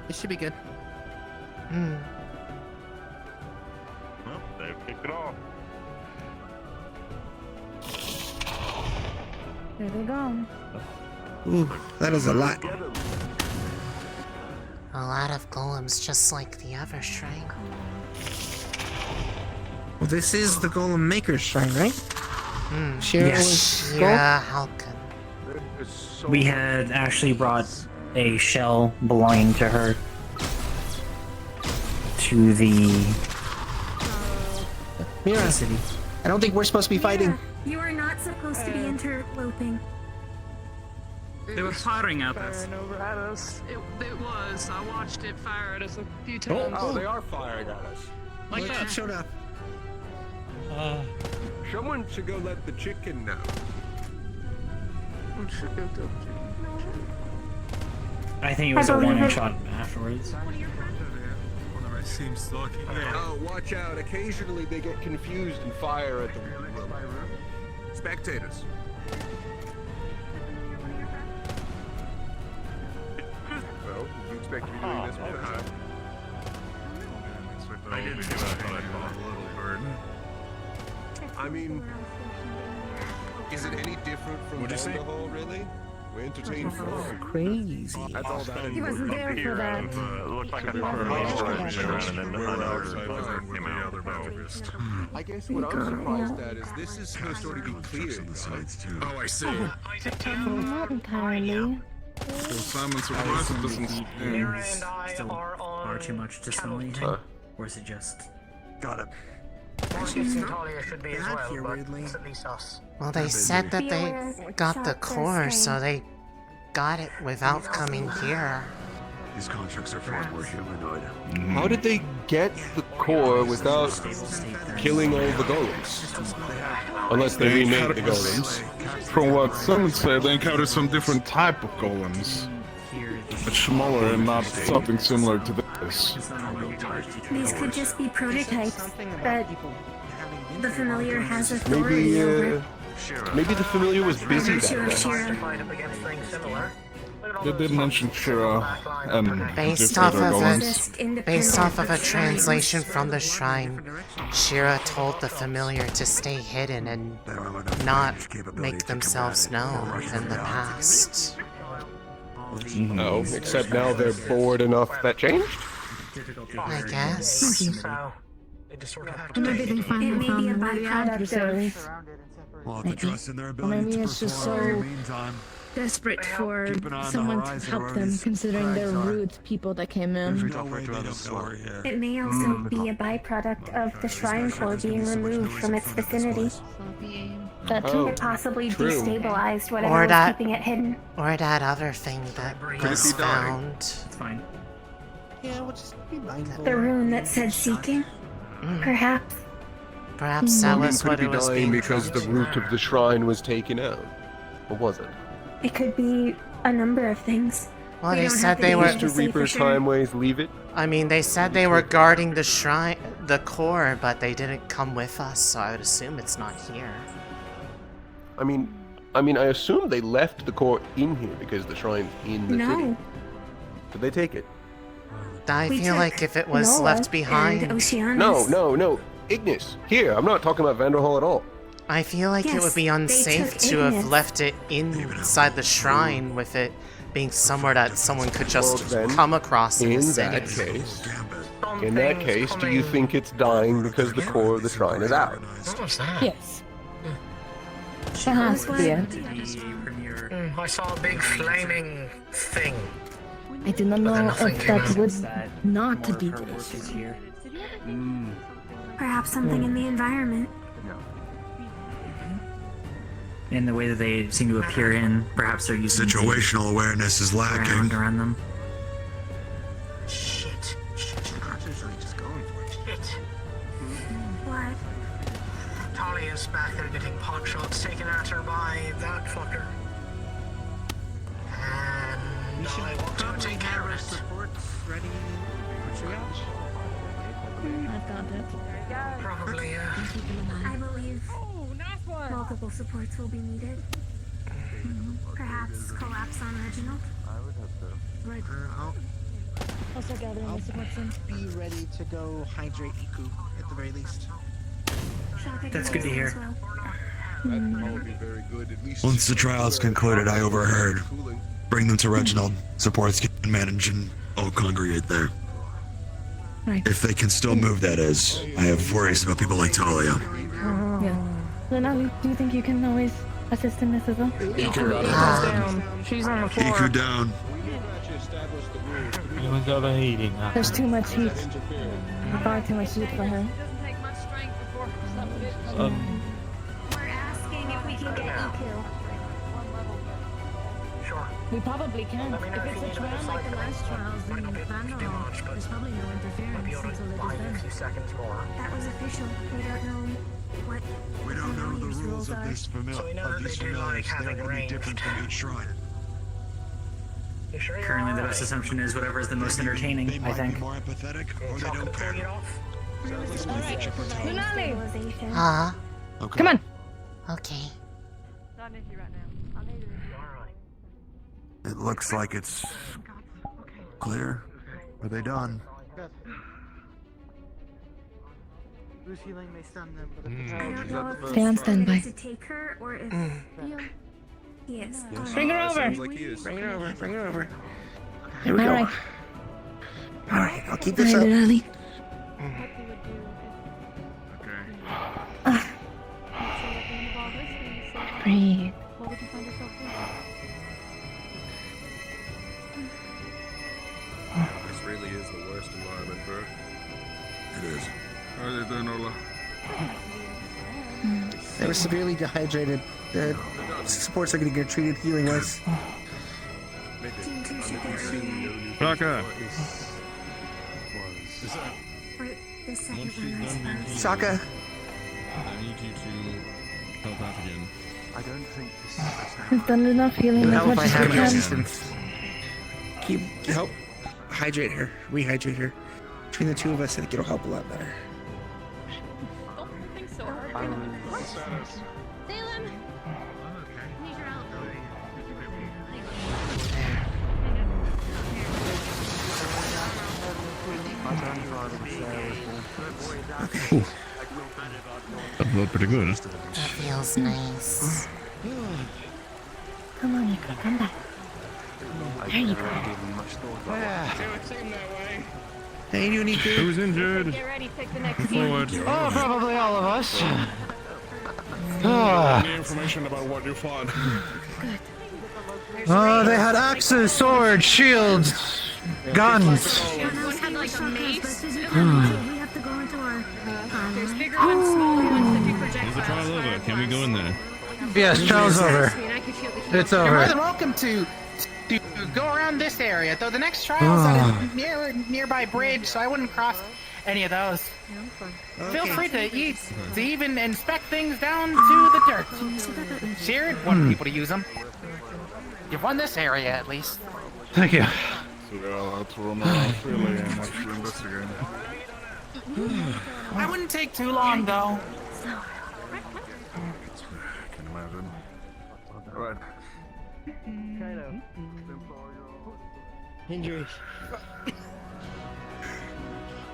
It should be good. Hmm. Well, they've kicked it off. There they go. Ooh, that is a lot. A lot of golems, just like the other shrine. Well, this is the Golem Maker's Shrine, right? Shira was Shira Halkan. We had actually brought a shell belonging to her to the Mira, city. I don't think we're supposed to be fighting. You are not supposed to be interloping. They were firing at us. Over at us. It was. I watched it fire at us a few times. Oh, they are firing at us. Like Look, that. it showed up. Someone should go let the chicken know. I think it was a one shot afterwards. Seems lucky. Oh, watch out. Occasionally they get confused and fire at the spectators. Well, you expect to be doing this all the time. I didn't feel like a little burden. I mean, is it any different from Wonderhall, really? We entertain fun. Crazy. That's all that He wasn't there for that. Looked like I guess what I'm surprised at is this is supposed to already be cleared. Oh, I see. Not entirely. So Simon surprised it doesn't. Still far too much to smell anything? Or is it just... Got it. Marcus and Talia should be as well, but it's at least us. Well, they said that they got the core, so they got it without coming here. These constructs are far more humanoid. How did they get the core without killing all the golems? Unless they remade the golems. From what some say, they encountered some different type of golems. It's smaller and not something similar to this. These could just be prototypes that the familiar has authority Maybe, over. maybe the familiar was busy By virtue of that day. Shira. They did mention Shira and Based different off golems. Based off of a translation from the shrine, Shira told the familiar to stay hidden and not make themselves known in the past. No, except now they're bored enough that changed? I guess. Maybe they finally found the Advesari. We'll have to trust in their Or ability maybe to it's just perform in so the meantime. desperate for Keep an eye on the someone to horizon, help them, Wardens. considering they're Right, rude people that came in. No way they don't know we're here. It may also be a byproduct of the shrine core being removed from its vicinity. That could possibly true. destabilized whatever Or was that- keeping it hidden. Or that other thing that was found. Fine. Yeah, we'll just be mindful. The rune that said seeking? Perhaps. Perhaps that was Could what it it be was dying being because the root of the shrine was taken out? Or was it? It could be a number of things. Well, We they don't have said to they be were. able to Mr. say for Reaper sure. Timeways leave it? I mean, they said they were guarding the shrine, the core, but they didn't come with us, so I would assume it's not here. I mean, I assume they left the core in here because the shrine's in the city. No. Did they take it? I We feel took like if it was Noah left and behind. Oceanus. No. Ignis. Here, I'm not talking about Vanderhall at all. I feel like it Yes, would be they unsafe took to have Ignis. left it inside the shrine with it being somewhere that someone could just Well, then, come across in the In city. that case, do you think it's dying because the core of the shrine is out? What was that? Yes. That has to be it. I saw a big flaming thing. I do not know if that would not be Her work this. is here. Perhaps something in the environment. In the way that they seem to appear in, perhaps they're using Situational awareness is ground lacking. around them. Shit. What? Talia's back there getting pot shots taken at her by that fucker. And I want to take care of it. Ready for triage? I've got it. Probably, I believe multiple supports will be needed. Perhaps collapse on Reginald. Right. I'll Also gathering the support team. be ready to go hydrate Iku at the very least. Shaka That's can good to do hear. as well. Once the trial is concluded, I overheard. Bring them to Reginald. Supports can manage and all congregate there. Right. If they can still move, that is. I have worries about people like Talia. Yeah. Lunali, do you think you can always assist in this as well? She's on the floor. Iku down. There's too much heat. Far too much heat for her. We're asking if we can get Iku. We probably can. If it's a trial like the last trials, then there's probably no interference until it is done. That was official. We don't know what. We don't know the rules of this familiar. So we know that they do like having range. Different from each shrine. Currently, the best assumption is whatever is the most entertaining, I think. More empathetic, or they don't care. Lunali! Okay. Come on! Okay. Not an issue right now. It looks like it's clear. Are they done? I don't know if Stay on standby. to take her or if. Yes. Bring her over. Bring her over. Bring her over. Here we go. Alright. Alright, I'll keep this up. Lunali. Breathe. This really is the worst environment for her. It is. How are you doing, Ola? They were severely dehydrated. The supports are going to get treated healing-wise. Shaka! The second one was Shaka! I need you to help out again. I don't think this We've done enough healing It'll as help much if I as have we your can. assistance. Help hydrate her, rehydrate her. Between the two of us, I think it'll help a lot better. Okay. That felt pretty good. That feels nice. Come on, Nico, come back. There you go. Hey, you need to. Who's injured? Get ready, take the next Forward. Oh, probably all of us. Any information about what you fought? They had axes, swords, shields, guns. Everyone had like a mace. We have to go into our. There's bigger ones, smaller ones that do There's a projectiles. trial over. Can we go in there? Yes, trial's over. It's You're more than over. welcome to go around this area, though the next trial's at a nearby bridge, so I wouldn't cross any of those. Feel free to even inspect things down to the dirt. Shared wanted people to use them. You've won this area, at least. Thank you. So they're allowed to roam around freely and actually investigate. I wouldn't take too long, though. I can imagine. Alright. Injuries.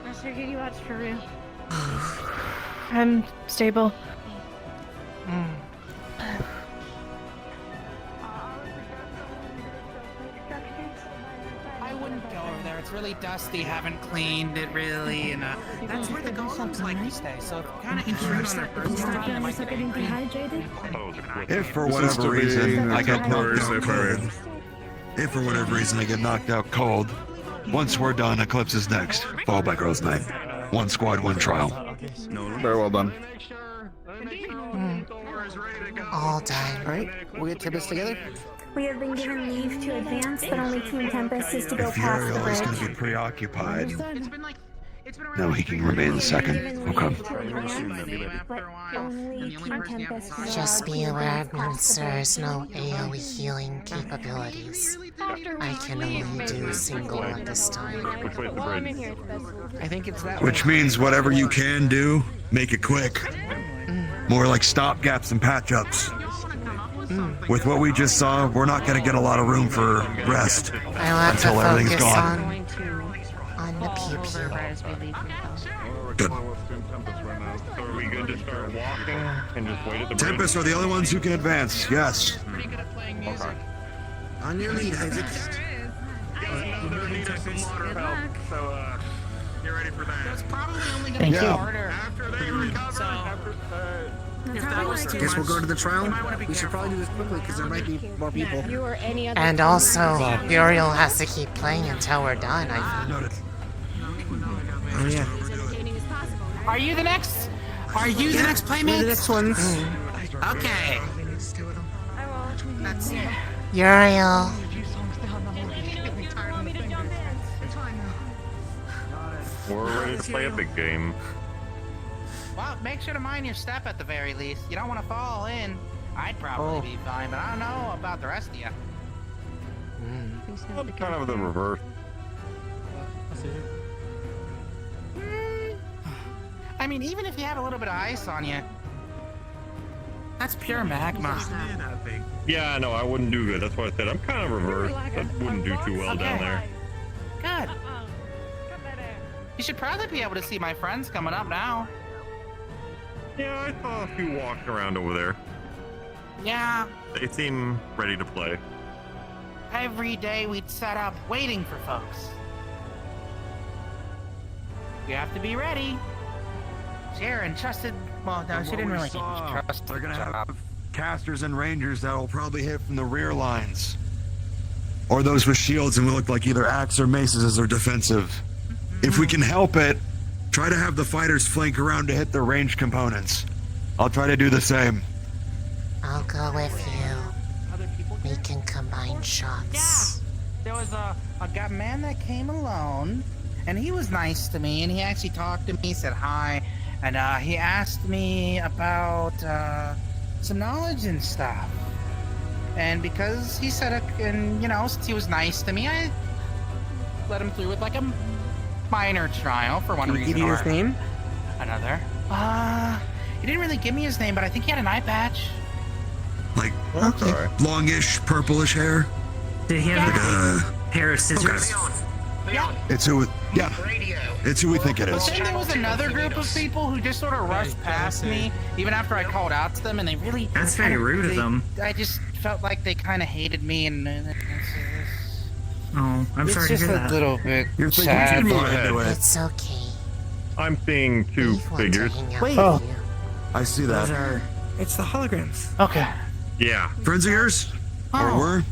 Master, can you watch for real? I'm stable. I wouldn't go over there. It's really dusty. Haven't cleaned it really, and that's where the golems like to stay. So kind of intrude on their personal time. They might get angry. If for whatever reason I get knocked out period. cold, if for whatever reason I get knocked out cold, once we're done, Eclipse is next, followed by Girls Night. One squad, one trial. Very well done. All done. Alright, we'll get to this together. We have been given leave to advance, but only Team Tempest is to go If past the Uriel is going bridge. to be preoccupied, no, he can remain second. Okay. But only Team Tempest is Just be aware it means there is no AoE healing capabilities. I can only do single at this time. I think it's that Which means whatever you can do, make it quick. More like stopgaps and patch-ups. With what we just saw, we're not going to get a lot of room for rest I want to until everything's focus gone. On the pew pew. Good. So are we good to start walking and just wait at the bridge? Tempest are the only ones who can advance. Yes. Okay. On your lead, Isaac. Another need us some water help, so get ready for that. That's probably only Thank you. After they recover, if that was too Guess we'll go much, to the trial. you might wanna be We should probably do this quickly because there might be more people. You or any other And also, Uriel has to keep playing until we're done, I think. Oh, yeah. Are you the next? Are you the next playmate? We're the next ones. Okay. Let's see. Uriel. We're ready to play a big game. Well, make sure to mind your step at the very least. You don't want to fall in. I'd probably be fine, but I don't know about the rest of you. I'm kind of the reverse. I mean, even if you have a little bit of ice on you, that's pure magma. Yeah, no, I wouldn't do good. That's why I said I'm kind of reverse. That wouldn't do too well down there. Good. You should probably be able to see my friends coming up now. Yeah, I saw a few walking around over there. Yeah. They seem ready to play. Every day we'd set up waiting for folks. You have to be ready. Sharon trusted. Well, no, she didn't really trust. They're gonna have casters and rangers that will probably hit from the rear lines, or those with shields and will look like either axe or maces as their defensive. If we can help it, try to have the fighters flank around to hit the ranged components. I'll try to do the same. I'll go with you. We can combine shots. There was a man that came alone, and he was nice to me, and he actually talked to me, said hi, and he asked me about some knowledge and stuff. And because he said, and you know, since he was nice to me, I let him through with like a minor trial for one reason. Did he give you his name? Another. He didn't really give me his name, but I think he had an eye patch. Like longish, purplish hair. Did he have a pair of scissors? Yeah. It's who. Yeah. It's who we think it But is. then there was another group of people who just sort of rushed past me, even after I called out to them, and they really. That's very rude of them. I just felt like they kind of hated me, and. Oh, I'm sorry to hear that. It's just a little bit You're sad. It's okay. I'm seeing two figures. Wait. Oh, I see that. It's the holograms. Okay. Yeah. Friends of yours? Or were?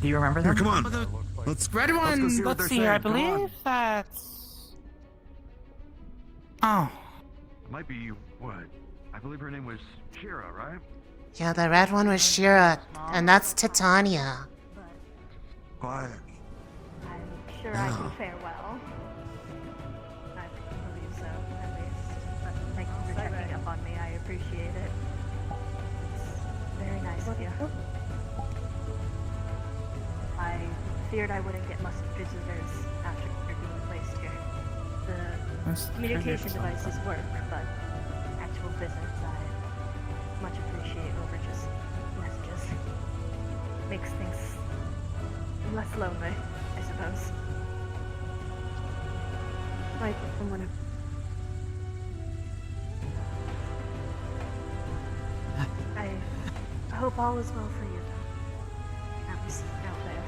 Do you remember Here, them? come on. Let's. Red one. Let's see. I believe that's. Oh. Might be what? I believe her name was Shira, right? Yeah, the red one was Shira, and that's Titania. Quiet. I'm sure I can fare well. I believe so, at least. But thank you for checking up on me. I appreciate it. It's very nice of you. I feared I wouldn't get much visitors after being placed here. The communication devices work, but actual visits I much appreciate over just messages. Makes things less lonely, I suppose. Like someone. I hope all is well for you. At least out there.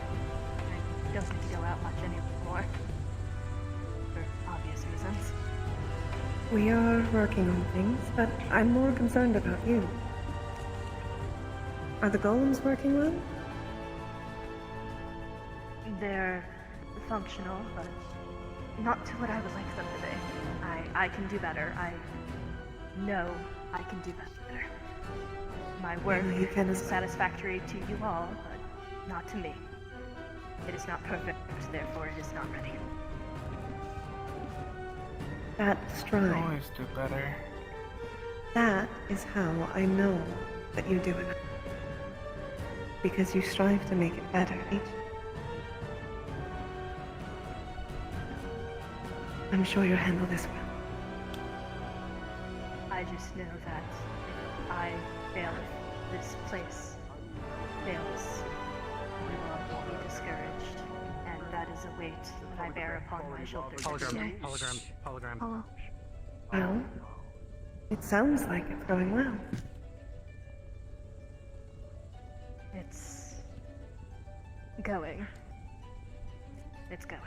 I don't need to go out much anymore. For obvious reasons. We are working on things, but I'm more concerned about you. Are the golems working well? They're functional, but not to what I would like them to be. I can do better. I know I can do better. My work is satisfactory to you all, but not to me. It is not perfect, therefore it is not ready. That strive. Always do better. That is how I know that you do it. Because you strive to make it better each. I'm sure you'll handle this well. I just know that if I fail, if this place fails, we will all be discouraged, and that is is a weight that I bear upon my shoulders. Hello. Well, it sounds like it's going well. It's going. It's going.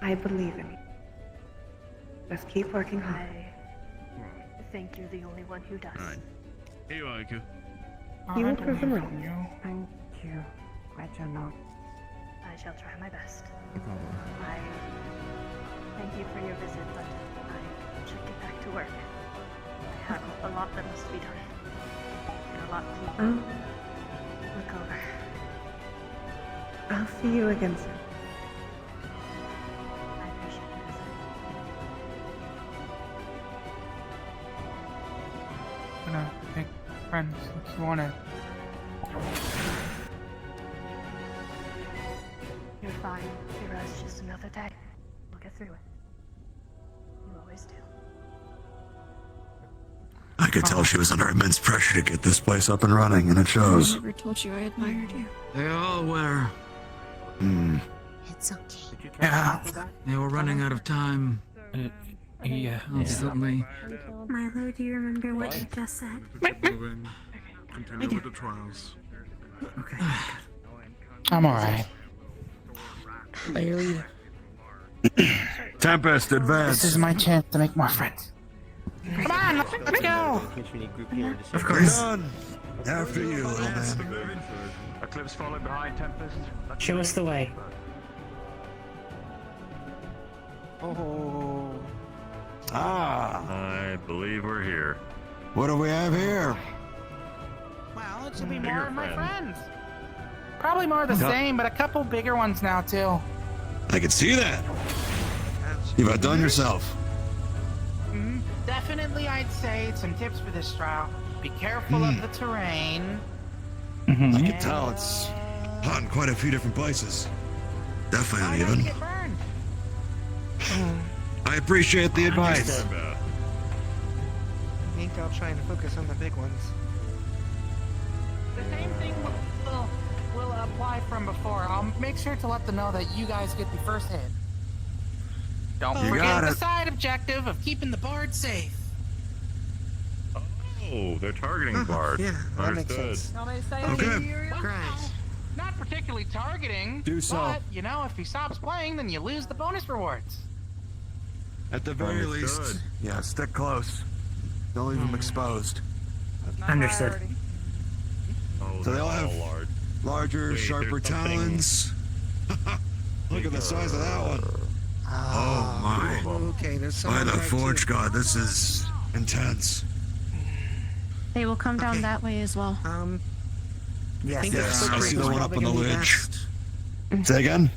I believe in you. Just keep working hard. I think you're the only one who does. Hey, Aiku. You will prove them wrong. Thank you. Glad to know. I shall try my best. I thank you for your visit, but I should get back to work. I have a lot that must be done. And a lot to look over. I'll see you again soon. I appreciate the visit. Gonna make friends if you wanna. You're fine. It's just another day. We'll get through it. You always do. I could tell she was under immense pressure to get this place up and running, and it shows. I never told you I admired you. They all were. It's okay. Yeah. They were running out of time. Yeah. Constantly. Milo, do you remember what you just said? Continue with the trials. Okay. I'm alright. Barely. Tempest, advance. This is my chance to make more friends. Come on, let's go! Of course. Done. After you, little man. Eclipse followed behind Tempest. Show us the way. Oh. I believe we're here. What do we have here? Well, it should be Bigger more of my friends. friends. Probably more of the same, but a couple bigger ones now, too. I can see that. You've outdone yourself. Definitely, I'd say some tips for this trial. Be careful of the terrain. I can tell it's hot in quite a few different places. Definitely uneven. Get burned. I appreciate the advice. I think I'll try and focus on the big ones. The same thing will apply from before. I'll make sure to let them know that you guys get the first hit. Don't You forget got the it. side objective of keeping the bard safe. Oh, they're targeting Bard. Yeah, that makes Understood. sense. Now they say Okay. not particularly targeting. Do so. But you know, if he stops playing, then you lose the bonus rewards. At the very least, Understood. yeah, stick close. Don't leave them exposed. Understood. Oh, So they all they're have large. larger, Wait, sharper there's something talons. Look at the size of that one. Oh my. Okay, there's some. By the Forge God, this is intense. They will come down that way as well. Yes, Yes, I see the one up on the ledge. Say again?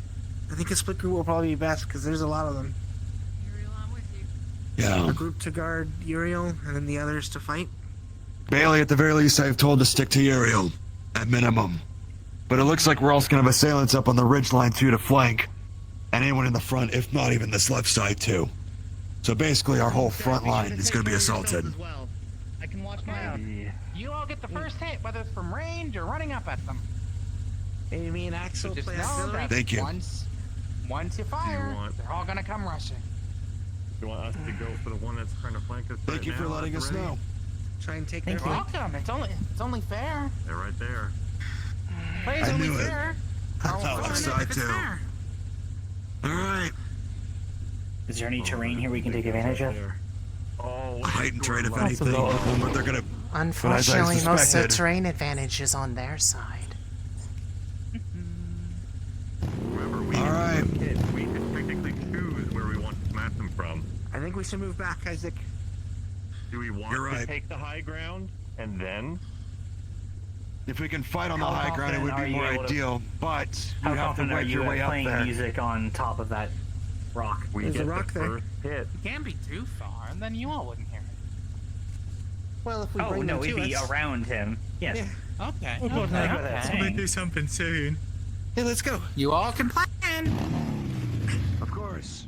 I think a split group will probably be best because there's a lot of them. Yeah. A group to guard Uriel, and then the others to fight. Bailey, at the very least, I've told to stick to Uriel, at minimum. But it looks like we're also gonna have assailants up on the ridgeline too to flank, and anyone in the front, if not even this left side too. So basically, our whole front line is gonna be assaulted. I can watch my out. You all get the first hit, whether it's from range or running up at them. Maybe me and Axel So just play know auxiliary. that Thank you. Once you fire, want- they're all gonna come rushing. You want us to go for the one that's trying to flank us? Thank right you for now, letting us already? know. Try and take You're their fight. welcome. It's only fair. They're right there. Play's I only knew it. fair. That left side too. Alright. Is there any terrain here we can take advantage of? Oh, A heightened terrain if anything, but they're gonna... Unfortunately, most of the suspected. terrain advantage is on their side. Remember, we can technically choose where we want to smash them from. I think we should move back, Isaac. Do we want You're to right. take the high ground and then? If we can fight on the How high ground, it would confident be are more you able to- ideal, but How you have to confident are wedge you your way at up playing there. music on top of that rock? We There's a get rock the there. first hit. You can't be too far, and then you all wouldn't hear it. Well, if we Oh bring no, them it'd to be us. around him. Yes. Yeah. Okay. Somebody do something soon. Hey, let's go. You all can plan. Of course.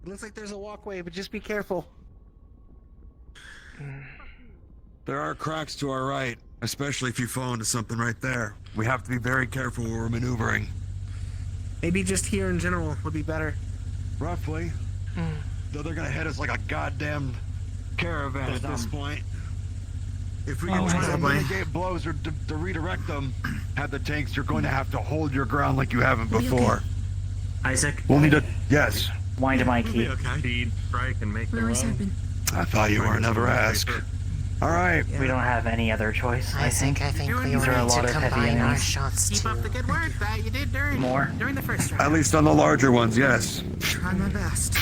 It looks like there's a walkway, but just be careful. There are cracks to our right. Especially if you fall into something right there. We have to be very careful when we're maneuvering. Maybe just here in general would be better. Roughly. Though they're gonna hit us like a goddamn caravan at this point. If we can try to mitigate blows or to redirect them, have the tanks, you're going to have to hold your ground like you haven't before. Isaac? We'll need to... Yes. Wind my key. Speed, strike, and make the run. I thought you were never ask. All right. We don't have any other choice. I think we will need to combine our shots too. Keep up the good work that you did during the first round. At least on the larger ones, yes. Try my best.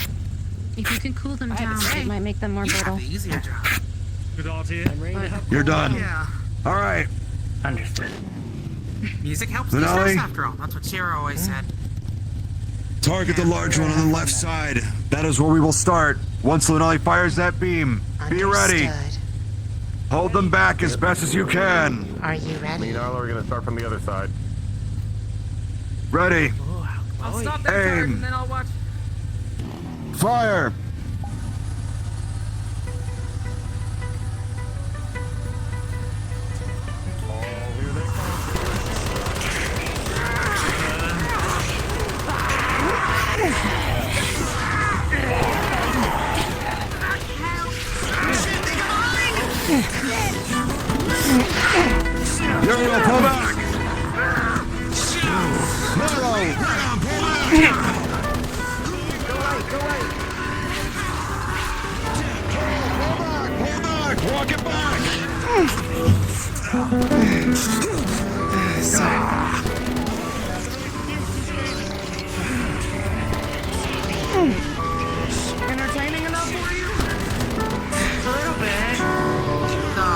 If you can cool them down, it might make them more brittle. The easier job. Good all to you. You're done. Yeah. All right. Understood. Music helps Lunali? de-stress after all. That's what Shira always said. Target the large one on the left side. That is where we will start. Once Lunali fires that beam, be ready. Hold them back as best as you can. Are you ready? Me and Arlo are gonna start from the other side. Ready. I'll stop that turret Aim. and then I'll watch. Fire. You're gonna pull back. Pull back. Walk it back. Entertaining enough for you? A little bit. No.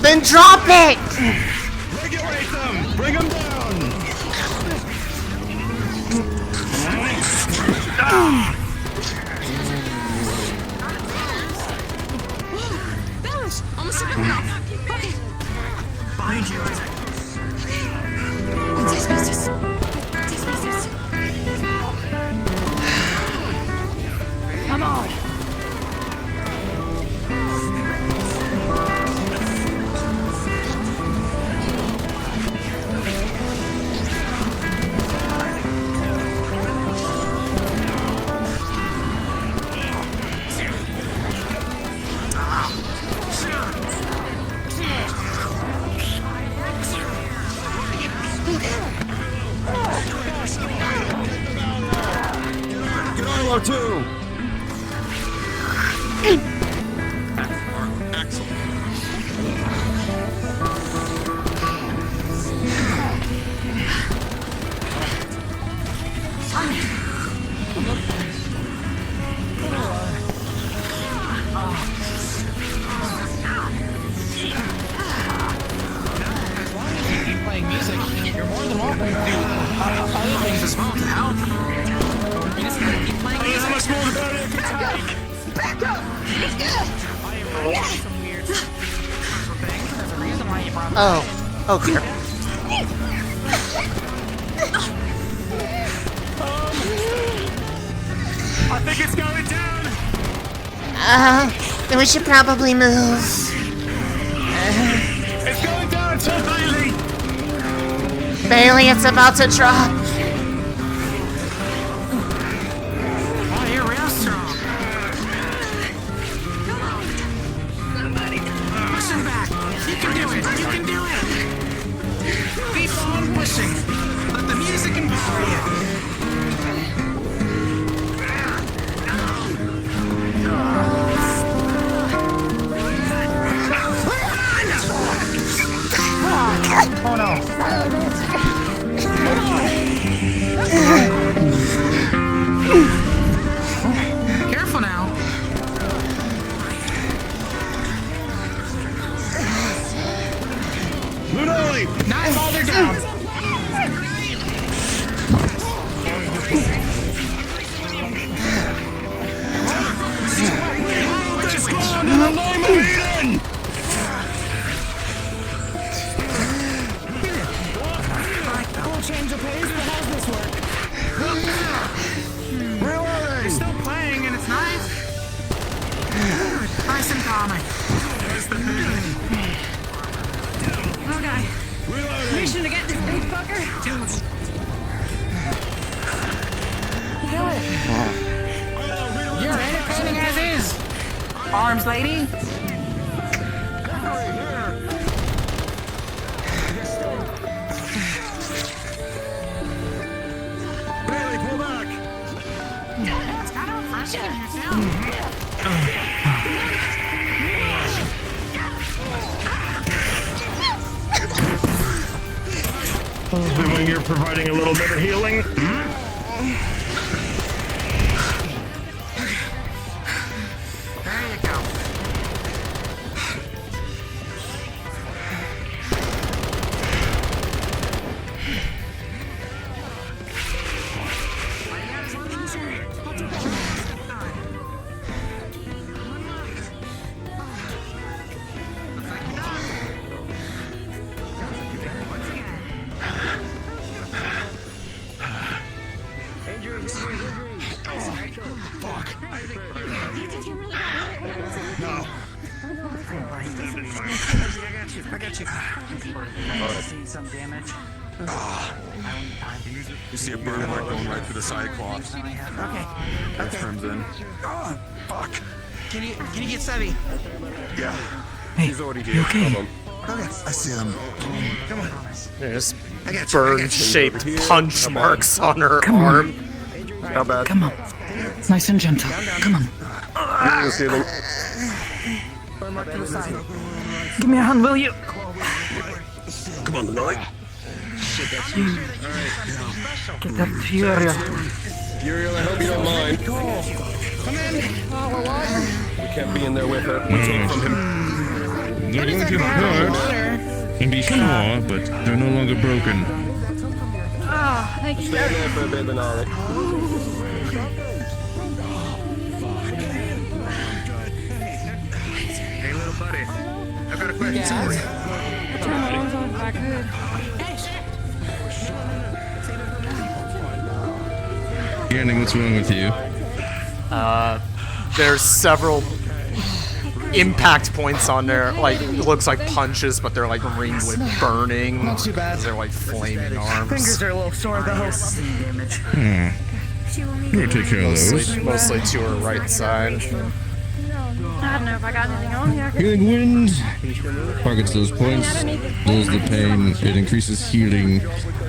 Then drop it! Regulate them. Bring them down. Balance! Almost a minute now. Okay. Behind you, Isaac. Come on. Get Arlo too. Playing music, you're more than welcome to do other things as well to help. You just gotta keep playing music. How much more about it? Back up! I am really some weird special things. There's a reason why you brought me. Oh dear. I think it's going down. Then we should probably move. It's going down so Bailey. Bailey, it's about to drop. Oh, you're real strong. Push him back. You can do it. You can do it. Keep on pushing. Let the music empower you. Oh no. Careful now. Lunali. Not while they're down. This ground in the name of Eden. We'll change the pace, but how's this work? Okay. Mission to get this big fucker. Kill it. You're entertaining as is. Arms lady. Bailey, pull back. When you're providing a little bit of healing. I got you. See some damage. You see a burn mark going right through the side cloth. Okay. That turns in. Oh, fuck. Can you get Sebby? Yeah. He's already here. Come on. Okay. I see him. Come on. There's I got you. burn-shaped punch marks on her arm. How bad? Come on. Nice and gentle. Come on. You're the ceiling. Give me a hand, will you? Come on, Lunali. Get that Furia. Uriel, I hope you don't mind. Come in. Oh, we're watching. We can't be in there with her. Let's take from him. They're going to hurt and be sore, but they're no longer broken. Oh, thank you. Stand there for a bit, Lunali. Hey, little buddy. I've got a question. Sorry. Turn my arms on if I could. Yanning, what's wrong with you? There's several impact points on there, like it looks like punches, but they're like ringed with burning. Not too bad. They're like flaming arms. Fingers are a little sore though. Damage. We'll take care of those. Mostly to her right side. I don't know if I got anything on here. Healing wind targets those points, dulls the pain, it increases healing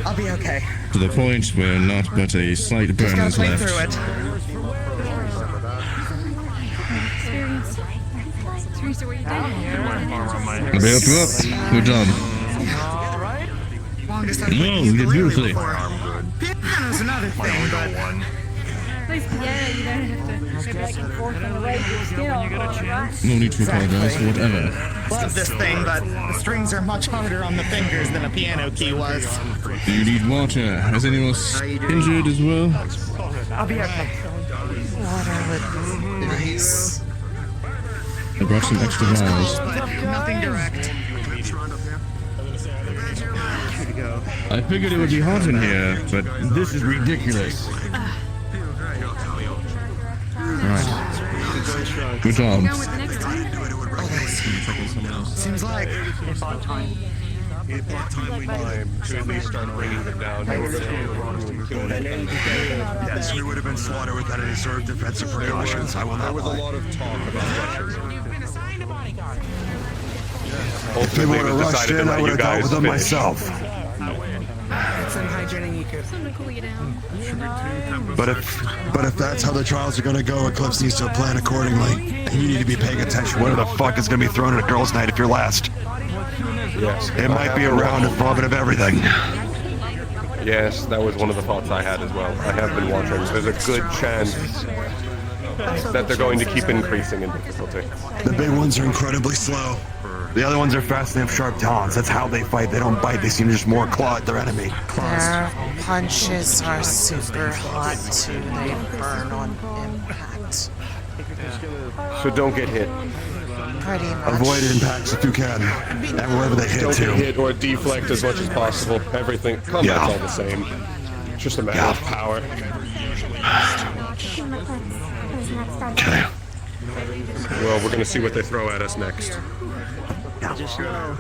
I'll be okay. to the point where not but a slight burn is Clean left. through it. Experience what you did. I'll be help you up. Good job. Alright. Longest I've No, you did beautifully. Piano's another thing, but At least, yeah, you don't have to go back and forth on the right skin all right? No need to apologize for whatever. love this thing, but the strings are much harder on the fingers than a piano key was. Do you need water? Is anyone else injured as well? I'll be okay. Nice. I brought some extra vials. Nothing direct. I figured it would be hot in here, but this is ridiculous. Right. Good job. Seems like Time to at least start bringing them down. Yes, we would have been slaughtered without any sort of defensive precautions. I will not There was a lie. lot of talk about Russians. If they would have rushed in, I would have dealt with them myself. it's unhygienic eco. Something to cool you down. But if that's how the trials are gonna go, Eclipse needs to plan accordingly. And you need to be paying attention. What the fuck is gonna be thrown at a girls' night if you're last? Yes. It might be a round of vomit of everything. Yes, that was one of the thoughts I had as well. I have been watching. There's a good chance that they're going to keep increasing in difficulty. The big ones are incredibly slow. The other ones are fast and have sharp talons. That's how they fight. They don't bite. They seem to just more claw at their enemy. Their punches are super hot too. They burn on impact. So don't get hit. Pretty much. Avoid impacts if you can. And wherever they hit Don't to. get hit or deflect as much as possible. Everything. Combat's all the same. It's just a matter of power. Okay. Well, we're gonna see what they throw at us next. Just know.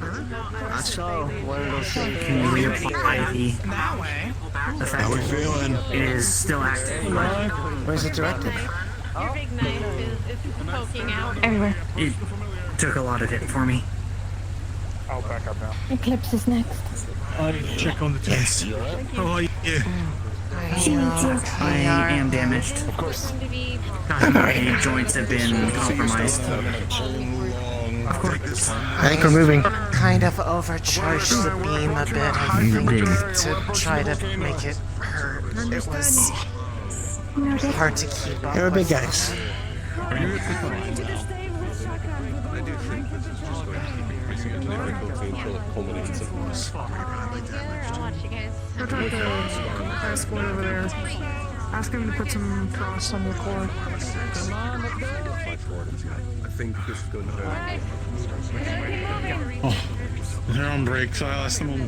I saw one of those things. Can you reapply the effect? How we feeling? It is still active. Where's it directed? Your big knife is poking out. Everywhere. It took a lot of it for me. I'll back up now. Eclipse is next. Check on the test. How are you? I am damaged. Of course. My joints have been compromised. Of course. I think we're moving. Kind of overcharged the beam a bit, I think, to try to make it hurt. It was hard to keep up. You're big guys. I do think this is just going to keep increasing in difficulty until it culminates in this. I'll watch you guys. Go talk to high school over there. Ask him to put some frost on your core. I think this is going to hurt. Oh, they're on break, so I'll ask them on.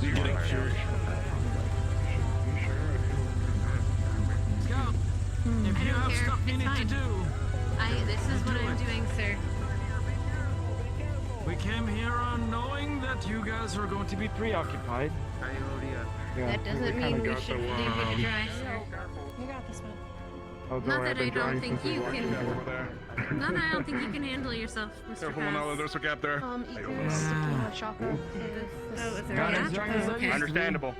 You're getting furious. If you have stuff you need to do. This is what I'm doing, sir. We came here knowing that you guys are going to be preoccupied. That doesn't mean we should leave it to dry, sir. You got this one. Not that I don't think you can. Not that I don't think you can handle yourself, Mr. Careful, Lunali, there's a gap there. Chocolate. Oh, is there a gap? Okay. Understandable.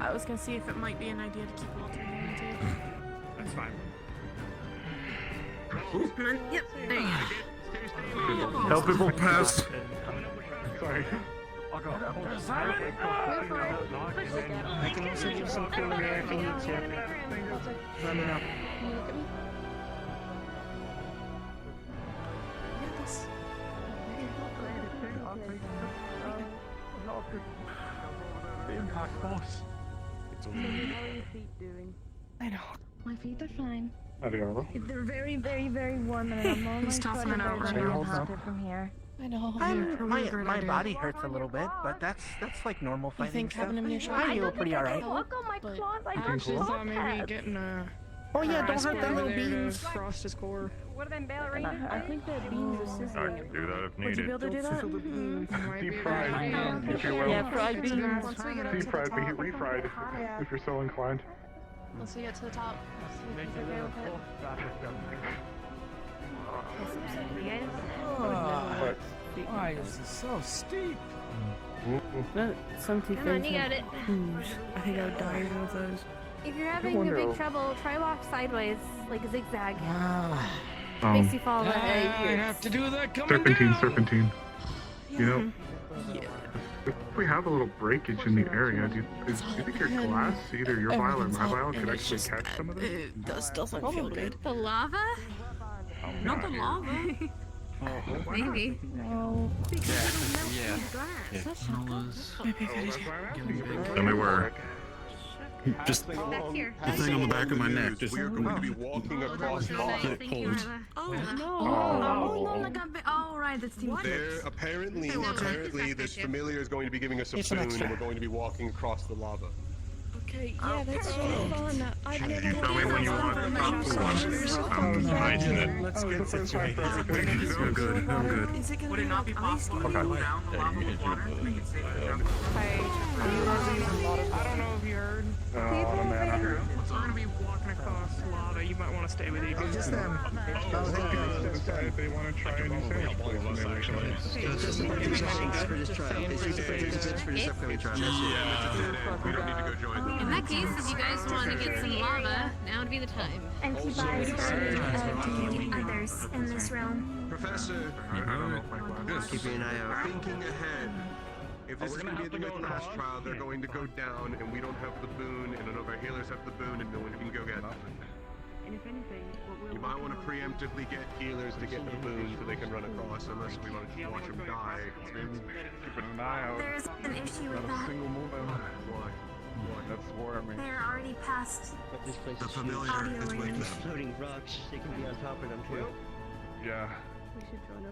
I was gonna see if it might be an idea to keep Walter in too. That's fine. Yep, there you go. Help people pass. Sorry. I can also give some cooling air if you need to. Let me know. I know. My feet are fine. Adios. They're very, very, very warm, and I'm almost toughening out right now. from here. I know. My body hurts a little bit, but that's like normal You fighting think stuff. having him near I feel pretty alright. Look on my claws, I I actually thought maybe getting a. Oh yeah, don't hurt them little beans. Frost his core. What are them ballerinas? I think that beans are sizzling. I can do that if Would you be able to do that? Deep fried beans, if you will. Yeah, fried beans. Deep fried, refried, if you're so inclined. Once we get to the top, see if he's okay with it. Why is this so steep? Some two Come on, you got it. I think I would die even with those. If you're having a big trouble, try walk sideways, like a zigzag. Makes you fall I have to do that coming Serpentine, down. serpentine. You know, if we have a little breakage in the area, do you think your glass, either your vial or my vial, could actually catch some of this? It doesn't feel good. The lava? Not the lava. Maybe. No. Tell me where. Just Back here. the thing on the back of my neck. Just We are going to be walking across the get it pulled. Oh, right, that's team. There, apparently, this familiar is going to be giving us a It's an boon, extra. and we're going to be walking across the lava. Okay, yeah, that's really fun. I've never You tell me when you want to talk to one. I'm hiding it. Let's get situated. I'm good. I'm good. Is it gonna be not be possible to go down the lava with water? I don't know if you heard. Oh, man. It's gonna be walking across lava. You might want to stay with you. Just them. If they want to try a new thing, please, actually. For this trial. It's just for this upcoming trial. We don't need to go join. In that case, if you guys want to get some lava, now would be the time. And keep eyes on others in this realm. Professor, Keeping an eye out. thinking ahead. If this is going to be the last trial, they're going to go down, and we don't have the boon, and none of our healers have the boon, and no one can go get it. And if anything, You might want to preemptively get healers to get the boon so they can run across, unless we want to just watch them die. Keeping an eye out. There's an issue with Not a that. single movement. Why? That's swarming. They're already past This place The is familiar audio is with range. them. floating rocks. They can be on top of them too. Yeah.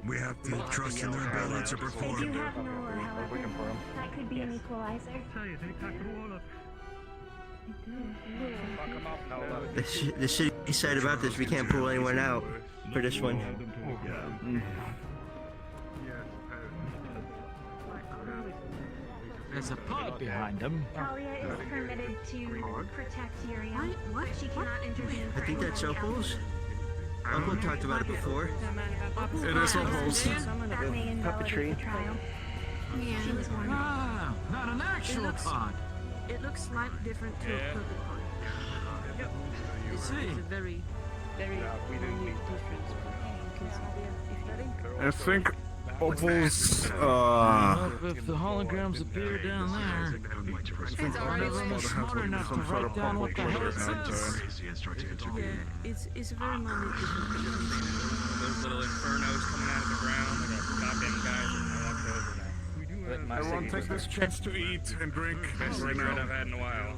We have to trust in their ability to They do perform. have Noah, however. Looking for him. That could be an equalizer. The shitty side about this, we can't pull anyone out for this one. There's a pod behind him. Talia is permitted to protect Yuriam. What? She cannot intervene. I think that's Opal's. Opal talked about it before. It is Opal's. Puppetry. Yeah. She was warned. Ah, not an actual pod. It looks slightly different to a puppet pod. Yep. It's a very, very unique difference. I think Opal's, If the holograms appear down there, one of them is smart enough to write down what the hell it says. Yeah, it's a very minute difference. Those little Infernus coming out of the ground, like a goddamn guy. I walked over now. everyone take this chance to eat and drink Best right cigarette now. I've had in a while.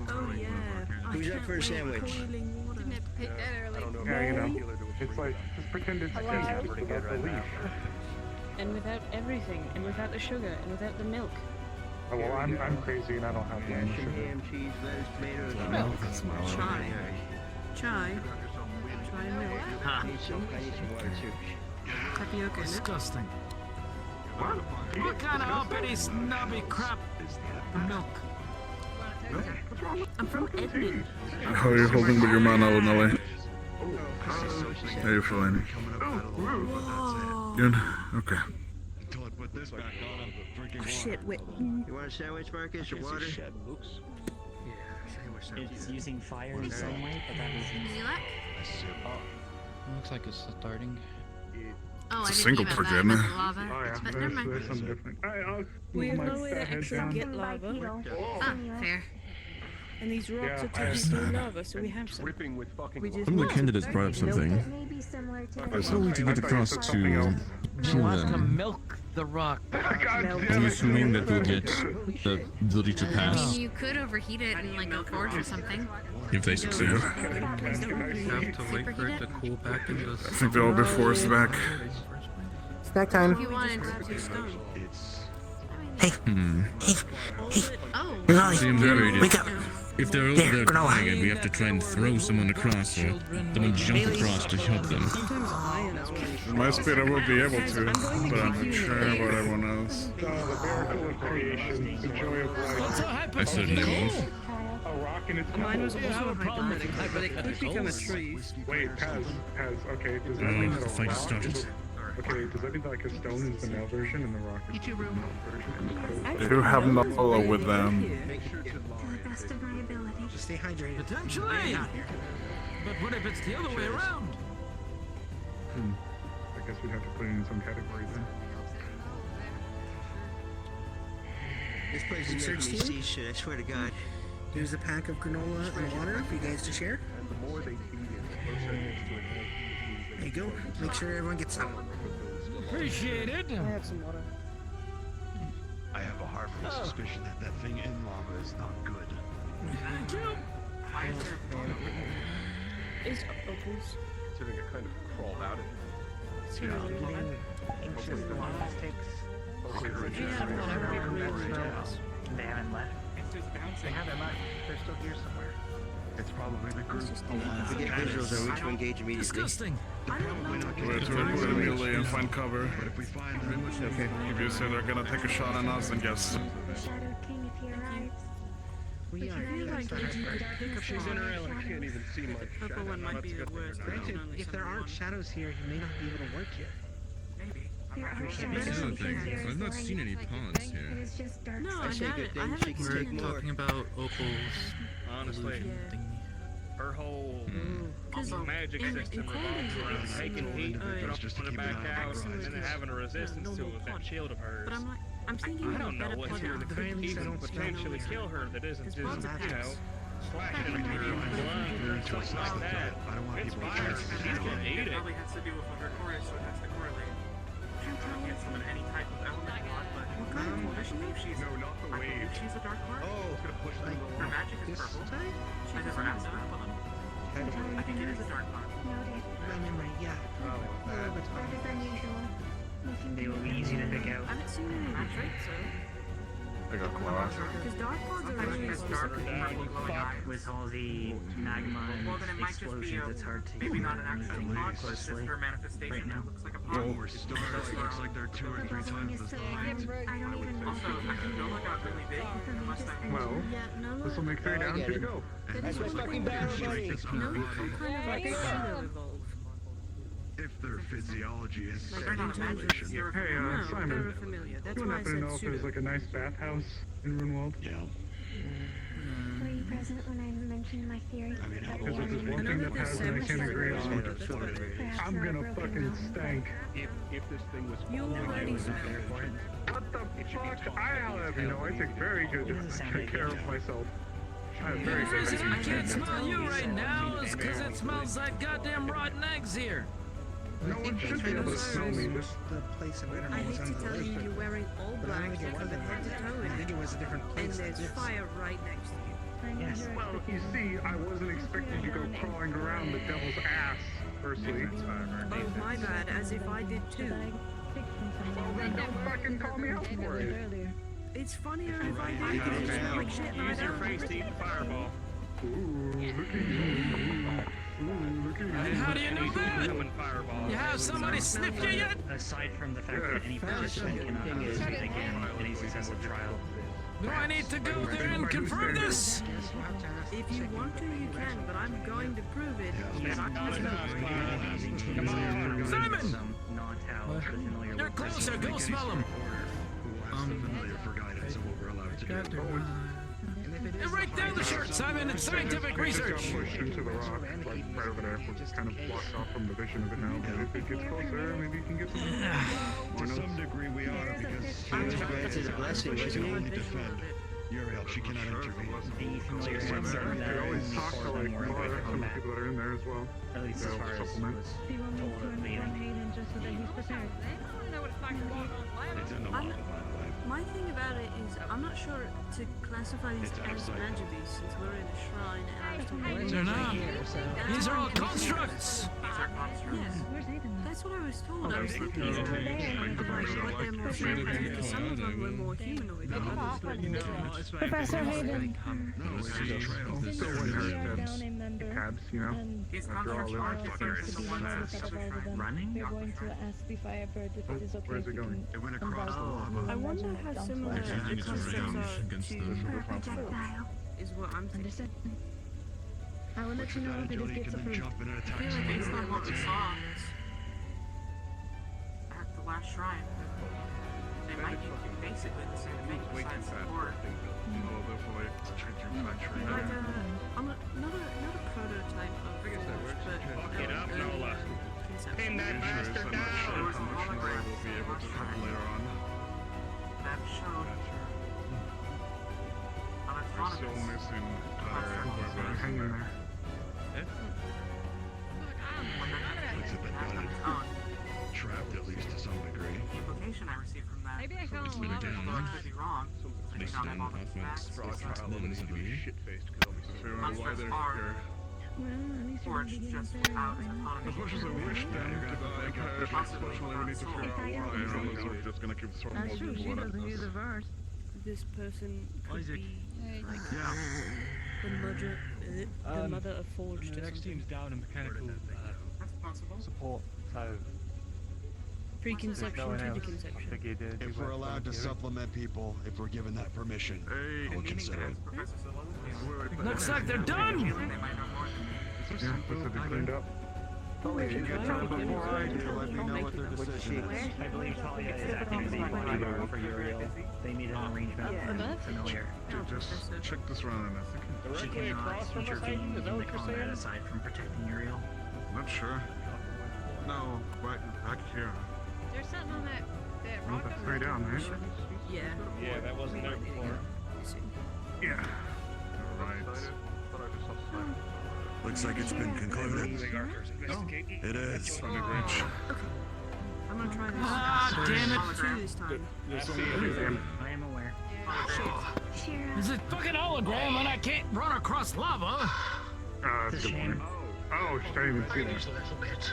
Oh yeah. Who's up for a sandwich? Didn't have to pick that early. Yeah, you know, it's like, just pretend it's tasty without the leaf. And without everything, and without the sugar, and without the milk. Oh, well, I'm crazy and I don't have any sugar. Ham, cheese, lettuce, tomatoes, Milk. Chai. Chai. Chai and milk. I need some water too. Tapioca. Disgusting. What kind of uppity snobby crap milk? I'm from Edmund. How are you holding with your mana, Lunali? How are you feeling? Good? Okay. Oh shit, wait. You want a sandwich, Marcus, or water? It's using fire in some way, but that is Looks like it's starting. Oh, It's a I single didn't think target, about isn't that it? with lava. Oh, yeah. But never mind. There's something different. I'll We move have my no way to head actually down. get lava. Ah, fair. And these rocks Yeah, are taking through lava, so we have some. We just One of the candidates brought up something. It may be similar to How are we to get across to kill You want to them? milk the rock. I'm assuming that we'll get the ability to I pass mean, you could overheat it in like a forge or something. if they succeed. You have to wait for it to cool back and just... I think they'll be forced back. Snack time. If you wanted to stone. Oh. Seems rated. Wake up. If they're over there playing it, we have to try and throw someone across or someone jump across to help them. In my speed, I will be able to, but I'm not sure about everyone else. The miracle of creation, the joy of life. I certainly won't. A rock in its Mine was also a hypothetical, but it could become a tree. Wait, Paz, okay, does that mean that The a fight rock started. is okay, does that mean that like a stone is the male version and the rock is the female version? They do have Noctae with them. the best of my ability. Just stay hydrated. Potentially. But what if it's the other way around? I guess we'd have to put it in some category then. This place is making me see shit, I swear to God. Here's a pack of granola and water for you guys to share. And the more they feed it, the closer it is to an egg. There you go. Make sure everyone gets some. Appreciated. I have some water. I have a harmful suspicion that that thing in lava is not good. Thank you. Is opals. Considering it kind of crawled out of it. Ancient monastics. They haven't left. They haven't left. They're still here somewhere. It's probably the group. If we get visuals on which to engage immediately. Disgusting. Probably not We have to report immediately and find cover. But if we find them, Okay. If you say they're gonna take a shot on us, then yes. The Shadow King if he arrives. I feel like if you could pick a She's in her element. She can't even see much. purple one might be the worst. Granted, if there aren't shadows here, he may not be able to work yet. There are That's shadows another thing. here. I've not seen any ponds It here. is just dark. No, I I say got good it. I thing, she haven't can seen take it. more. Talking about Opal's Honestly, illusion thingy. her whole Because magic in system revolves around taking heat, putting it back out, and then having a resistance to it with that shield of hers. But I'm thinking I don't know better what's here pod. that could even potentially kill her that isn't just, pods are you know, pets. slashing her lungs or something like that. It's fine. She's gonna eat it. Probably has to do with what her core is, so it has to correlate. She can't summon any type of element mod, but What kind of core? I believe she's No, not the I believe wave. she's a dark core. Oh, It's gonna push them Her magic is purple. I never asked her, but I think it is a dark core. Noted. My memory, yeah. That is unusual. Making They will be easy to pick out. I haven't seen any traits, so. I got claws. Because dark pods are really With all the magma and explosions, it's hard to maybe not an actual anything pod, but closely just for manifestation right now. it looks like a pod. Or stars, it looks like they're 2 or 3 times the size. I don't even Also, I think Nola got really big unless that Well, this will make 3 down, 2 to go. That's what fucking bad, buddy. If their physiology is Like, they're not magic. Hey, No, Simon. very familiar. That's You why I happen to said know if there's pseudo. like a nice bathhouse in Runewald? Yeah. Were you present when I mentioned my theory? Because if there's one thing that has and I can't agree on, I'm gonna fucking stank. If this thing was You already smell it. What the fuck? I'll have you know, I take very good care of myself. I have very The good reason I can't hygiene. smell you right now is because it smells like goddamn rotten eggs here. No one should be able to smell me. This The place of I hate to tell you, you're wearing all black from the head to toe in it. it was a different And there's fire right next to you. Yes. Well, you see, I wasn't expecting to go crawling around the devil's ass, firstly. Oh, my bad, as if I did too. Well, then don't fucking call me out for it. It's funnier if I did because you smell like shit and I use your don't. face to eat the fireball. Ooh, look at you. Ooh, look at you. And how do you know that? You have somebody sniff you yet? Aside from the fact that any participant cannot use it again in a successive trial. Do I need to go there and confirm this? If you want to, you can, but I'm going to prove it. Simon! You're closer, go smell them. Familiar for guidance of what we're allowed to do. You're right down the shirt, Simon. It's scientific research. Pushed into the rock, like right over there. We're just kind of blocked off from the vision of it now. But if it gets closer, maybe you can get some. To some degree, we are because She granted a blessing, she wasn't can he? only defend. Uriel, she cannot intervene. We always talk to like some of the people that are in there as well. At least as far as was told at the beginning. just so that he's prepared. It's in the model, by the way. My thing about it is, I'm not sure to classify these It's as outside. magic beasts since we're in a shrine and I was told They're not. These are all constructs. That's what I was told. I was thinking like what they're more similar to, because some of them were more humanoid than others. Professor Hayden. No, this is a trail. Since we are down a member, Cabs, you know? and These After all, constructs they're are like fucker seems is to the be one more that's acceptable to them, Running? we're going to ask the Firebird if it is okay Where's if it we going? can It went across the convulse lava. I wonder Imagine how it dumps similar water. the constructs are This is to the problem. is what I'm thinking. Understood. I will let you know if it Until you gets can then approved. jump in and I attack feel like somebody based on what we with it. saw at the last shrine, they might be basically the same thing besides the board. Like not a prototype of Forge, but Fuck it up, Nola. concept. Pin that bastard down. That showed Still missing hanging there. Looks like they've got it trapped at least to some degree. The implication I received from that. Maybe I fell in I love could be wrong. I Next found time, all the facts. Shit-faced because Monsters are Well, at least you're forged beginning just to without learn. autonomy. As much as I wish them to die, unfortunately we need to figure out why, and also just gonna keep throwing That's more true. She people at doesn't use us. the verse. This person could be like the mother of Forged. The next team's down in mechanical That's possible. support, so Preconception no one to else. I deconception. figured If we're allowed to supplement people, if we're given that permission, I will consider it. Looks like they're done. Yeah, this will be cleaned up. If you get time before I do, let me know what their decision is. I believe Talia is acting as a bodyguard for Uriel. They made an arrangement familiar. Just check this round, I think. She cannot intervene in the combat aside from protecting Uriel. Not sure. No, right back here. There's something on that Well, that's three down, right? Yeah. Yeah, that wasn't there before. Yeah. Alright. Looks like it's been concluded. It is. I'm gonna try this. Ah, damn it. Two this time. I am aware. It's a fucking hologram and I can't run across lava. That's a good point. Oh, I didn't even see that.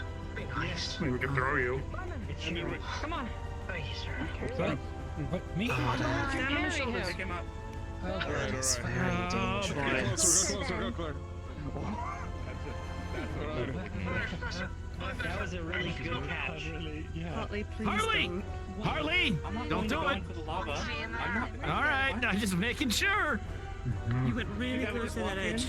Maybe we can throw you. Come on. What's up? What, me? Stand on his shoulders. Pick him up. That is very dangerous. That was a really good catch. Hartley, please Harley! don't. Harley! Don't do it! For the lava. Alright, I'm just making sure. You went really close to that edge.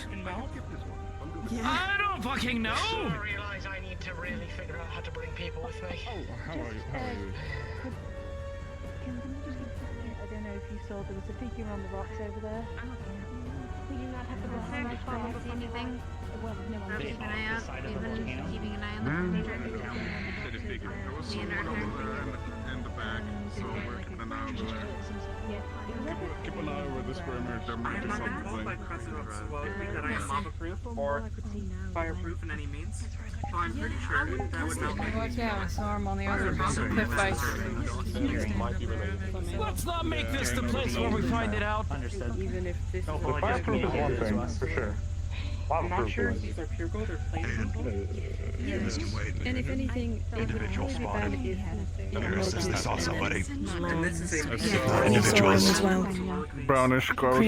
I don't fucking know! I realize I need to really figure out how to bring people with me. How are you? I don't know if you saw, there was a figure on the rocks over there. We do not have to go home I can't see anything. Well, no one Keeping an eye out, even keeping an eye on the furniture. The inner In the back, so we're keeping an eye over there. Keep an eye over this perimeter, there might be I'm not been told by something. Professor Swogby that I am lava-proof or fireproof in any means. So I'm pretty sure that would not be. Yeah, I saw him on the other cliff face. Let's not make this the place where we find it out. Understood. Even if this The fireproof is one thing, for sure. I'm not sure if these are pure gold or plain gold. And if anything, Individual spotted. Here it says they saw somebody. And this is a Individuals. Brownish coat.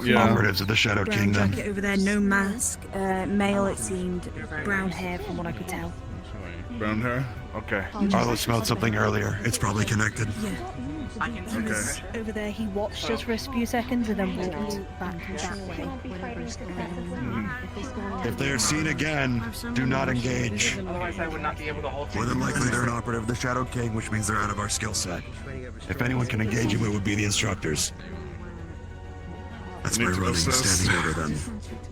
Yeah. Operatives of the Shadow Brown Kingdom. jacket over there, no mask. Male, it seemed. Brown hair, from what I could tell. Brown hair? Okay. Arlo smelled something earlier. It's probably connected. He was over there, he watched us for a few seconds and then walked back that way. If they are seen again, do not engage. Otherwise I would not be able to hold. More than likely, they're an operative of the Shadow King, which means they're out of our skill set. If anyone can engage you, it would be the instructors. That's my Need to running assess standing over them.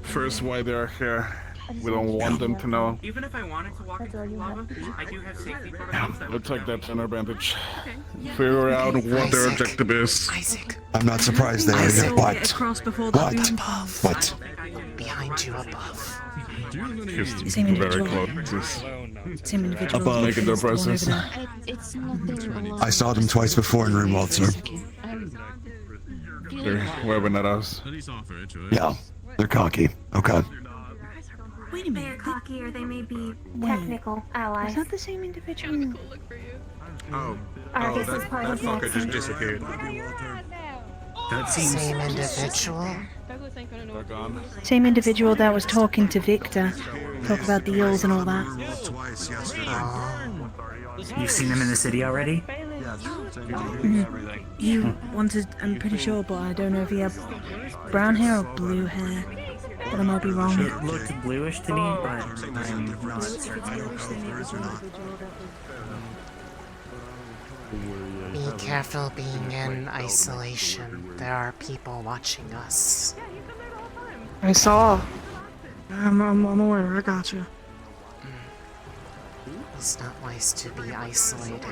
First, why they are here. We don't want them to know. Even if I wanted to walk into the lava, I do have safety protocols that Let's take that to an advantage. Figure out what their objective is. I'm not surprised they already got what? Across before that room. What? Behind you, above. Just Same very individual. close. Same individual. Above. Making their presence. It's nothing. I saw them twice before in Room Waltzer. They're webbing at us. Yeah, they're cocky. Okay. Wait a minute. They're cocky or they may be Wait. technical allies. Is that the same individual? Oh, This is part that of the fucker just accent. disappeared. That seems Same individual? They're gone. Same individual that was talking to Victor. Talk about the eels and all that. Twice yesterday. You've seen them in the city already? He wanted, I'm pretty sure, but I don't know if he had brown hair or blue hair. But I might be wrong. It looked bluish to me, but I'm not certain. Be careful being in isolation. There are people watching us. I saw. I'm aware, I got you. It's not wise to be isolated.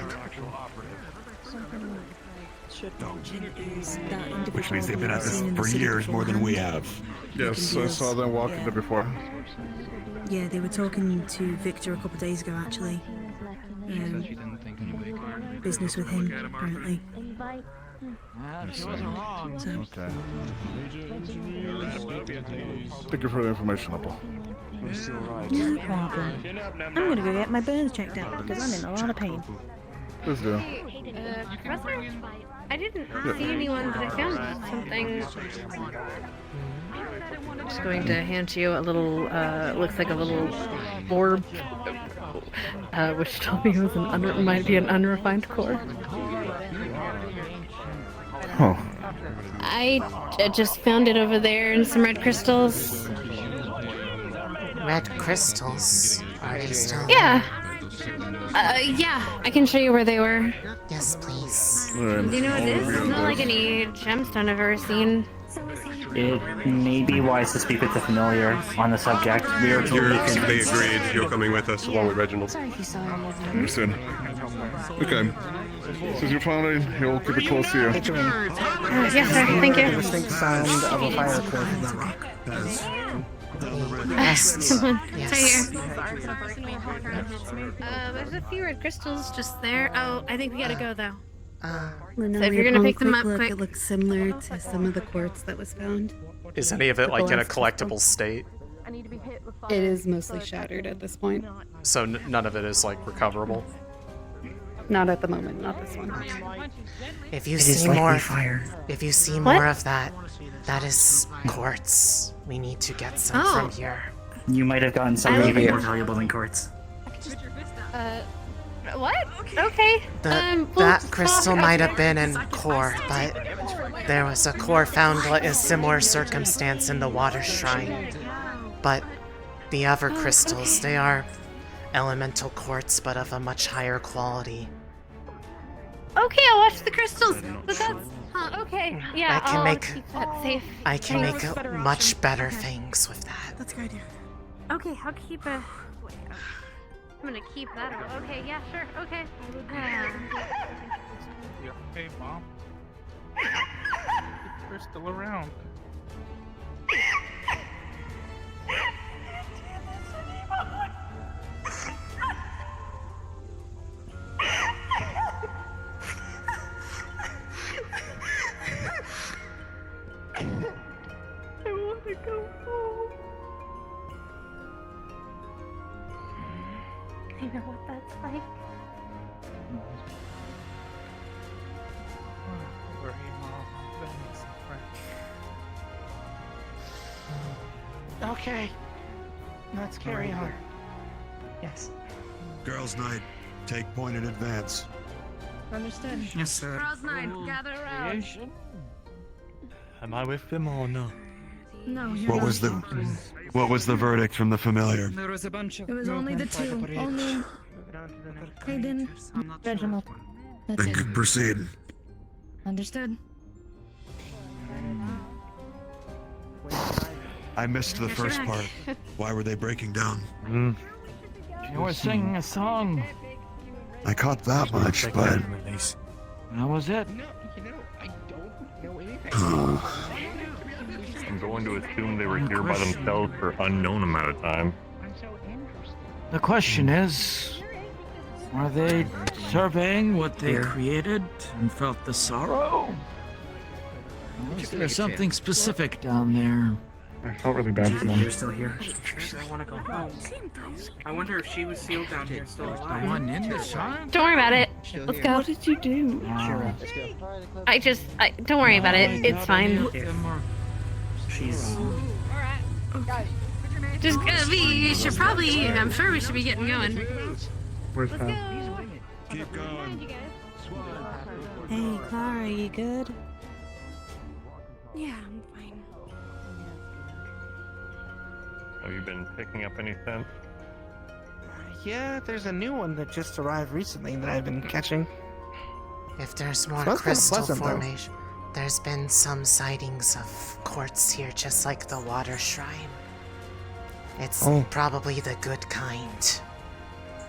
Which means they've been at this for years more than we have. Yes, I saw them walking there before. Yeah, they were talking to Victor a couple of days ago, actually. Business with him, apparently. So, Okay. Thank you for the information, Apple. no problem. I'm gonna go get my burns checked out because I'm in a lot of pain. Please do. Professor? I didn't see anyone, but I found something. I'm just going to hand you a little, looks like a little orb, which told me it was might be an unrefined core. Oh. I just found it over there in some red crystals. Red crystals? Are they still? Yeah. Yeah, I can show you where they were. Yes, please. Do you know what it is? It's not like any gemstone I've ever seen. It may be wise to speak with the familiar on the subject. We are They agreed. You're coming with us along with Reginald. Understood. Okay. Since you found it, he'll keep it close to you. Yes, sir. Thank you. Distinct sound of a fire curve in the rock. Yes. Come on, Yes. right here. There's a few red crystals just there. Oh, I think we gotta go though. So if you're gonna pick them up quick. It looks similar to some of the quartz that was found. Is any of it like in a collectible state? It is mostly shattered at this point. So none of it is like recoverable? Not at the moment. Not this one. If you It is see likely more, fire. if you see What? more of that, that is quartz. We need to get some Oh. from here. You might have gotten something even more valuable than quartz. What? Okay. That crystal might have been in core, but there was a core found in a similar circumstance in the water shrine. But the other crystals, they are elemental quartz, but of a much higher quality. Okay, I'll watch the crystals. But that's okay. Yeah, I can I'll make- keep that safe. I can Thanks. make much better things with that. That's a good idea. Okay, I'll keep a. I'm gonna keep that. Okay, yeah, sure. Okay. Yeah, hey, Mom. They're still around. I want to go home. I know what that's like. Okay, let's carry on. Yes. Girls' night. Take point in advance. Understood. Yes, sir. Girls' night, gather around. Am I with them or no? No, you're What not. was the verdict from the familiar? There was a bunch of It was only the two. Only Hayden, Reginald. That's Then it. proceed. Understood. I missed the first part. Why were they breaking down? You were singing a song. I caught that much, but That was it. I'm going to assume they were here by themselves for unknown amount of time. The question is, are they surveying what they created and felt the sorrow? Or is there something specific down there? I felt really bad for them. You're still here. I want to go home. I wonder if she was sealed down here still alive. One in the shrine? Don't worry about it. Let's go. What did you do? Don't worry about it. It's fine. She's. Just we should probably. I'm sure we should be getting going. Where's Let's that? go. keep going. Hey, Clara, you good? Yeah, I'm fine. Have you been picking up any sense? Yeah, there's a new one that just arrived recently that I've been catching. If there's more Smells kinda crystal pleasant, though. formation, there's been some sightings of quartz here, just like the water shrine. It's Oh. probably the good kind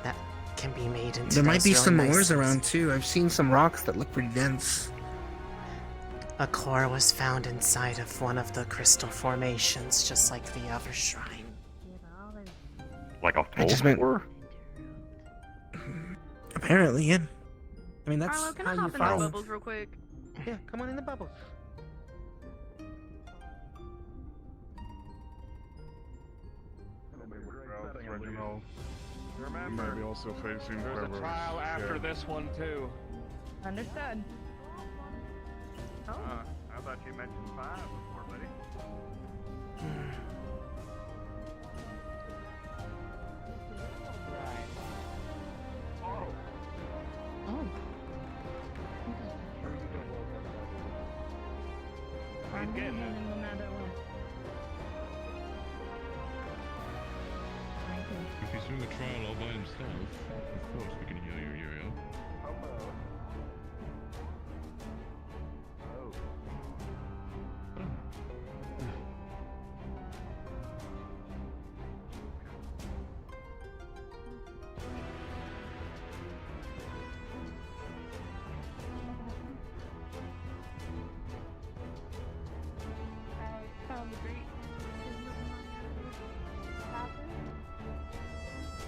that can be made into. There might those be really some nice ores things. around too. I've seen some rocks that look pretty dense. A core was found inside of one of the crystal formations, just like the other shrine. Like a I full just meant- core? Apparently, yeah. I mean, that's Arlo, can how I you hop in the find. bubbles real quick? Yeah, come on in the bubbles. Remember, maybe also facing There's a trial after this one too. Understood. I thought you mentioned 5 before, buddy. How you getting it? If he's doing a trial all by himself, of course we can heal you, Uriel.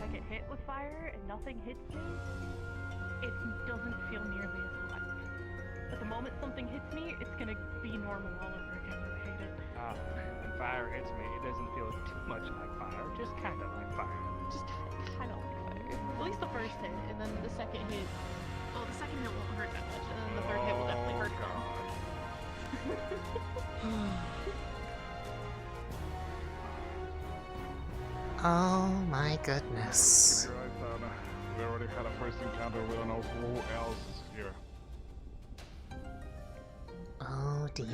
I get hit with fire and nothing hits me, it doesn't feel nearly as hot. But the moment something hits me, it's gonna be normal all over again. I hate it. When fire hits me, it doesn't feel too much like fire, just kind of like fire. Just kind of like fire. At least the first hit, and then the second hit second hit won't hurt that much, and then the third hit will definitely hurt them. Oh my goodness. We already had a first encounter. We don't know who else is here. Oh dear.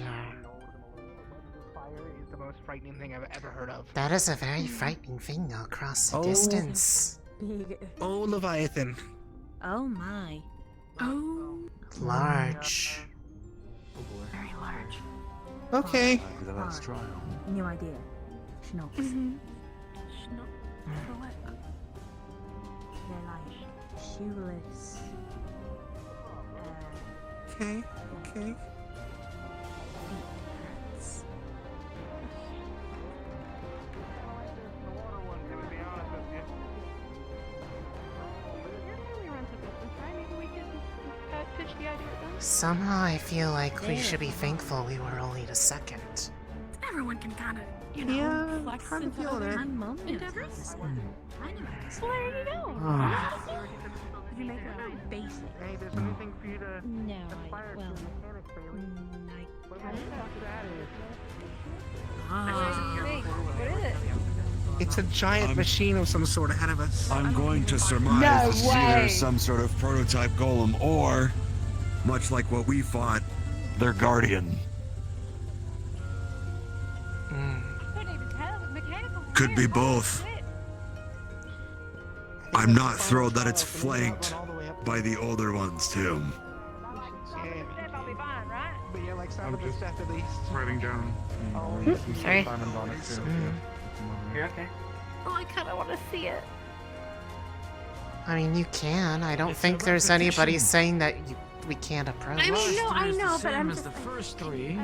Fire is the most frightening thing I've ever heard of. That is a very frightening thing across the distance. Big. Oh, Leviathan. Oh my. Oh. Large. Very large. Okay. New idea. Schnocks. For what? They're like shoeless. Okay. Okay. Somehow I feel like we should be thankful we were only the second. Everyone can kind of, you know, Yeah, flex kind of into feel other that. endeavors. I know. Well, there you go. Did you make it basic? Hey, there's anything for you to No, aspire to mechanics, Bailey? What the fuck that is? What is it? It's a giant machine of some sort ahead of us. I'm going to surmise No this is way. either some sort of prototype golem or, much like what we fought, their guardian. Could be both. I'm not thrilled that it's flanked by the older ones too. But yeah, like some of the stuff at least. Writing down. Sorry. Diamonds on it too. You're okay. Oh, I kind of want to see it. I mean, you can. I don't think there's anybody saying that we can't approach. I mean, no, I It's know, the but I'm same as just the first three.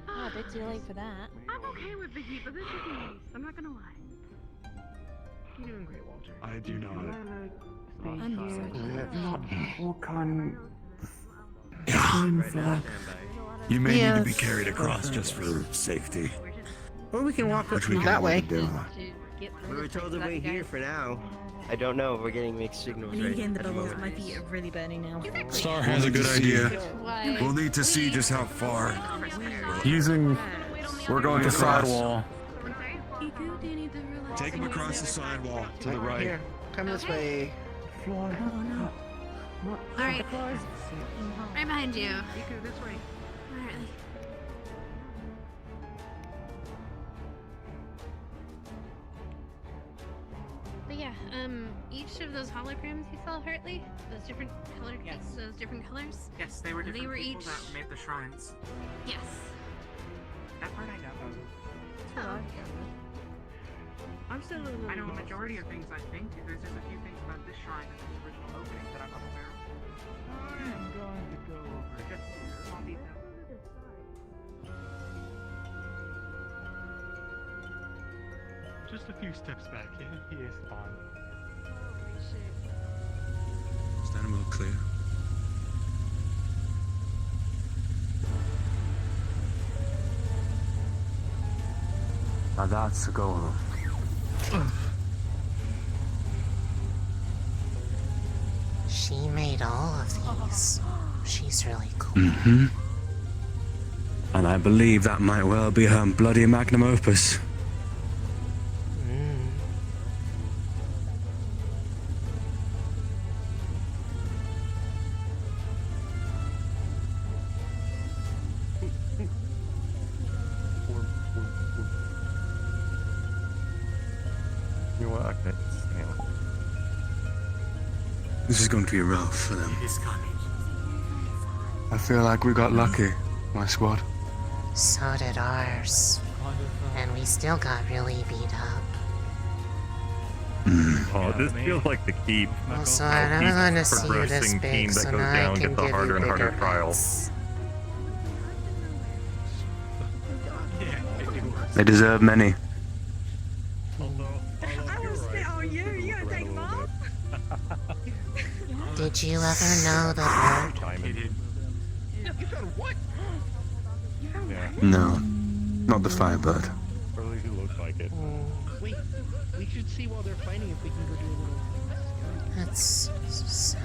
Oh, a bit too late for that. I'm okay with the heat, but this is nice. I'm not gonna lie. You're doing great, Walter. I do not. You may need to be carried across just for safety. Well, we can walk Which we can that way. do. We were told to wait here for now. I don't know. We're getting mixed signals I need to right get in the at the bubbles. moment. My feet are really burning now. Star has a good idea. Why? We'll need to see just how far. Using We're going the across. sidewall. Take him across the sidewall to the right. Here, come this way. All right, right behind you. You go this way. All right. But yeah, each of those holograms you saw, Hartley, those different colored pieces, those different colors. Yes, they were different They were people each. that made the shrines. Yes. That part I know. Oh. I'm still a little I know a lost. majority of things I think. There's just a few things about this shrine and the original opening that I'm unaware of. I'm going to go over just small details. Just a few steps back. He is fine. Stand well clear. Now that's a goal. She made all of these. She's really cool. Mm-hmm. And I believe that might well be her bloody magnum opus. You know what? Okay. This is going to be rough for them. I feel like we got lucky, my squad. So did ours. And we still got really beat up. Oh, this feels like the keep. Also, I'm never gonna see you this Progressing big, team that so goes now I down can gets a give harder you and harder bigger trial. bets. They deserve many. Did you ever know the word? No, not the Firebird. should see while they're fighting if we can go do a little. That's sad.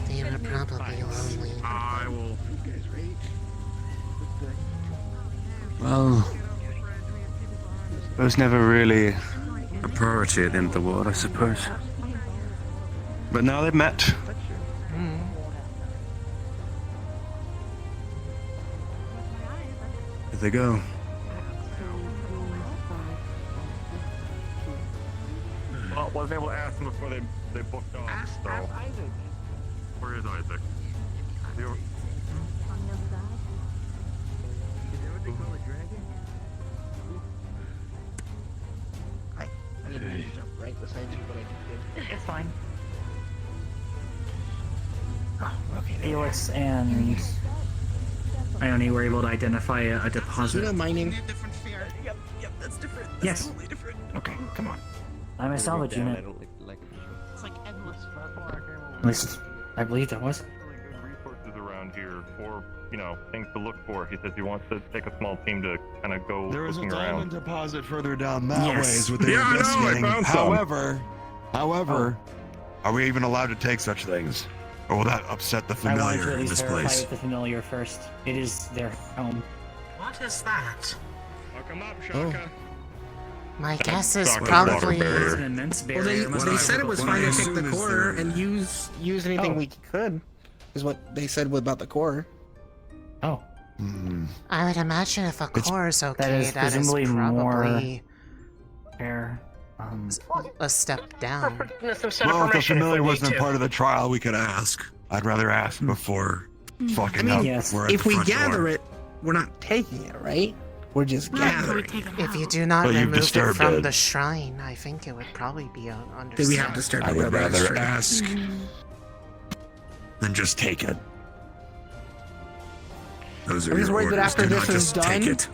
They were probably lonely. I will. Well, it was never really a priority at the end of the world, I suppose. But now they've met. Here they go. Well, I was able to ask them before they booked off, so... Where is Isaac? They were- I didn't mean to jump right beside you, but I did. It's fine. Oh, okay. Felix and Ione were able to identify a deposit. You know mining? Yep, that's different. Yes. Totally different. Okay, come on. I'm a salvage unit. It's like endless. At least I believe there was. Resources around here for, you know, things to look for. He says he wants to take a small team to kind of go There is a looking diamond around. deposit further down that way is what they're Yeah, I know, I investigating. found some. However, are we even allowed to take such things? Or will that upset the I wanted to familiar at in least this verify place? with the familiar first. It is their home. What is that? Welcome up, Shaka. My guess is Soccer probably. barrier. It's an immense Well, barrier. they said it was fine to take the assume is core there- and use anything we could. Is what they said about the core. Oh. I would imagine if a core is okay, That is presumably probably more fair. a step down. Well, if the familiar wasn't a part of the trial, we could ask. I'd rather ask before fucking up. We're at if the we front gather door. it, we're not taking it, right? We're just gathering. If you do not Well, you've remove it disturbed from it. the shrine, I think it would probably be understandable. Do we have to start I would rather ask Mm-hmm. than just take it. Those I'm are just your worried that orders. after Do this not is just take done. it.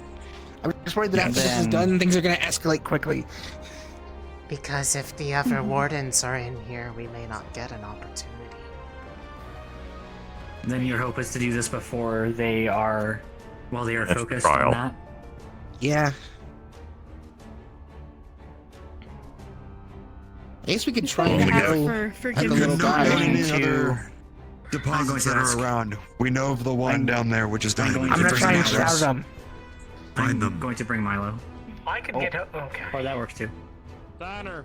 I'm just worried that after this is done, things are gonna escalate quickly. Because if the other wardens are in here, we may not get an opportunity. Then your hope is to do this before they are, while they are That's focused trial. on that. Yeah. I guess we could try and go at the little guy. Any other deposits to that are ask. around? We know of the one down there, which is diamond. I'm gonna try and shout them. Find I'm them. going to bring Milo. I could get up. Okay. Or that works too. Donner,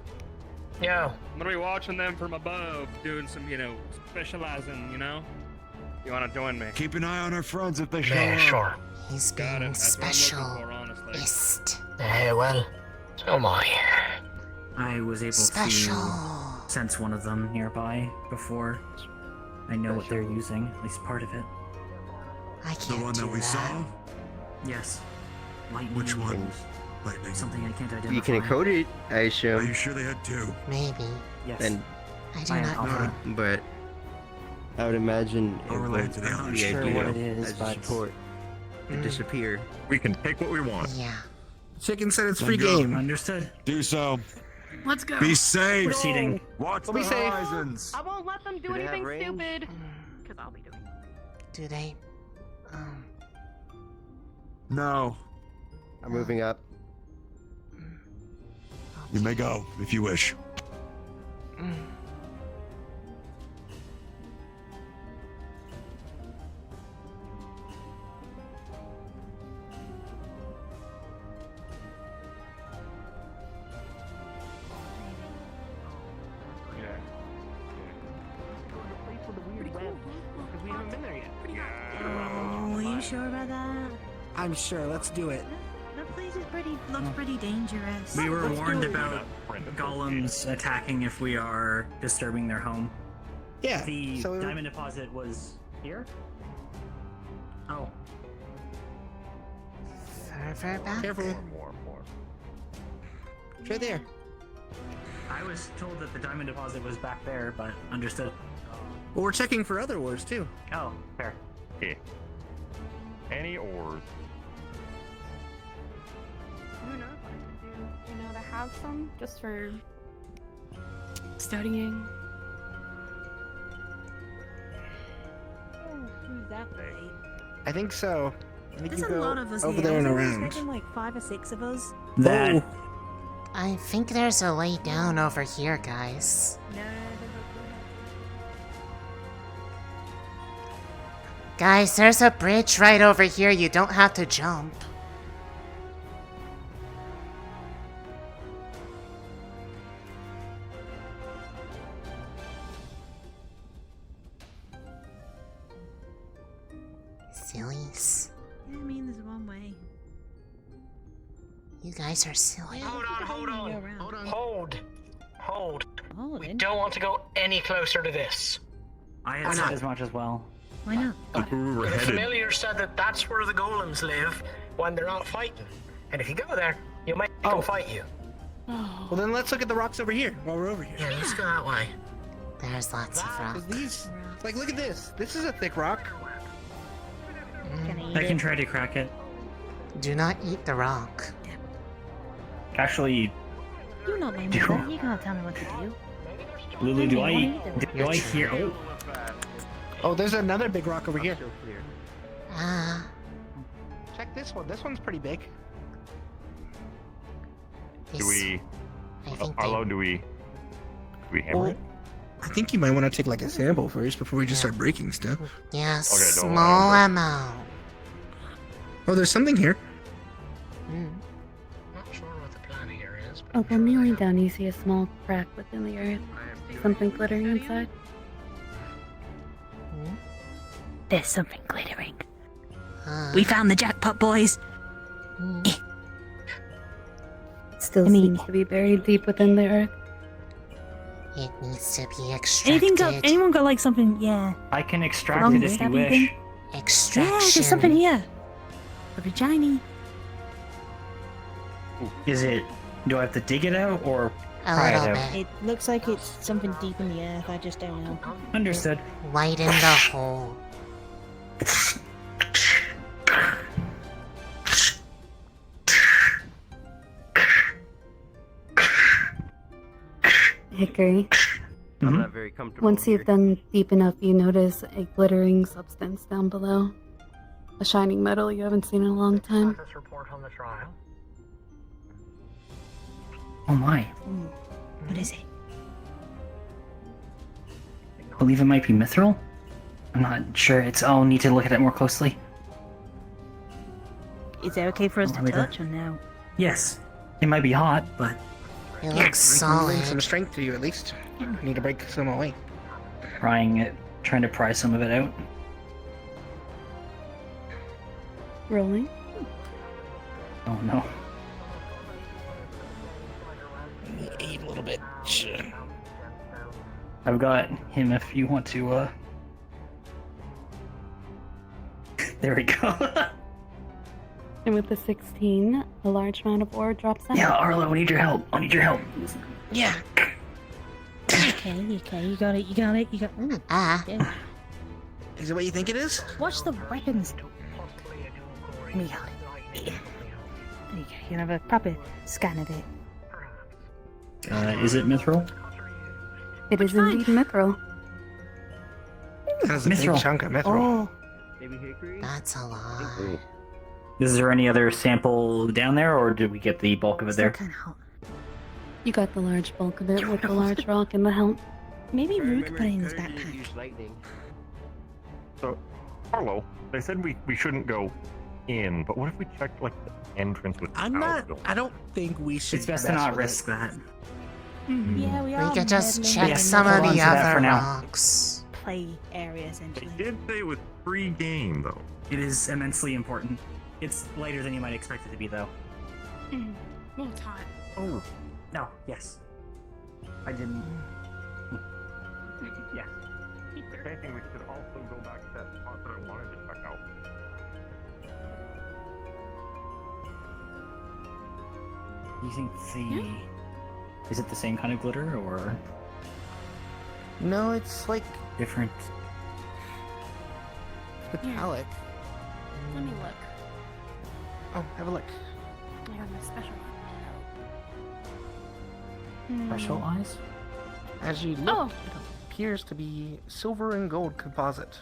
Yo. I'm gonna be watching them from above, doing some, specializing, You wanna join me? Keep an eye on our friends if they show Yeah, up. sure. He's Got being it. That's what I'm looking for, specialist. Yeah, well, so am I. I was able Special. to sense one of them nearby before. I know what they're using, at least part of it. I The can't one do that we saw? Yes. Lightning. Which one? Lightning. Something I can't identify. You can encode it, I Are assume. you sure they had two? Maybe. Yes. And I do I not am know. but I would imagine I'll it relay won't to the be others. Sure ideal what it is, as a but- support to disappear. We can take what we want. Yeah. Chicken said it's free Then go. game. Understood. Do so. Let's go. Be safe. Proceeding. Watch Be the safe. horizons. I won't let them do Do they have anything range? stupid. Because I'll be doing it. Do they? No. I'm moving up. You may go if you wish. We haven't been there yet. Oh, are you sure about that? I'm sure. Let's do it. The place is looks pretty dangerous. We were Let's warned do it. about golems attacking if we are disturbing their home. Yeah. The so diamond deposit was here? Oh. Further back? Careful. More. It's right there. I was told that the diamond deposit was back there, but understood. Well, we're checking for other wars too. Oh, fair. Okay. Any ores? Who knows what I could do? To have some just for studying. Oh, who's that way? I think so. I think There's you a go lot of us over here. there and I was around. expecting like 5 or 6 of us. That I think there's a lay down over here, guys. Guys, there's a bridge right over here. You don't have to jump. Sillies. I mean, there's one way. You guys are silly. Hold. We don't want to go any closer to this. I had said as much as well. Why not? The familiar said that that's where the golems live when they're not fighting. And if you go there, you might go fight you. Well, then let's look at the rocks over here while we're over here. Yeah, let's go that way. There's lots of rocks. These, like, look at this. This is a thick rock. I can try to crack it. Do not eat the rock. Actually, You know my mother. You can't tell me what to do. Lulu, do I hear? Oh, there's another big rock over here. Ah. Check this one. This one's pretty big. Do we? Do we hammer it? I think you might want to take like a sample first before we just start breaking stuff. Yeah, small amount. Oh, there's something here. Not sure what the plan here is. Oh, while kneeling down, you see a small crack within the earth. Something glittering inside. There's something glittering. We found the jackpot, boys. Still seems to be buried deep within the earth. It needs to be extracted. Anyone got like something? Yeah. I can extract it if you wish. Extraction. Yeah, there's something here. A vagina. Is it? Do I have to dig it out or A pry it little out? bit. It looks like it's something deep in the earth. I just don't know. Understood. Widen the hole. Hickory. I'm not very comfortable. Once you've done deep enough, you notice a glittering substance down below. A shining metal you haven't seen in a long time. Status report on the trial. Oh my. What is it? I believe it might be mithril. I'm not sure. I'll need to look at it more closely. Is it okay for us to Let me touch or no? Yes. It might be hot, but It looks We can solid. bring some strength to you at least. We need to break some away. trying to pry some of it out. Rolling. Oh no. Eat a little bit. I've got him if you want to, There we go. And with the 16, a large amount of ore drops out. Yeah, Arlo, I need your help. Yeah. Okay, you got it. Yeah. Is it what you think it is? Watch the weapons. Let me hold it. There you go. You can have a proper scan of it. Is it mithril? It is indeed mithril. That's a big chunk of mithril. Oh, That's a lot. Is there any other sample down there, or did we get the bulk of it there? kind of hot. You got the large bulk of it with the large rock and the helm. Maybe Rook put it in his backpack. So, Arlo, they said we shouldn't go in, but what if we checked like the entrance with? I don't think we should. It's best to not risk that. Yeah, We could just check some of the other rocks. Play area essentially. They did say it was free game though. It is immensely important. It's lighter than you might expect it to be, though. Well, it's hot. Oh, no, yes. I didn't. Yeah. If anything, we should also go back to that spot that I wanted to check out. You think Is it the same kind of glitter, or No, it's like different? metallic. Let me look. Oh, have a look. I got my special Special eyes? As you look, it appears to be silver and gold composite.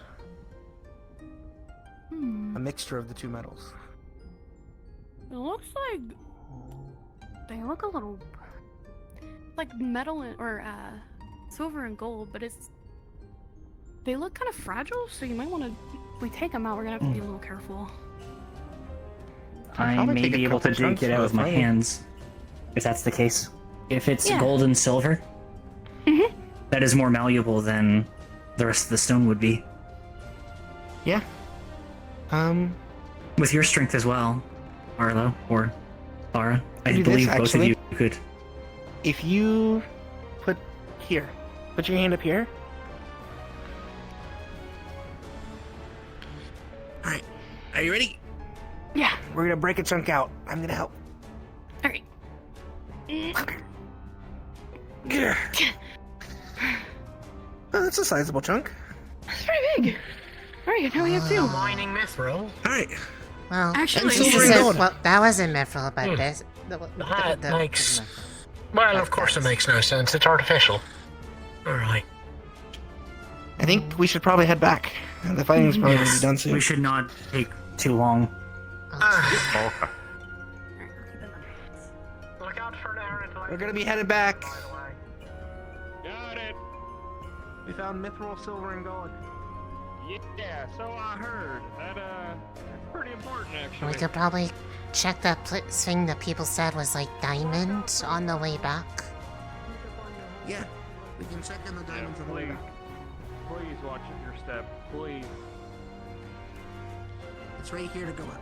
A mixture of the two metals. It looks like they look a little like metal or silver and gold, but they look kind of fragile, so you might want to, if we take them out, we're gonna have to be a little careful. I may be able to dig it out with my hands, if that's the case. If it's gold and silver, that is more malleable than the rest of the stone would be. Yeah. With your strength as well, Arlo or Lara, I Do believe this, both of actually. you could. If you put your hand up here. All right, are you ready? Yeah. We're gonna break a chunk out. I'm gonna help. All right. Oh, that's a sizable chunk. That's pretty big. All right, now we have 2. Mining mithril. All right. Well, Actually, that wasn't mithril, but this. That makes. Well, of course it makes no sense. It's artificial. Alright. I think we should probably head back. The fighting's probably gonna be done soon. We should not take too long. Okay. Look out for an errant. We're gonna be headed back. Got it. We found mithril, silver, and gold. Yeah, so I heard. That's pretty important, actually. We could probably check that thing that people said was like diamond on the way back. Yeah, we can check on the diamonds on the way back. Please watch your step, please. It's right here to go up.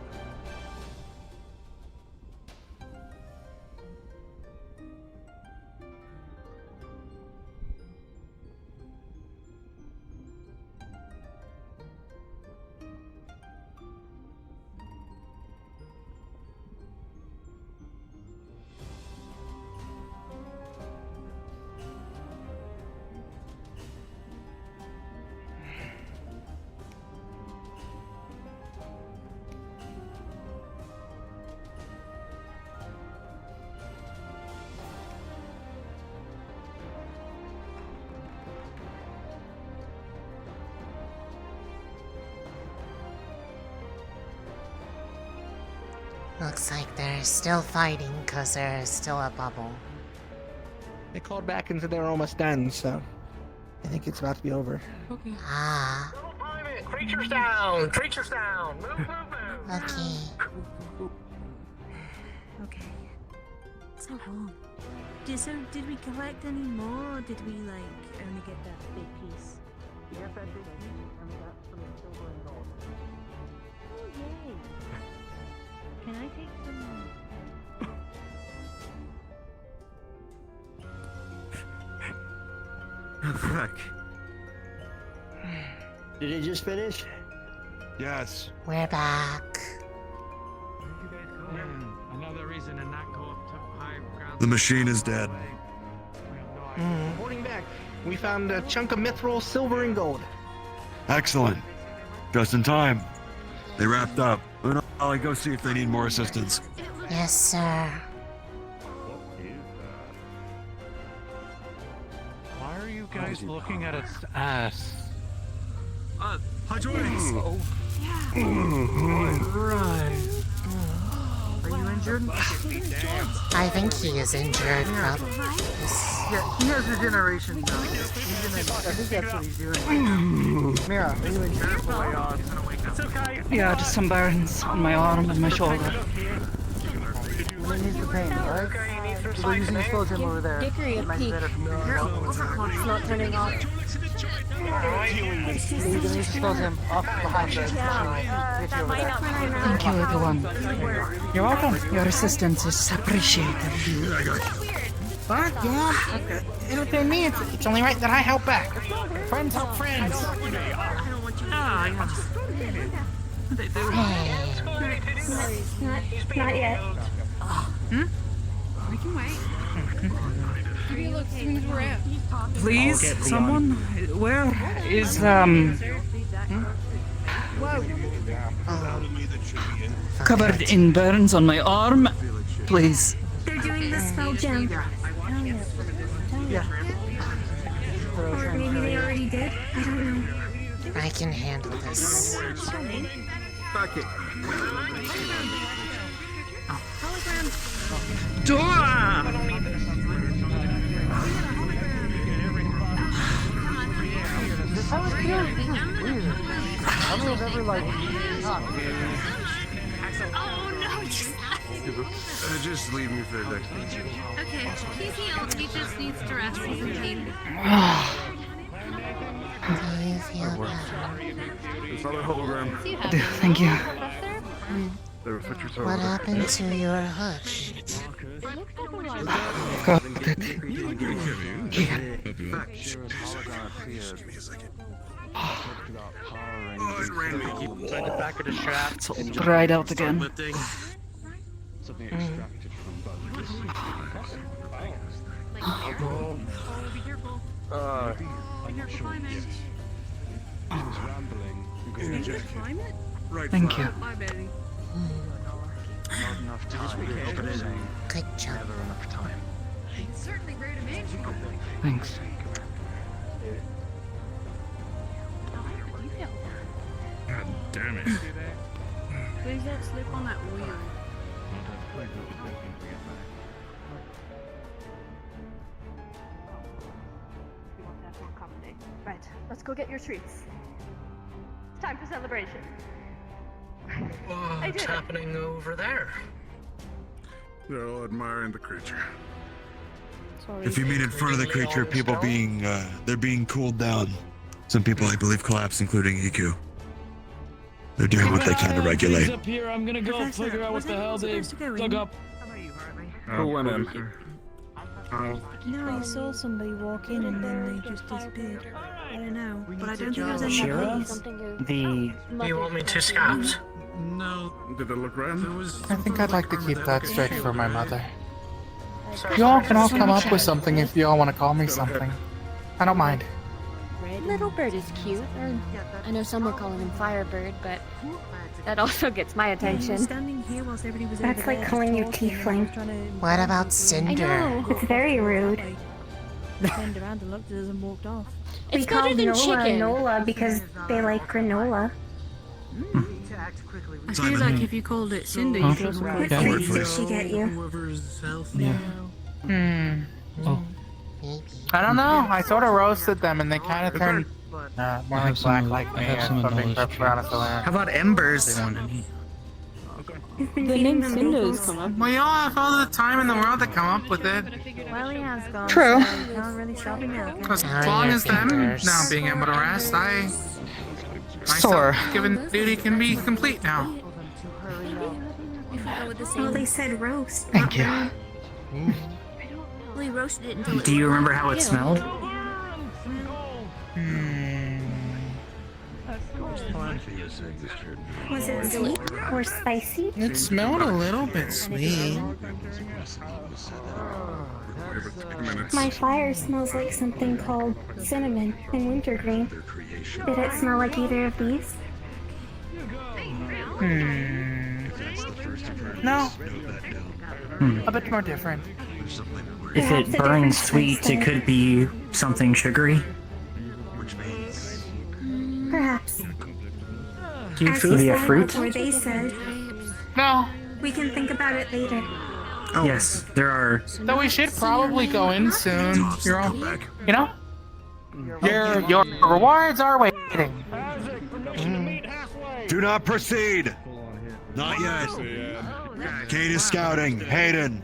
Looks like they're still fighting because there's still a bubble. They called back and said they were almost done, so I think it's about to be over. Okay. Ah. Creatures down! Creatures down! Move, move, move! Okay. Okay. So long. Did we collect any more, or did we only get that big piece? We got that big piece, and we got some silver and gold. Oh, yay. Can I take some... Oh, fuck. Did it just finish? Yes. We're back. Another reason to not go up to high ground. The machine is dead. Reporting back. We found a chunk of mithril, silver, and gold. Excellent. Just in time. They wrapped up. I'll go see if they need more assistance. Yes, sir. Why are you guys looking at its ass? Hi, Joyce. Oh. Right. Are you injured? I think he is injured, probably. Yeah, he has regeneration though. I think that's what he's doing. Mira, are you injured? It's okay. Yeah, just some burns on my arm and my shoulder. We need the pain, alright? We're using the slow gem over there. Hickory and peak. Your overclock's not turning on. We're gonna use the slow gem off behind us. Get you over there. Thank you, everyone. You're welcome. Your assistance is appreciated. But, yeah, it'll pay me. It's only right that I help back. Friends help friends. Not yet. We can wait. Please, someone? Where is, covered in burns on my arm? Please. They're doing the spell gem. Yeah. Maybe they already did? I don't know. I can handle this. Fuck it. This how it feels? This is weird. I don't know if ever like. Oh no! Just leave me for the next one. Okay, he's healed. He just needs to rest. He's in pain. It's not a hologram. Thank you. What happened to your hooch? Back of the shaft. It's all dried out again. Something extracted from bones. Thank you. Not enough time. Good job. Never enough time. It's certainly great imagine. Thanks. God damn it. Please don't slip on that wheel. Right, let's go get your treats. It's time for celebration. What's happening over there? They're all admiring the creature. If you meet in front of the creature, people they're being cooled down. Some people, I believe, collapse, including EQ. They're doing what they can to regulate. Up here, I'm gonna go figure out what the hell they dug up. Who went in? No, I saw somebody walk in and then they just disappeared. I don't know, but I don't think it was any Shira? The... You want me to scout? No. Did it look random? I think I'd like to keep that straight for my mother. You all can all come up with something if you all want to call me something. I don't mind. Little bird is cute. I know some were calling him Firebird, but that also gets my attention. That's like calling you Tiefling. What about Cinder? I know. It's very rude. Turned around and looked at us and walked off. We call Nola Nola because they like granola. I feel like if you called it Cinder, you'd feel surprised. What treats did she get you? I don't know. I sort of roasted them and they kind of turned more like black like me. If I'm being perfectly honest with you. How about embers? You've been The feeding name them Cinder's bagels. come up. Well, you all have all the time in the world to come up with it. Well, he has gone. True. So you can't really stop him now. As long as them now being able to rest, my self-given duty can be complete now. Well, they said roast. Thank you. Well, he roasted it until Do you remember how it smelled? Was it sweet or spicy? It smelled a little bit sweet. My fire smells like something called cinnamon and wintergreen. Did it smell like either of these? No. A bit more different. If it burns sweet, it could be something sugary. Perhaps. Do you As food? you A said fruit? before they said. No. We can think about it later. Yes, there are. Though we should probably go in soon. You're all, you know? Your rewards are waiting. Do not proceed. Not yet. Kane is scouting. Hayden.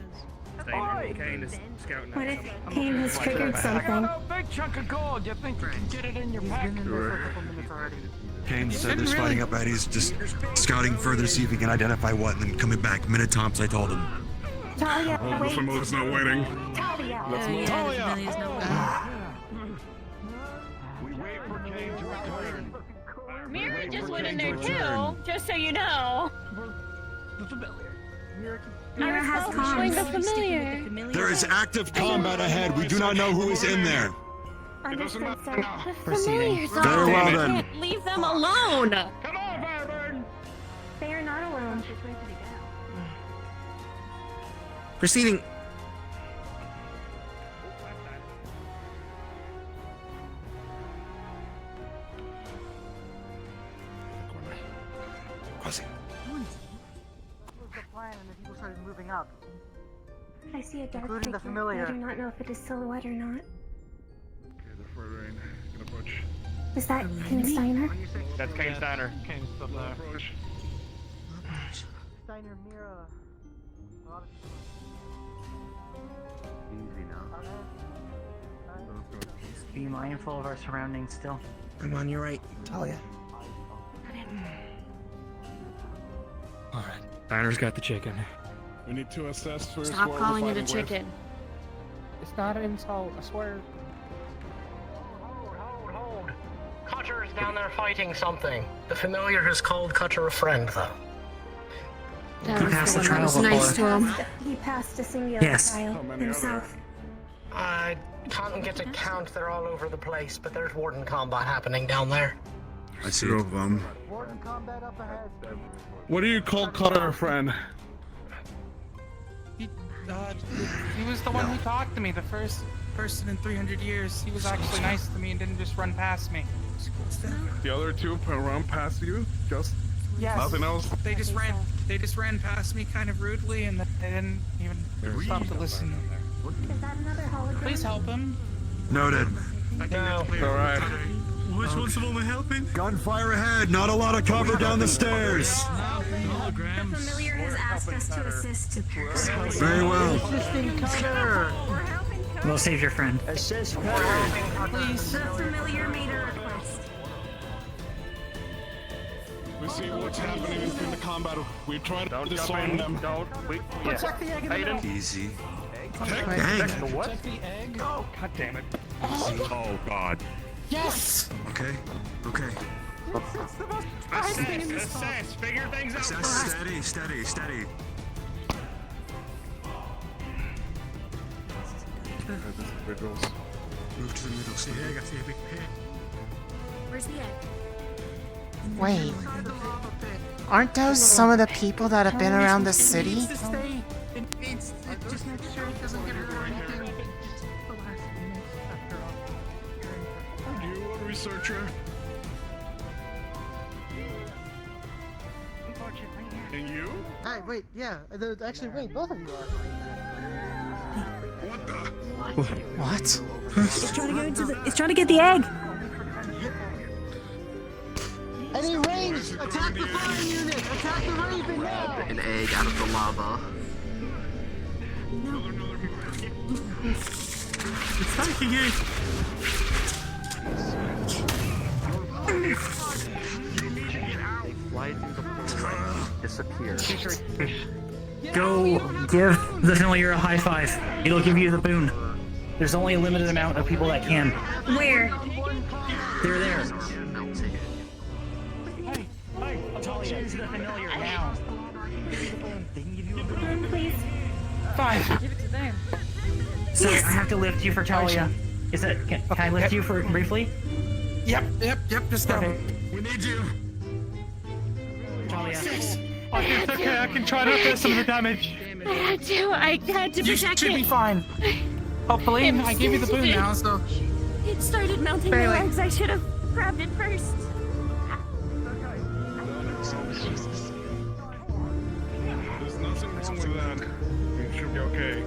What if Kane has triggered something? Big chunk of gold. You think you can get it in your pack? Kane said there's fighting up ahead. He's just scouting further, see if he can identify what, and then coming back. Minute tops, I told him. Talia, wait. It's not waiting. Talia. Mira just went in there too, just so you know. Mira has Showing the comms. familiar. There is active combat ahead. We do not know who is in there. Understood, sir. Familiars Very well then. can't leave them alone. They are not alone. Proceeding. What was the plan and the people started moving up? I see a dark Including the figure. familiar. I do not know if it is silhouette or not. Okay, they're further in. Can approach. Is that King Steiner? That's Kane Steiner. Kane's still there. Approach. Steiner, Mira. Easy now. Just be mindful of our surroundings still. I'm on your right, Talia. Alright. Diner's got the chicken. We need to assess first Stop what calling we're it a fighting with. chicken. It's not an insult, I swear. Hold. Cutter's down there fighting something. The familiar has called Cutter a friend, though. That He was passed the the one that was trial nice to before. him. He passed a singular Yes. trial How many himself. I can't get to count, they're all over the place, but there's Warden combat happening down there. I see two of them. Warden combat up ahead. What do you call Cutter a friend? He was the one who talked to me, the first person in 300 years. He was actually nice to me and didn't just run past me. The other two run past you? Just Yes. nothing else? They just ran past me kind of rudely and they didn't even stop to listen. Is that another hologram? Please help him. Noted. No. Alright. Which ones of them are helping? Gunfire ahead, not a lot of cover down the stairs. The familiar has asked us to assist. Very well. Assisting Cutter. We'll save your friend. Assist Cutter. Please. The familiar made a request. We see what's happening in the combat. We try to disarm them. Protect the egg in the middle. Easy. Dang. What? Protect the egg. Oh, God damn it. Oh, God. Yes! Okay. Okay. Assess. Figure things out first. Steady, steady, steady. Move to the middle, steady. Where's the egg? Wait. Aren't those some of the people that have been around the city? Just make sure it doesn't get hurt or anything. Are you a researcher? And you? Hey, wait, yeah. Actually, wait, both of you are. What the? What? It's trying to go into the. It's trying to get the egg. Any range! Attack the fire unit! Attack the raven now! An egg out of the lava. It's taking it. Fly through the portal. Disappear. Go give the familiar a high five. It'll give you the boon. There's only a limited amount of people that can. Where? They're there. Talia, the familiar now. They can give you a boon. Please. 5. Give it to them. So I have to lift you for Talia. Is that? Can I lift you for briefly? Yep, just go. Okay. We need you. Talia. It's okay, I can try to repair some of the damage. I had to You protect should it. be fine. Hopefully, I gave you the boon now, so. It started melting my legs. I should have grabbed it first. There's nothing wrong with that. It should be okay.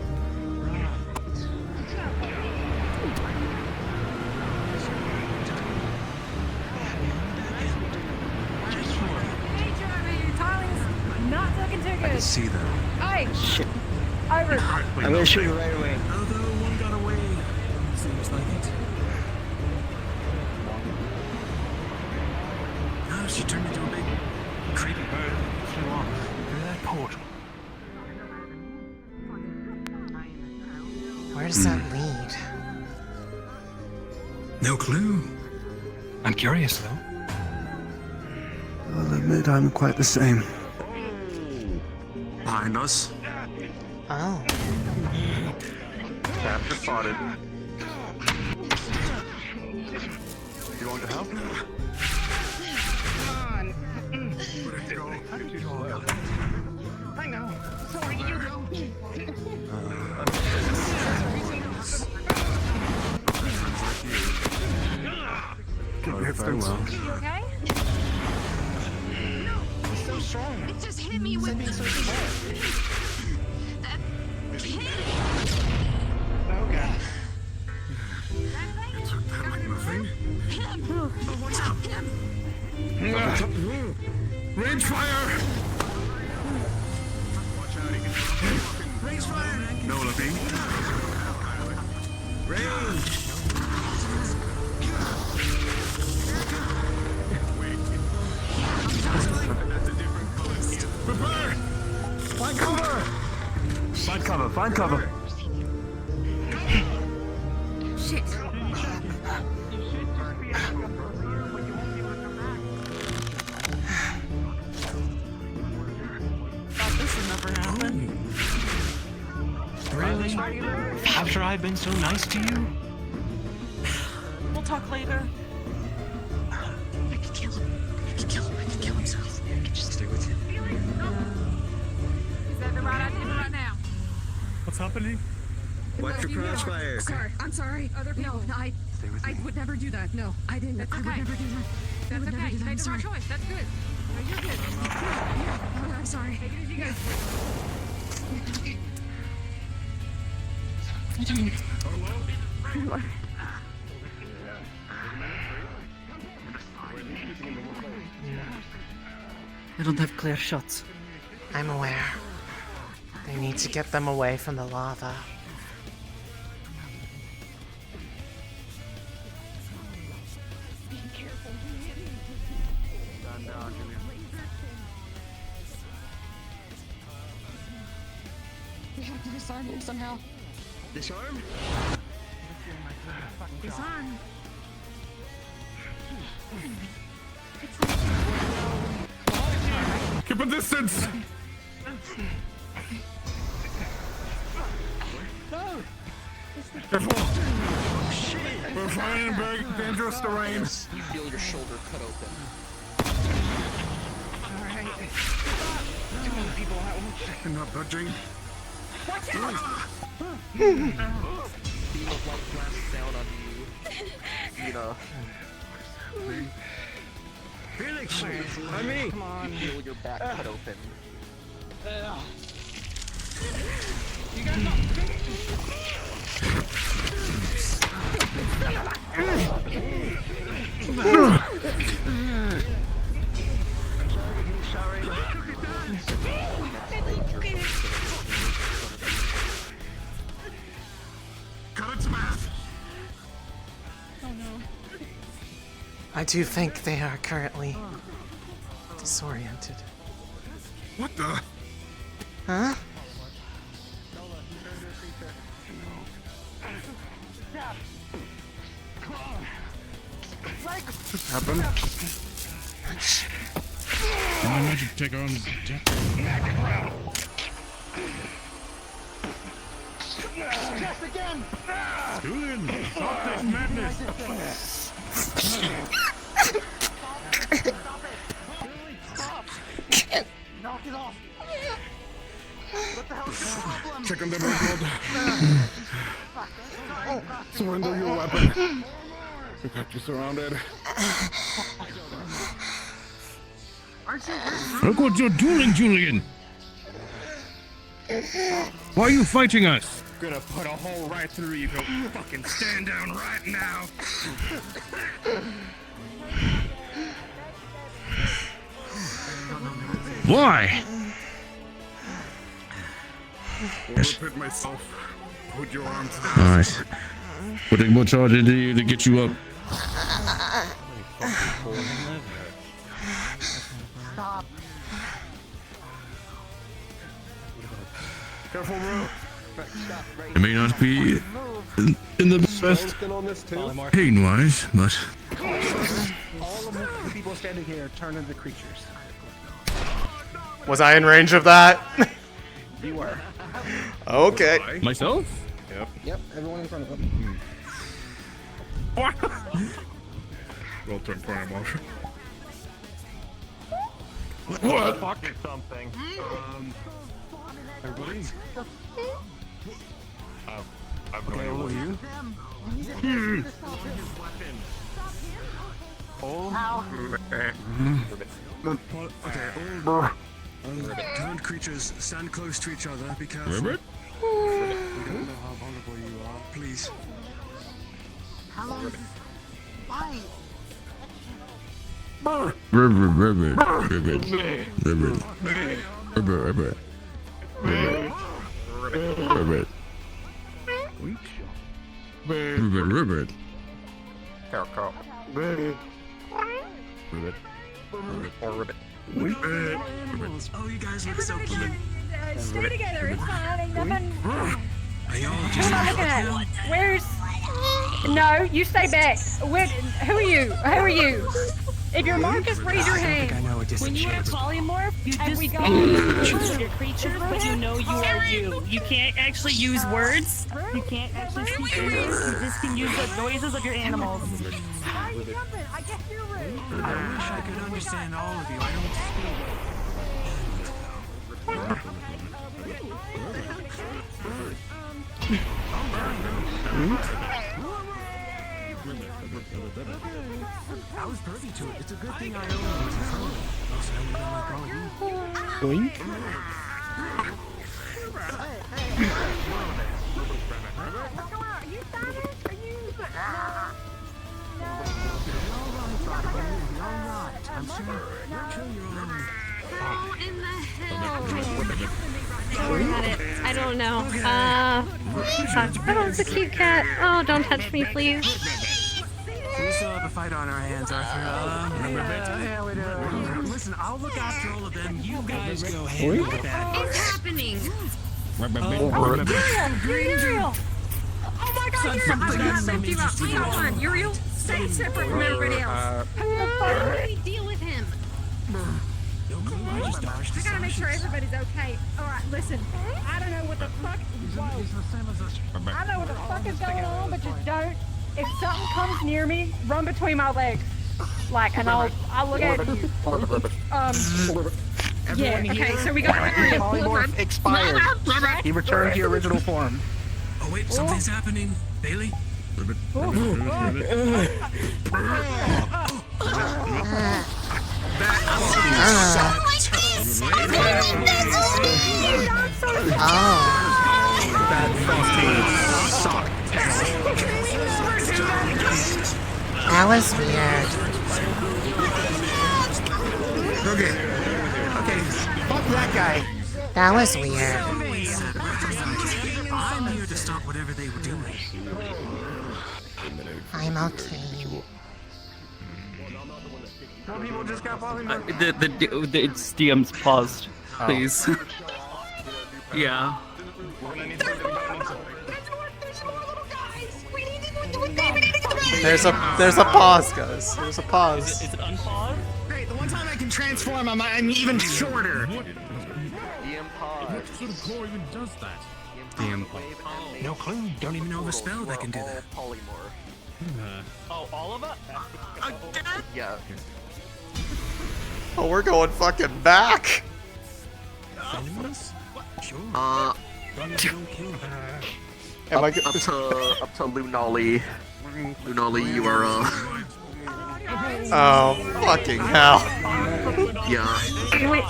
Not looking too I good. can see them. Hey! Shit. Over. I'm gonna shoot you right away. Although one got away. Seems like it. Oh, she turned into a big creepy bird. Flew off through that portal. Where does that lead? No clue. I'm curious though. I'll admit I'm quite the same. Behind us. Oh. Capture spotted. You want to help? I know. Sorry, you go. Farewell. You okay? So strong. It just hit me with the. That hit. Range fire! Range fire! No, Levine. Range! Prepare! Find cover! Find cover, find cover. Shit. Thought this would never happen. Really? After I've been so nice to you? We'll talk later. I could kill him. I could kill him. I could kill himself. I could just stay with him. Is that the right idea right now? What's happening? Watch your crossfire. I'm sorry. Other people. No, I would never do that. No, I didn't. That's okay. I would never do that. That's okay. You made the right choice. That's good. No, you're good. Oh, I'm sorry. Take it as you go. I don't have clear shots. I'm aware. They need to get them away from the lava. We have to disarm him somehow. Disarm? Disarm. Keep a distance! Careful! We're finding very dangerous terrain. You feel your shoulder cut open. Alright. Too many people at once. I'm not budging. Watch out! Beam of light blasts down on you. You know. Felix! I mean! Come on. You feel your back cut open. You guys not Cut its mouth! Oh no. I do think they are currently disoriented. What the? Huh? What happened? My magic take on. Just again! Julian, stop this madness! Knock it off! What the hell's the problem? Check on the record. Surrender your weapon. We got you surrounded. Look what you're doing, Julian! Why are you fighting us? Gonna put a hole right through you. Go fucking stand down right now. Why? I'll repeat myself. Put your arms down. Alright. Putting more charge into you to get you up. Stop. Careful, Rue. It may not be in the best pain-wise, but... All of the people standing here turn into creatures. Was I in range of that? You were. Okay. Myself? Yep. Yep, everyone in front of them. What? Roll turn for emotion. What? Fuck something. Everybody? I've no idea what you? Ow. Okay, turned creatures, stand close to each other, be careful. Remember? We don't know how vulnerable you are. Please. How long is this fight? Oh, you guys look so cute. Stay together, it's fine, ain't nothing. Are y'all Who just am I looking at? Where's... No, you stay back. Who are you? Who are you? If you're Marcus, raise your hand. When you are polymorph, we got your creatures, but you know you are you. You can't actually use words. You can't actually speak words. You just can use the noises of your animals. Why are you jumping? I guess you're rude. I wish I could understand all of you. I don't I was privy to it. It's a good thing I own it. Boink. I'm sure you're all How in the hell? Don't worry about it. I don't know. Oh, it's a cute cat. Oh, don't touch me, please. We still have a fight on our hands, Arthur. Yeah, we do. Listen, I'll look after all of them. You guys go handle the bad It's happening. Uriel! Oh my god, I've got them two out. Wait, hold on. Uriel, stay separate from everybody else. How do we deal with him? I gotta make sure everybody's okay. Alright, listen. I don't know what the fuck... Whoa. I know what the fuck is going on, but just don't... If something comes near me, run between my legs. Like, and I'll look at you. Yeah, okay, so we got Polymorph expired. He returned to your original form. Oh wait, something's happening. Bailey? That was weird. Okay, fuck that guy. That was weird. I'm here to stop whatever they were doing. I'm okay. Some people just got polymorphed. It's DM's paused, please. Yeah. There's a pause, guys. There's a pause. Is it unpaused? Great, the one time I can transform, I'm even shorter. What sort of core even does that? No clue. Don't even know the spell that can do that. Oh, all of it? Yeah. Oh, we're going fucking back. Enemies? Sure. Am I up to Lunali. Lunali, you are oh, fucking hell. Yeah. Wait,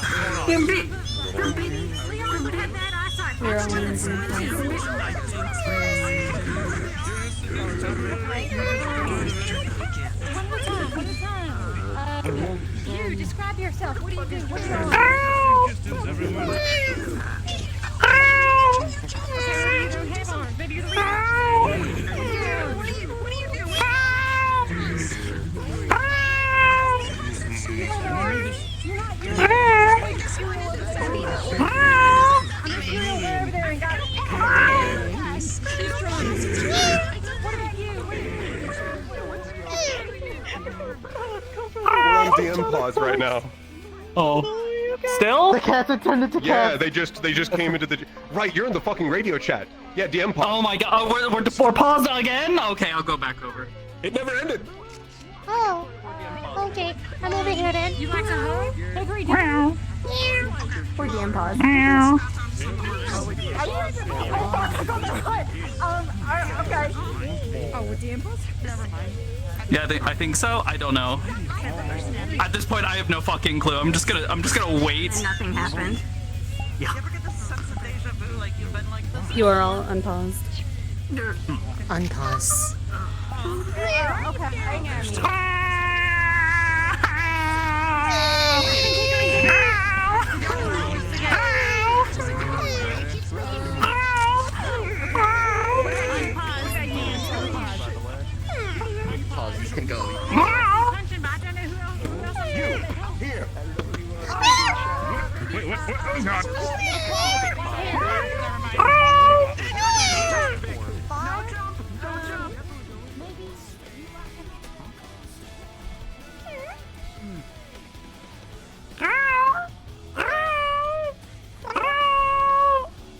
We're all in the same place. You, describe yourself. What do you do? What's your... We're on DM pause right now. Oh. Still? The cats attended to cats. Yeah, they just came into the... Right, you're in the fucking radio chat. Yeah, DM pause. Oh my god, oh, we're paused again? Okay, I'll go back over. It never ended. Oh, okay. I'm over here then. You like to hug? Hey, Green, yeah. We're DM pause. Okay. Oh, we're DM pause? Never mind. Yeah, I think so. I don't know. At this point, I have no fucking clue. I'm just gonna wait. Nothing happened. Yeah. You are all unpaused. Unpause. Okay, hang on. Pause and go. Here. Wait, oh god.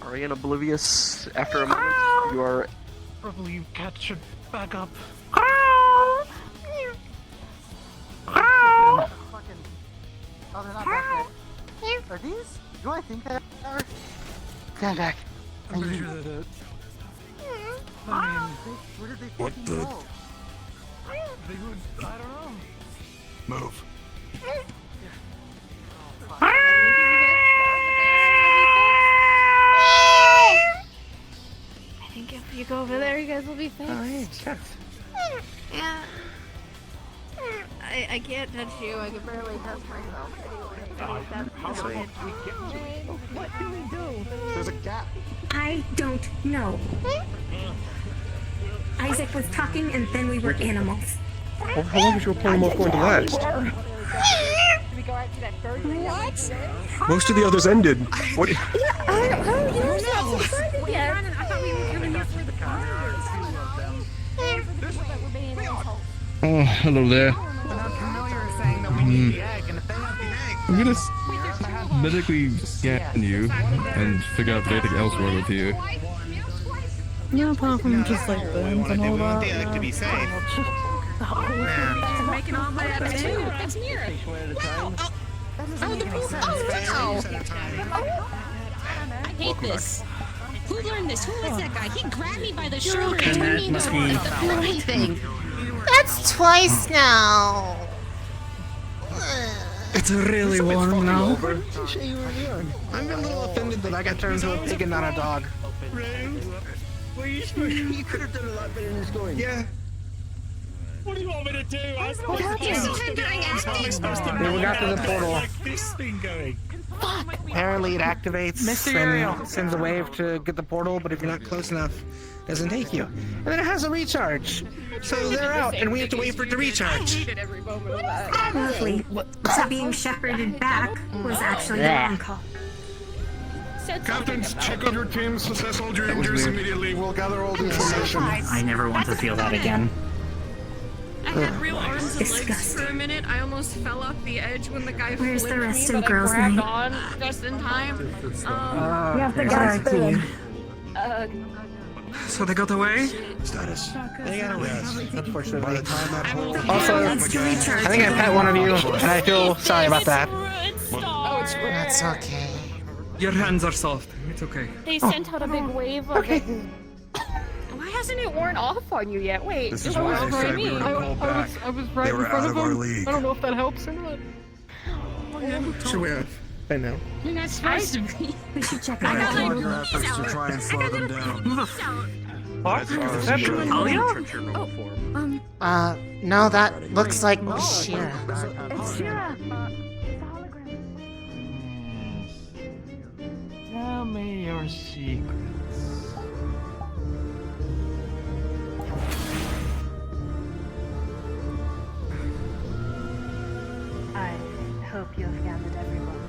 Are you oblivious after a moment? You are. Probably you cat should back up. Oh, they're not back yet. Are these? Do I think they are? Stand back. I'm pretty sure that Where did they What fucking the? go? they would. I don't know. Move. I think if you go over there, you guys will be fixed. Oh, hey, check. Yeah. I can't touch you. I can barely touch myself anyway. What do we do? There's a gap. I don't know. Isaac was talking and then we were animals. Well, how long is your polymorph going to last? What? Most of the others ended. What? Oh, yours hasn't started yet. I thought we were coming here for the Oh, hello there. I'm gonna medically scan you and figure out if anything else wrong with you. Yeah, apart from just like burns and all that. To be safe. I'm making all my That's Mira. Oh, the poop. Oh, wow. I hate this. Who learned this? Who was that guy? He grabbed me by the shoulder and turned me into the floaty thing. That's twice now. It's really warm now. I'm a little offended that I got turned into a pig and not a dog. You could have done a lot better than scoring. Yeah. What do you want me to do? What happened? You're supposed to We got to the portal. like this thing going. Apparently it activates Mysterio. and sends a wave to get the portal, but if you're not close enough, it doesn't take you. And then it has a recharge. So they're out, and we have to wait for it to recharge. Lovely. So being shepherded back was actually the wrong call. Captains, check on your teams, assess all your injuries immediately. We'll gather all the information. I never want to feel that again. I had real arms and legs for a minute. I almost fell off the edge when the guy Where's the flipped rest me, of but girls' I grabbed night? on just in time. We have to gas them. So they got away? Status. They got away. Unfortunately. By the time that whole Also, I think I pet one of you, and I feel sorry about that. That's okay. Your hands are soft. It's okay. They sent out a big wave of it. Why hasn't it worn off on you yet? Wait, This it is why was I right said me. we were to pull back. I was right They in were front out of of our him. league. I don't know if that helps or not. Should we have? I know. You're not supposed to be. We should check I out applaud your efforts to try and slow them down. No, that looks like Shira. It's Shira. Tell me your secrets. I hope you have gathered everyone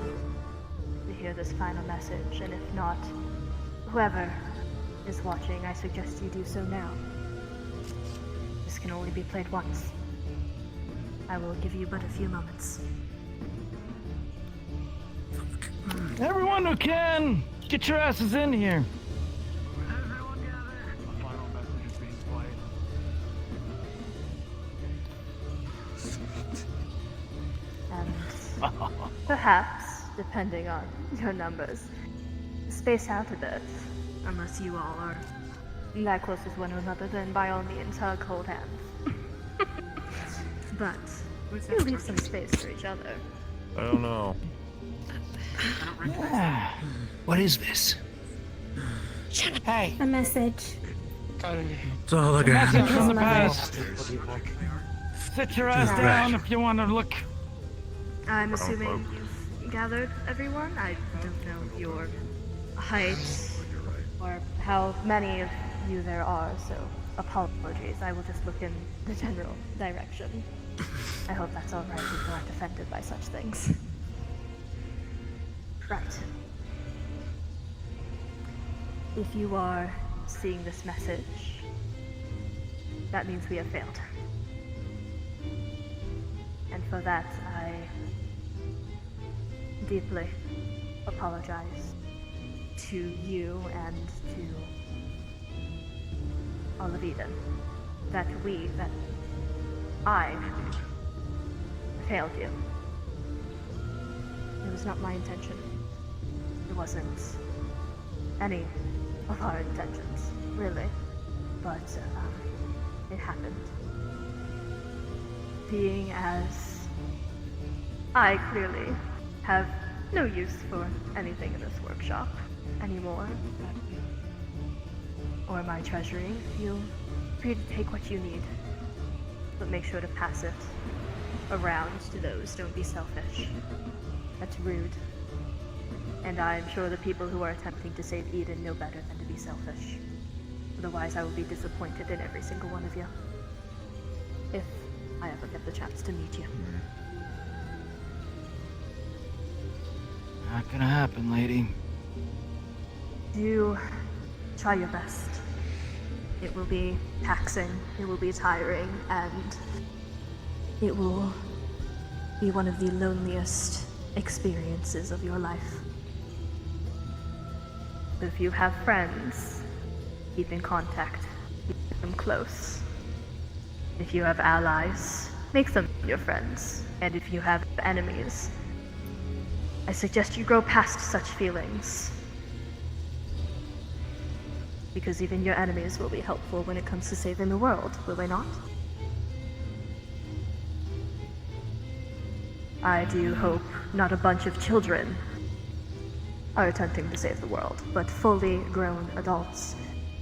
to hear this final message, and if not, whoever is watching, I suggest you do so now. This can only be played once. I will give you but a few moments. Everyone who can, get your asses in here. And perhaps, depending on your numbers, space out a bit, unless you all are that close with one another, then by all means hug, hold hands. But you leave some space for each other. I don't know. What is this? Hey. A message. It's all a message from the past. Sit your ass Right. down if you want to look. I'm assuming you've gathered everyone. I don't know your height or how many of you there are, so apologies. I will just look in the general direction. I hope that's alright if you aren't offended by such things. Right. If you are seeing this message, that means we have failed. And for that, I deeply apologize to you and to all of Eden. That I failed you. It was not my intention. It wasn't any of our intentions, really. But it happened. Being as I clearly have no use for anything in this workshop anymore, or my treasury, feel free to take what you need, but make sure to pass it around to those. Don't be selfish. That's rude. And I'm sure the people who are attempting to save Eden know better than to be selfish. Otherwise, I will be disappointed in every single one of you. If I ever get the chance to meet you. Not gonna happen, lady. Do try your best. It will be taxing, it will be tiring, and it will be one of the loneliest experiences of your life. But if you have friends, keep in contact, keep them close. If you have allies, make them your friends. And if you have enemies, I suggest you grow past such feelings. Because even your enemies will be helpful when it comes to saving the world, will they not? I do hope not a bunch of children are attempting to save the world, but fully grown adults,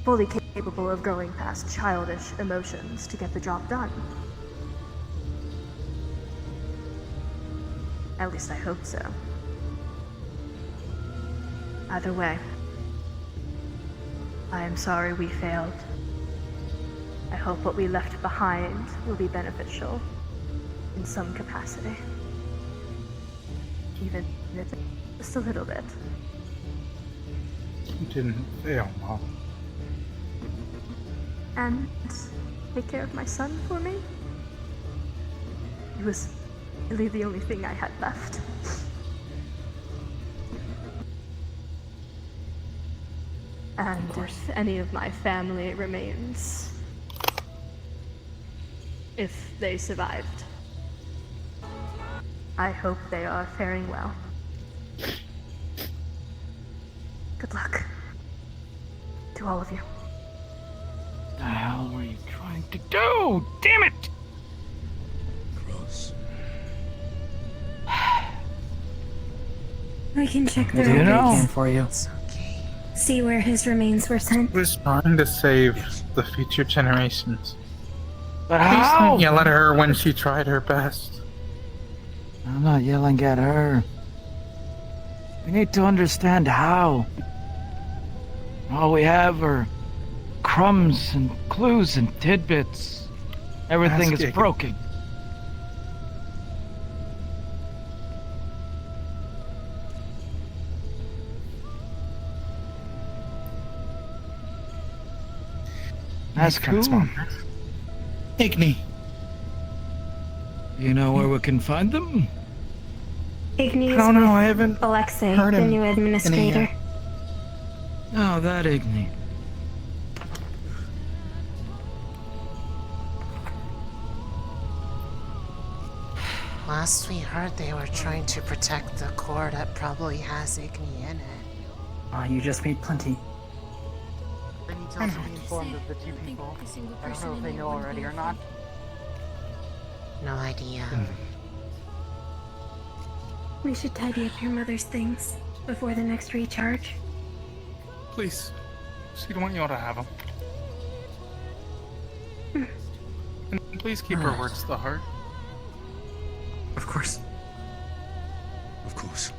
fully capable of growing past childish emotions to get the job done. At least I hope so. Either way, I am sorry we failed. I hope what we left behind will be beneficial in some capacity. Even if it's just a little bit. You didn't fail, Mom. And take care of my son for me? It was really the only thing I had left. And if any of my family remains, if they survived, I hope they are faring well. Good luck to all of you. What the hell were you trying to do? Damn it! Gross. We can check the Do you records. know? For you. See where his remains were sent. Was trying to save the future generations. But Please how? don't yell at her when she tried her best. I'm not yelling at her. We need to understand how. All we have are crumbs and clues and tidbits. Everything is broken. Ask who? Igni. You know where we can find them? Igni is No, no, I haven't Alexei, heard the him new administrator. Oh, that Igni. Last we heard, they were trying to protect the core that probably has Igni in it. You just made plenty. They need to also be informed of the two people. I don't know if they know already or not. No idea. We should tidy up your mother's things before the next recharge. Please. She'd want you all to have them. Hmm. And please keep her words to the heart. Of course. Of course.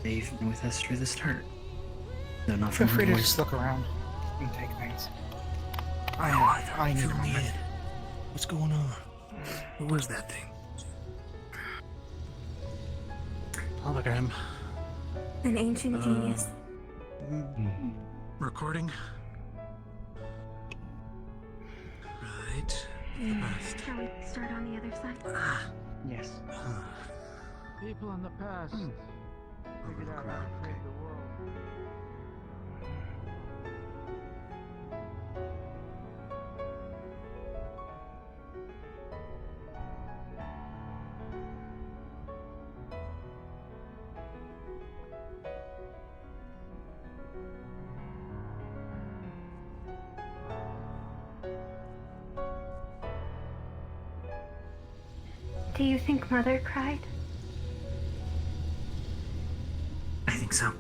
They've been with us through the start. No, not Feel from free her to voice. just look around and take things. I need a moment. What's going on? What was that thing? I'll look at him. An ancient genius. Recording. Right. Shall we start on the other side? Yes. People in the past. Figured out how to create the world. Do you think Mother cried? I think so.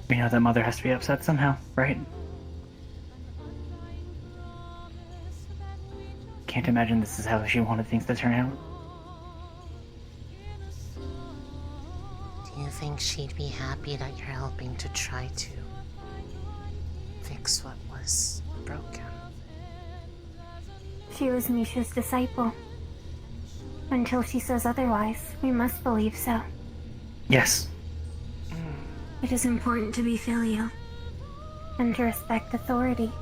We know that Mother has to be upset somehow, right? Can't imagine this is how she wanted things to turn out. Do you think she'd be happy that you're helping to try to fix what was broken? She was Misha's disciple. Until she says otherwise, we must believe so. Yes. It is important to be filial and to respect authority.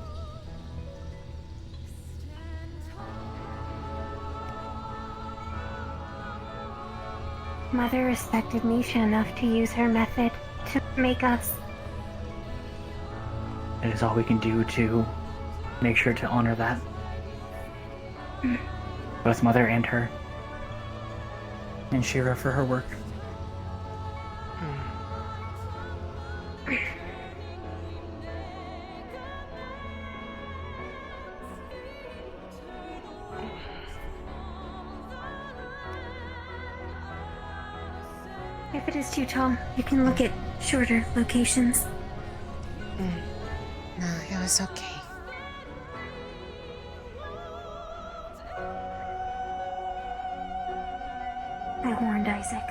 Mother respected Misha enough to use her method to make us. It is all we can do to make sure to honor that. Both Mother and her. And Shira for her work. If it is too tall, you can look at shorter locations. No, it was okay. I warned Isaac.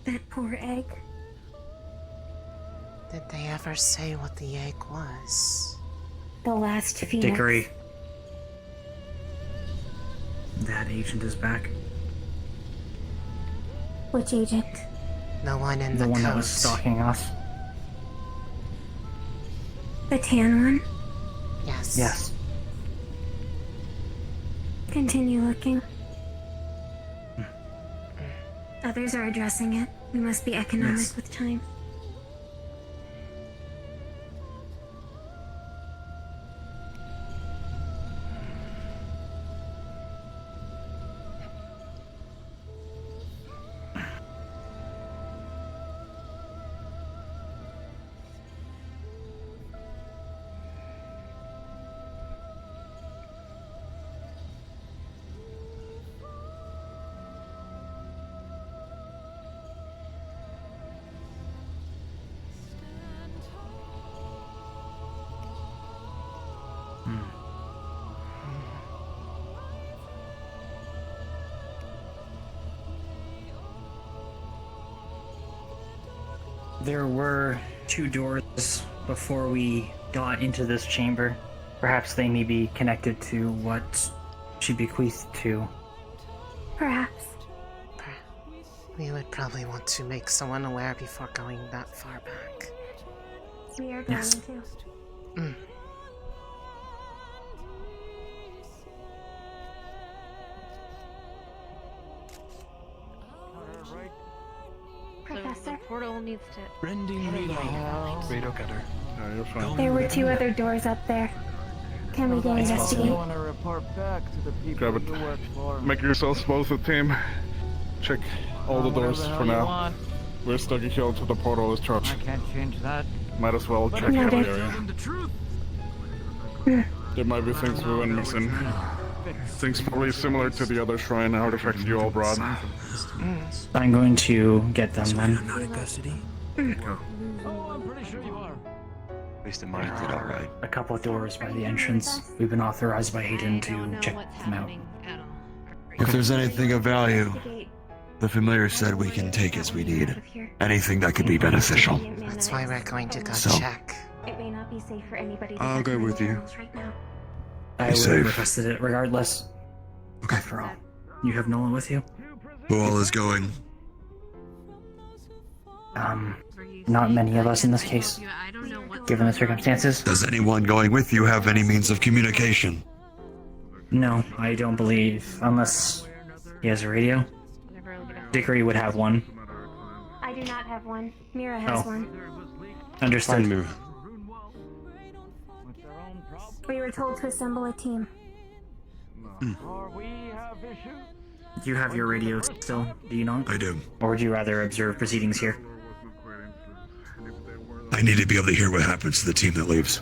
That poor egg. Did they ever say what the egg was? The last phoenix. Dickory. That agent is back. Which agent? The one in The the one coat. that was stalking us. The tan one? Yes. Yes. Continue looking. Others are addressing it. We must be economic Yes. with time. There were 2 doors before we got into this chamber. Perhaps they may be connected to what she bequeathed to. Perhaps. We would probably want to make someone aware before going that far back. We are going Yes. to. Professor? The portal needs to... Bending radar. Wait, okay. Yeah, you're fine. There were 2 other doors up there. Can we go investigate? want to report back to the people Grab it. you work for. Make yourselves both a team. Check all the Whatever doors the hell for you now. want. We're stuck here to the portal is charged. I can't change that. Might as well But check if every you area. tell them the truth. There might be things we went missing. Things probably similar to the other shrine artifact you all brought. I'm going to get them then. Not in custody? Oh, I'm pretty sure you are. Least in mind, is it all right? A couple of doors by the entrance. We've been authorized by Hayden to check them out. If there's anything of value, the familiar said we can take as we need. Anything that could be beneficial. That's why we're going to go So- check. It may not be safe for anybody to I'll touch go with you. animals right now. I Be would safe. have requested it regardless. Okay. After all, you have Nolan with you? Who all is going? Not many of us in this case, given the circumstances. Does anyone going with you have any means of communication? No, I don't believe, unless he has a radio. Dickory would have one. I do not have one. Mira has Oh. one. Understood. We were told to assemble a team. You have your radio still, do you not? I do. Or would you rather observe proceedings here? I need to be able to hear what happens to the team that leaves.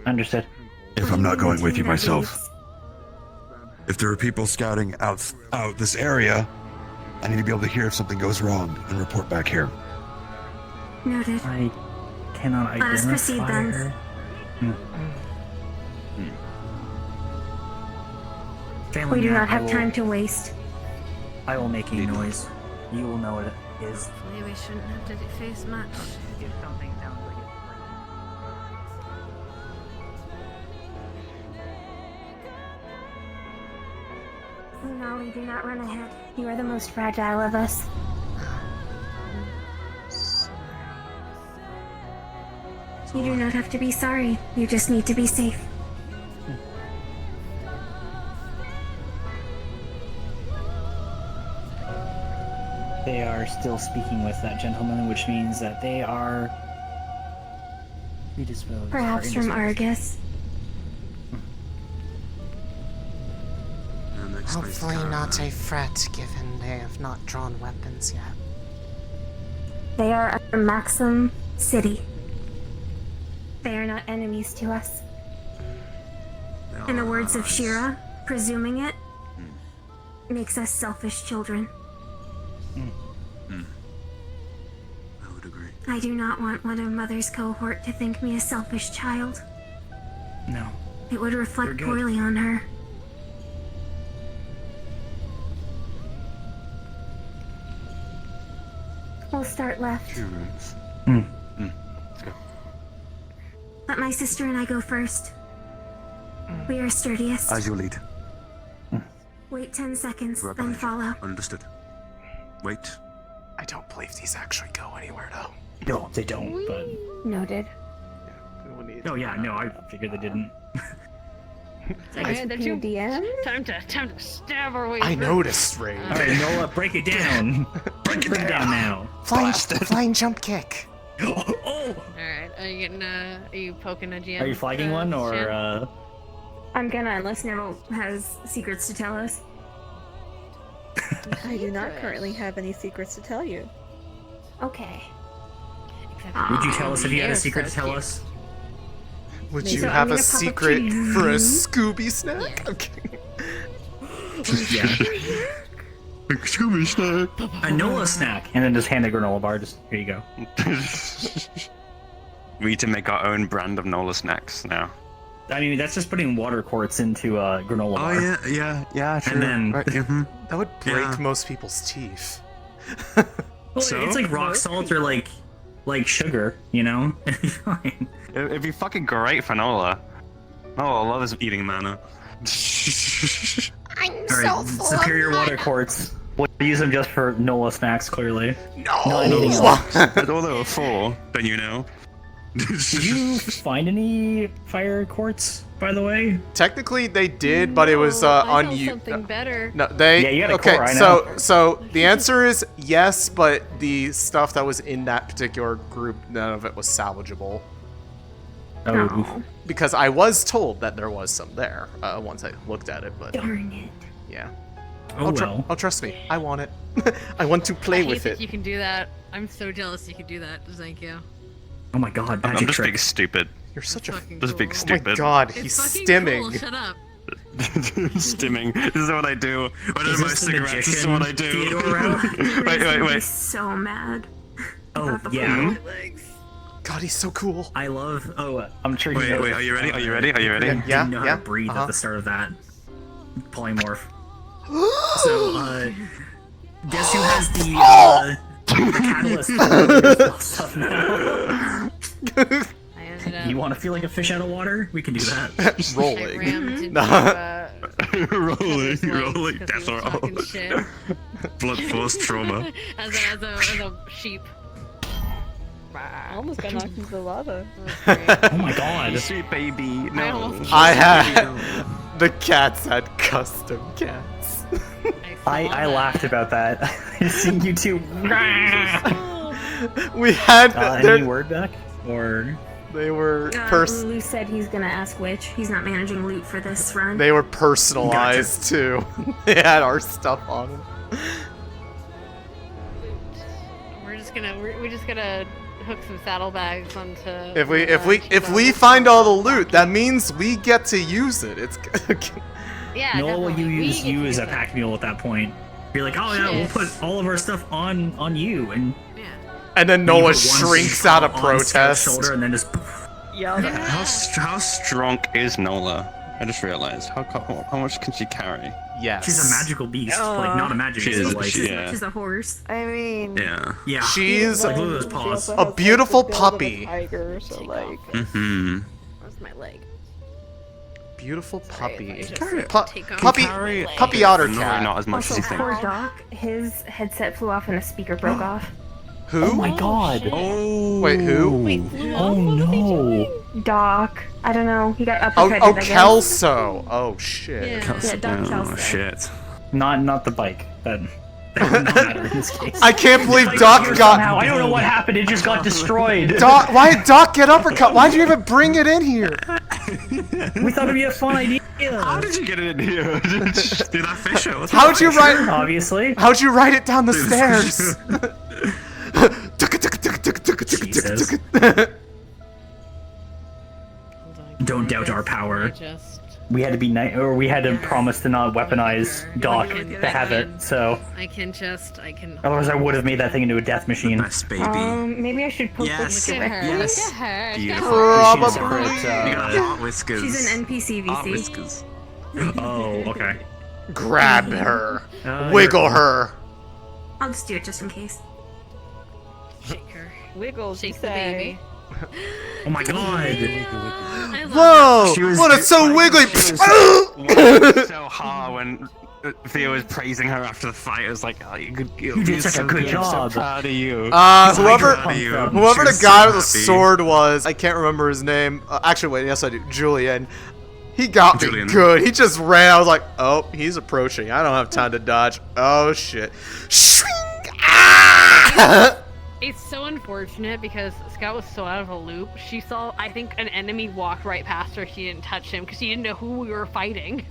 Understood. If I'm not going with you myself. If there are people scouting out this area, I need to be able to hear if something goes wrong and report back here. Noted. I cannot Let us identify proceed then. her. Family We do man, not I have will- time to waste. I will make a noise. You will know what it is. Maybe we shouldn't have to face much. If something sounds like it's Lunali, do not run ahead. You are the most fragile of us. You do not have to be sorry. You just need to be safe. They are still speaking with that gentleman, which means that they are predisposed. Perhaps or from indisposed. Argus. Hopefully not a threat, given they have not drawn weapons yet. They are under Maxim City. They are not enemies to us. In the words of Shira, presuming it makes us selfish children. I would agree. I do not want one of Mother's cohort to think me a selfish child. No. It would reflect You're good. poorly on her. We'll start left. Let's go. Let my sister and I go first. We are sturdiest. As you lead. Wait 10 seconds, Right then behind you. follow. Understood. Wait. I don't believe these actually go anywhere, though. No, they don't, but... Noted. Oh yeah, no, I figured they didn't. DM? Time to stab our way I through. noticed, Ray. Alright, Nola, break it down. break it down now. Flying jump kick. Alright, are you getting are you poking a GM? Are you flagging one, or, Shan? I'm gonna, unless Neville has secrets to tell us. I do not currently have any secrets to tell you. Okay. Would you tell us if you had a secret to tell us? Would So you I'm have gonna a pop up secret to for a you. Scooby snack? Okay. Yeah. Scooby snack. A Nola snack, and then just hand a granola bar. Just here you go. We need to make our own brand of Nola snacks now. I mean, that's just putting water quartz into a granola bar. Oh yeah, true. And then Right, mhm. That would break Yeah. most people's teeth. well, So? it's like rock salt or like sugar, you know? Fine. It'd be fucking great for Nola. Nola loves eating mana. I'm Alright, superior water quartz. We'll use them just for Nola snacks, clearly. No! Not anything else. But all there were 4, then you know. Did you find any fire quartz, by the way? Technically, they did, but it was I know unused. something better. No, they. Yeah, you had a okay, core, I know. so the answer is yes, but the stuff that was in that particular group, none of it was salvageable. Oh. Because I was told that there was some there once I looked at it, but Darn it. yeah. Oh well. Oh, trust me, I want it. I want to play I hate with that it. you can do that. I'm so jealous you could do that. Thank you. Oh my god, I'm magic just trick. being stupid. You're such a. Fucking Just being cool. Oh my stupid. god, It's he's fucking stimming. Cool. Shut up. Stimming. This is what I do. When I Is do my this the cigarettes, this is magician what I do. Theodore route? wait. He's so mad. Oh, about the yeah. blue legs. God, he's so cool. I love. Oh, I'm sure. Wait, are you ready? Are you ready? Are you ready? Yeah, Didn't know how to breathe at the start of that polymorph. So, guess who has the catalyst for stuff now? You want to feel like a fish out of water? We can do that. Rolling. rolling, death roll. Blood force trauma. as a sheep. I almost got knocked into the lava. Oh my god. Sweet baby. No. I had... The cats had custom cats. I laughed about that. Seeing you two. We had... any word back? Or... They were Lulu said he's gonna ask which. He's not managing loot for this run. They were personalized too. They had our stuff on them. We're just gonna hook some saddlebags onto. If we find all the loot, that means we get to use it. It's yeah. Noel will definitely. use you as a pack mule at that point. You're like, oh yeah, we'll put all of our stuff on you, and then Noah shrinks out of protest. Shoulder and then just. Yeah. How strong is Nola? I just realized. How much can she carry? Yes. She's a magical beast, like not a magic beast, but like She's a horse. I mean, yeah. She's like look at those paws. a beautiful puppy. Tiger, so like. Mm-hmm. Where's my leg? Beautiful puppy. Puppy otter No, cat. not as much as you think. Poor Doc, his headset flew off and a speaker broke off. Who? Oh my god. Oh. Wait, who? Oh no. Doc, I don't know. He got uppercutted. I guess. Kelso. Oh shit. Yeah, Doc Kelso. Shit. Not the bike. That would not matter in this case. I can't believe Like, Doc got. somehow, I don't know what happened. It just got destroyed. Doc, why did Doc get uppercut? Why'd you even bring it in here? We thought it'd be a fun idea. How did you get it in here? Did that fish out? How'd you write? Obviously. How'd you write it down the stairs? Don't doubt our power. We had to be we had to promise to not weaponize Doc to have it. So. I can. Otherwise, I would have made that thing into a death machine. Nice baby. Maybe I should poke Yes. this with Yes. Beautiful. Probably. You got hot whiskers. She's an NPC Hot VC. whiskers. Oh, okay. Grab her. Wiggle her. I'll just do it just in case. Shake her. Wiggles, Shake you the say. baby. Oh my god. Whoa! What? It's so wiggly. So hard when Theo was praising her after the fight. It was like, oh, you did such a good job. I'm so proud of you. Whoever the guy with the happy. sword was, I can't remember his name. Actually, wait, yes I do. Julian. He got me good. He just ran. I was like, oh, he's approaching. I don't have time to dodge. Oh shit. Shrink! Ah! It's so unfortunate because Scout was so out of a loop. She saw, I think, an enemy walk right past her. She didn't touch him because she didn't know who we were fighting.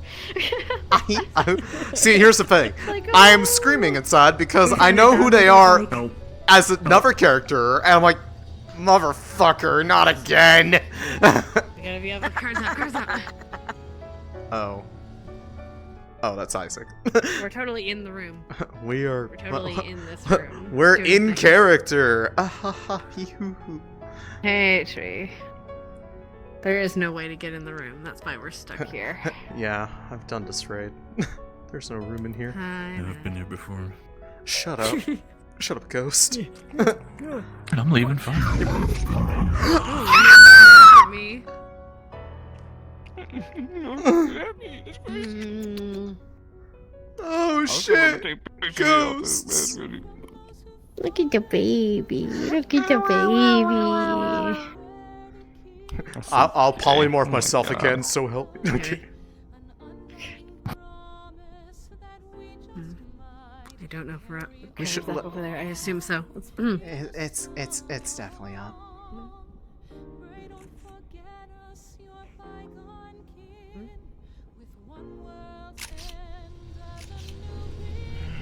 See, here's the thing. I am screaming inside because I know who they are as another character, and I'm like, motherfucker, not again. Cards out. Oh. Oh, that's Isaac. We're totally in the room. We're totally in this room. We're doing in things. character. Hey, Tree. There is no way to get in the room. That's why we're stuck here. Yeah, I've done this raid. There's no room in here. I've been here before. Shut up. Shut up, ghost. And I'm leaving fine. Me. Oh shit! Ghosts! Look at the baby. Look at the baby. I'll polymorph myself again, so help me. Okay. I don't know if we're up. We should up over there. I assume so. It's definitely up.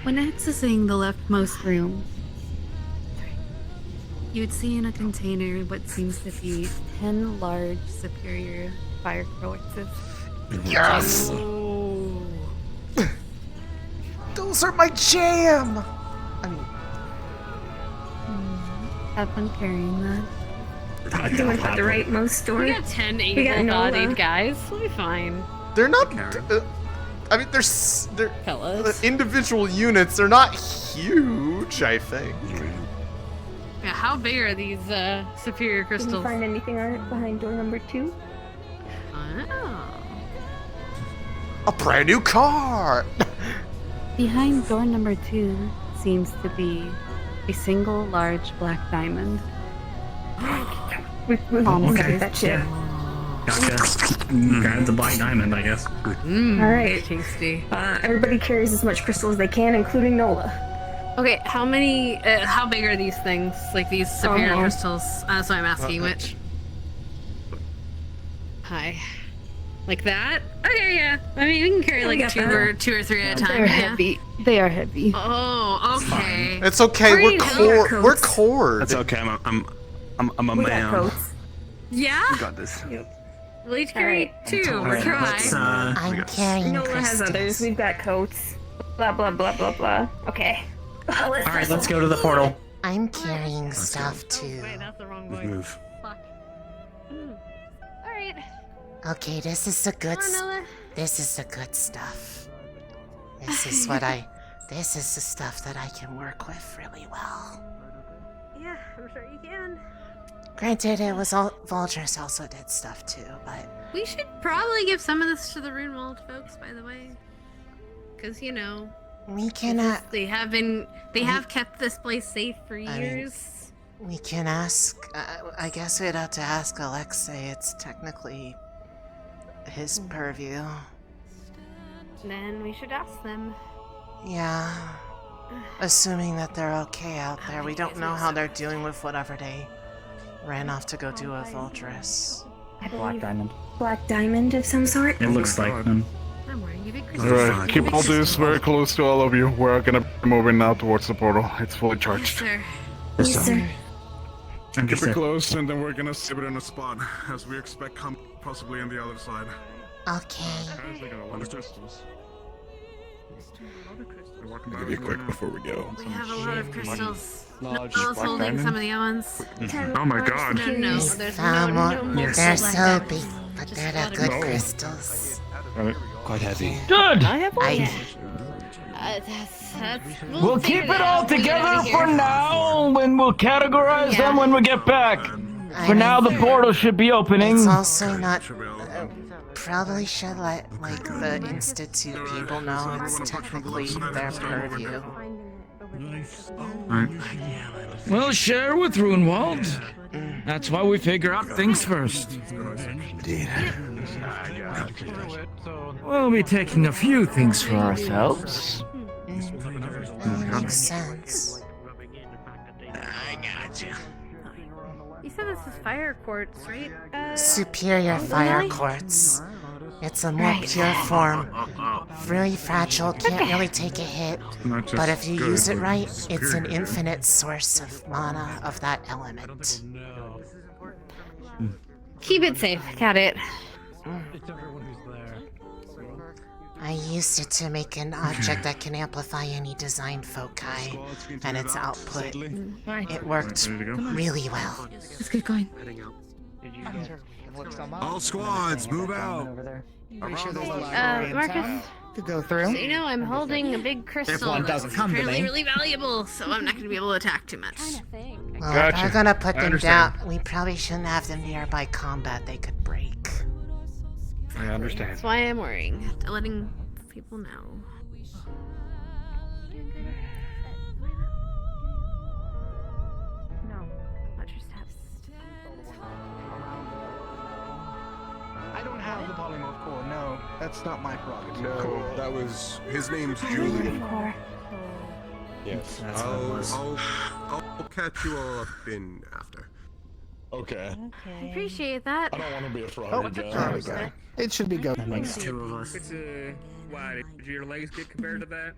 When accessing the leftmost room, you would see in a container what seems to be 10 large superior fire corpses. Yes! Those are my jam! I mean... Have fun carrying that. Doing the rightmost store. We got 10 We got able-bodied Nola. guys. We'll be fine. They're not. I mean, they're Fellas. individual units. They're not huge, I think. Yeah, how big are these superior Did you crystals? find anything on it behind door number 2? Oh. A brand new car. Behind door number 2 seems to be a single large black diamond. We Almost got like that shit. Gotcha. Grab the black diamond, I guess. Alright. Tasty. Everybody carries as much crystal as they can, including Nola. Okay, how many, how big are these things? Like these superior no. crystals? So I'm asking which. Hi. Like that? Okay, yeah. I mean, we can carry We like got two that. or three at a time. They're yeah. heavy. They are heavy. Oh, okay. It's okay. We're Green, We're cord. That's okay. I'm a We got man. coats. Yeah? We got this. We'll each carry two. We're trying. I'm carrying Nola has crystals. others. We've got coats. Blah, blah, blah, blah, blah. Okay. Alright, let's go to the portal. I'm carrying stuff too. Wait, that's the wrong voice. Move. Fuck. Alright. Okay, this is the good. Come on, Nola. This is the good stuff. This is This is the stuff that I can work with really well. Yeah, I'm sure you can. Granted, it was all Vultures also did stuff too, but We should probably give some of this to the Runewald folks, by the way. Because, you know, we cannot. they have kept this place safe for years. We can ask. I guess we'd have to ask Alexei. It's technically his purview. Then we should ask them. Yeah. Assuming that they're okay out there. We don't know how they're dealing with whatever they ran off to go do with Vulturous. I Black believe diamond. black diamond of some sort. It looks like them. I'm wearing a big crystal. Alright, keep all this very close to all of you. We're gonna be moving now towards the portal. It's fully charged. Sir. Yes, sir. Keep it close, and then we're gonna save it in a spot, as we expect possibly on the other side. Okay. I'll give you a quick before we go. We have a lot of crystals. Large Noel's black holding diamond? some of the other ones. Oh my god. No, there's They're so big, but they're the good crystals. Quite heavy. Good. I have one. We'll keep it all together for now, and we'll categorize them when we get back. For now, the portal should be opening. It's also not. Probably should let the Institute people know it's technically their purview. We'll share with Runewald. That's why we figure out things first. Indeed. We'll be taking a few things for ourselves. Makes sense. You said this is fire quartz, right? Superior fire quartz. It's a more pure form. Really fragile, can't really take a hit. But if you use it right, it's an infinite source of mana of that element. Keep it safe. Got it. I used it to make an object that can amplify any design foci and its output. It worked really well. Let's get going. All squads, move out. Marcus. To go through. So you know, I'm holding a big crystal one that's doesn't come to apparently me. really valuable, so I'm not going to be able to attack too much. Well, Gotcha. if we're gonna put I them understand. down, we probably shouldn't have them nearby combat. They could break. I understand. That's why I'm worrying, letting people know. No, watch your steps. I don't have the polymorph core. No, that's not my prerogative. No, that was his name's Julian. Yes. I'll catch you all up in after. Okay. I appreciate that. I don't want to be a fraud Oh, again. there we go. It should be go. That makes two of us. Why did your legs get compared to that?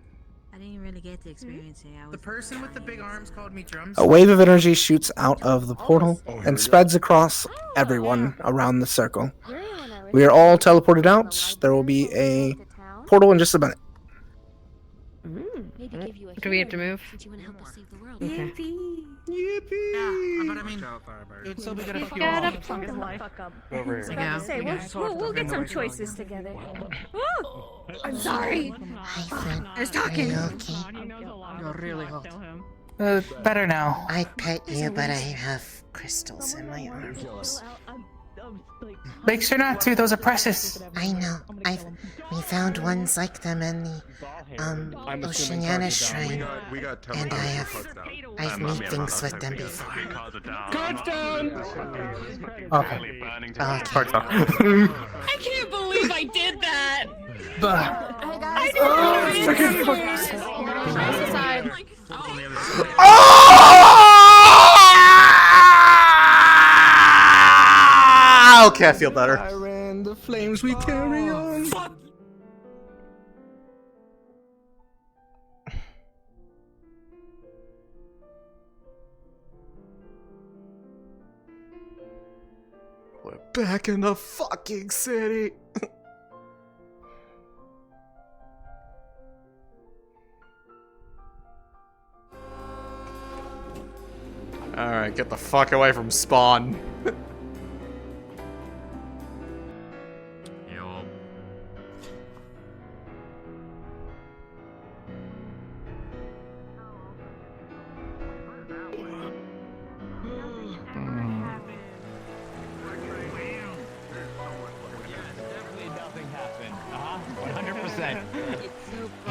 I didn't really get to experience it. The person with the big arms called me drums. A wave of energy shoots out of the portal and spreads across everyone around the circle. We are all teleported out. There will be a portal in just a minute. Do we have to move? You want to help us save the world? Okay. Yippee! Yeah, but I mean, It would still be good if you Gotta all. fuck his life. Fuck up. Over here. Yeah. Say, we'll get some choices together. Woo! I'm sorry. I was talking. You're really hot. Better now. I'd pet you, but I have crystals in my arms. Make sure not to. Those are precious. I know. We found ones like them in the Oceania Shrine, and I've made things with them before. Cards down. Okay. Okay. I can't believe I did that. I Okay, I feel better. I ran the flames, we carry on. We're back in the fucking city. Alright, get the fuck away from spawn.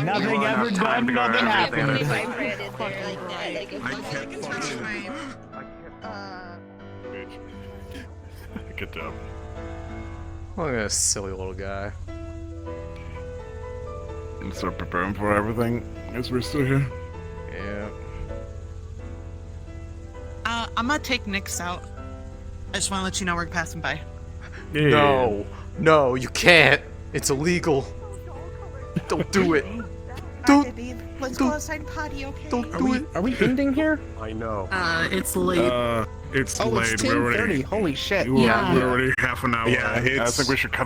Nothing ever done, nothing happened. Good job. Look at this silly little guy. And start preparing for everything as we're still here. Yeah. I'm gonna take Nyx out. I just want to let you know we're passing by. Yeah. No, you can't. It's illegal. Don't do it. Let's go outside and potty, okay? Don't do it. Are we ending here? I know. It's late. It's Oh, late. it's We're 10:30. already. Holy shit. We're already half an hour. Yeah, I think we should cut it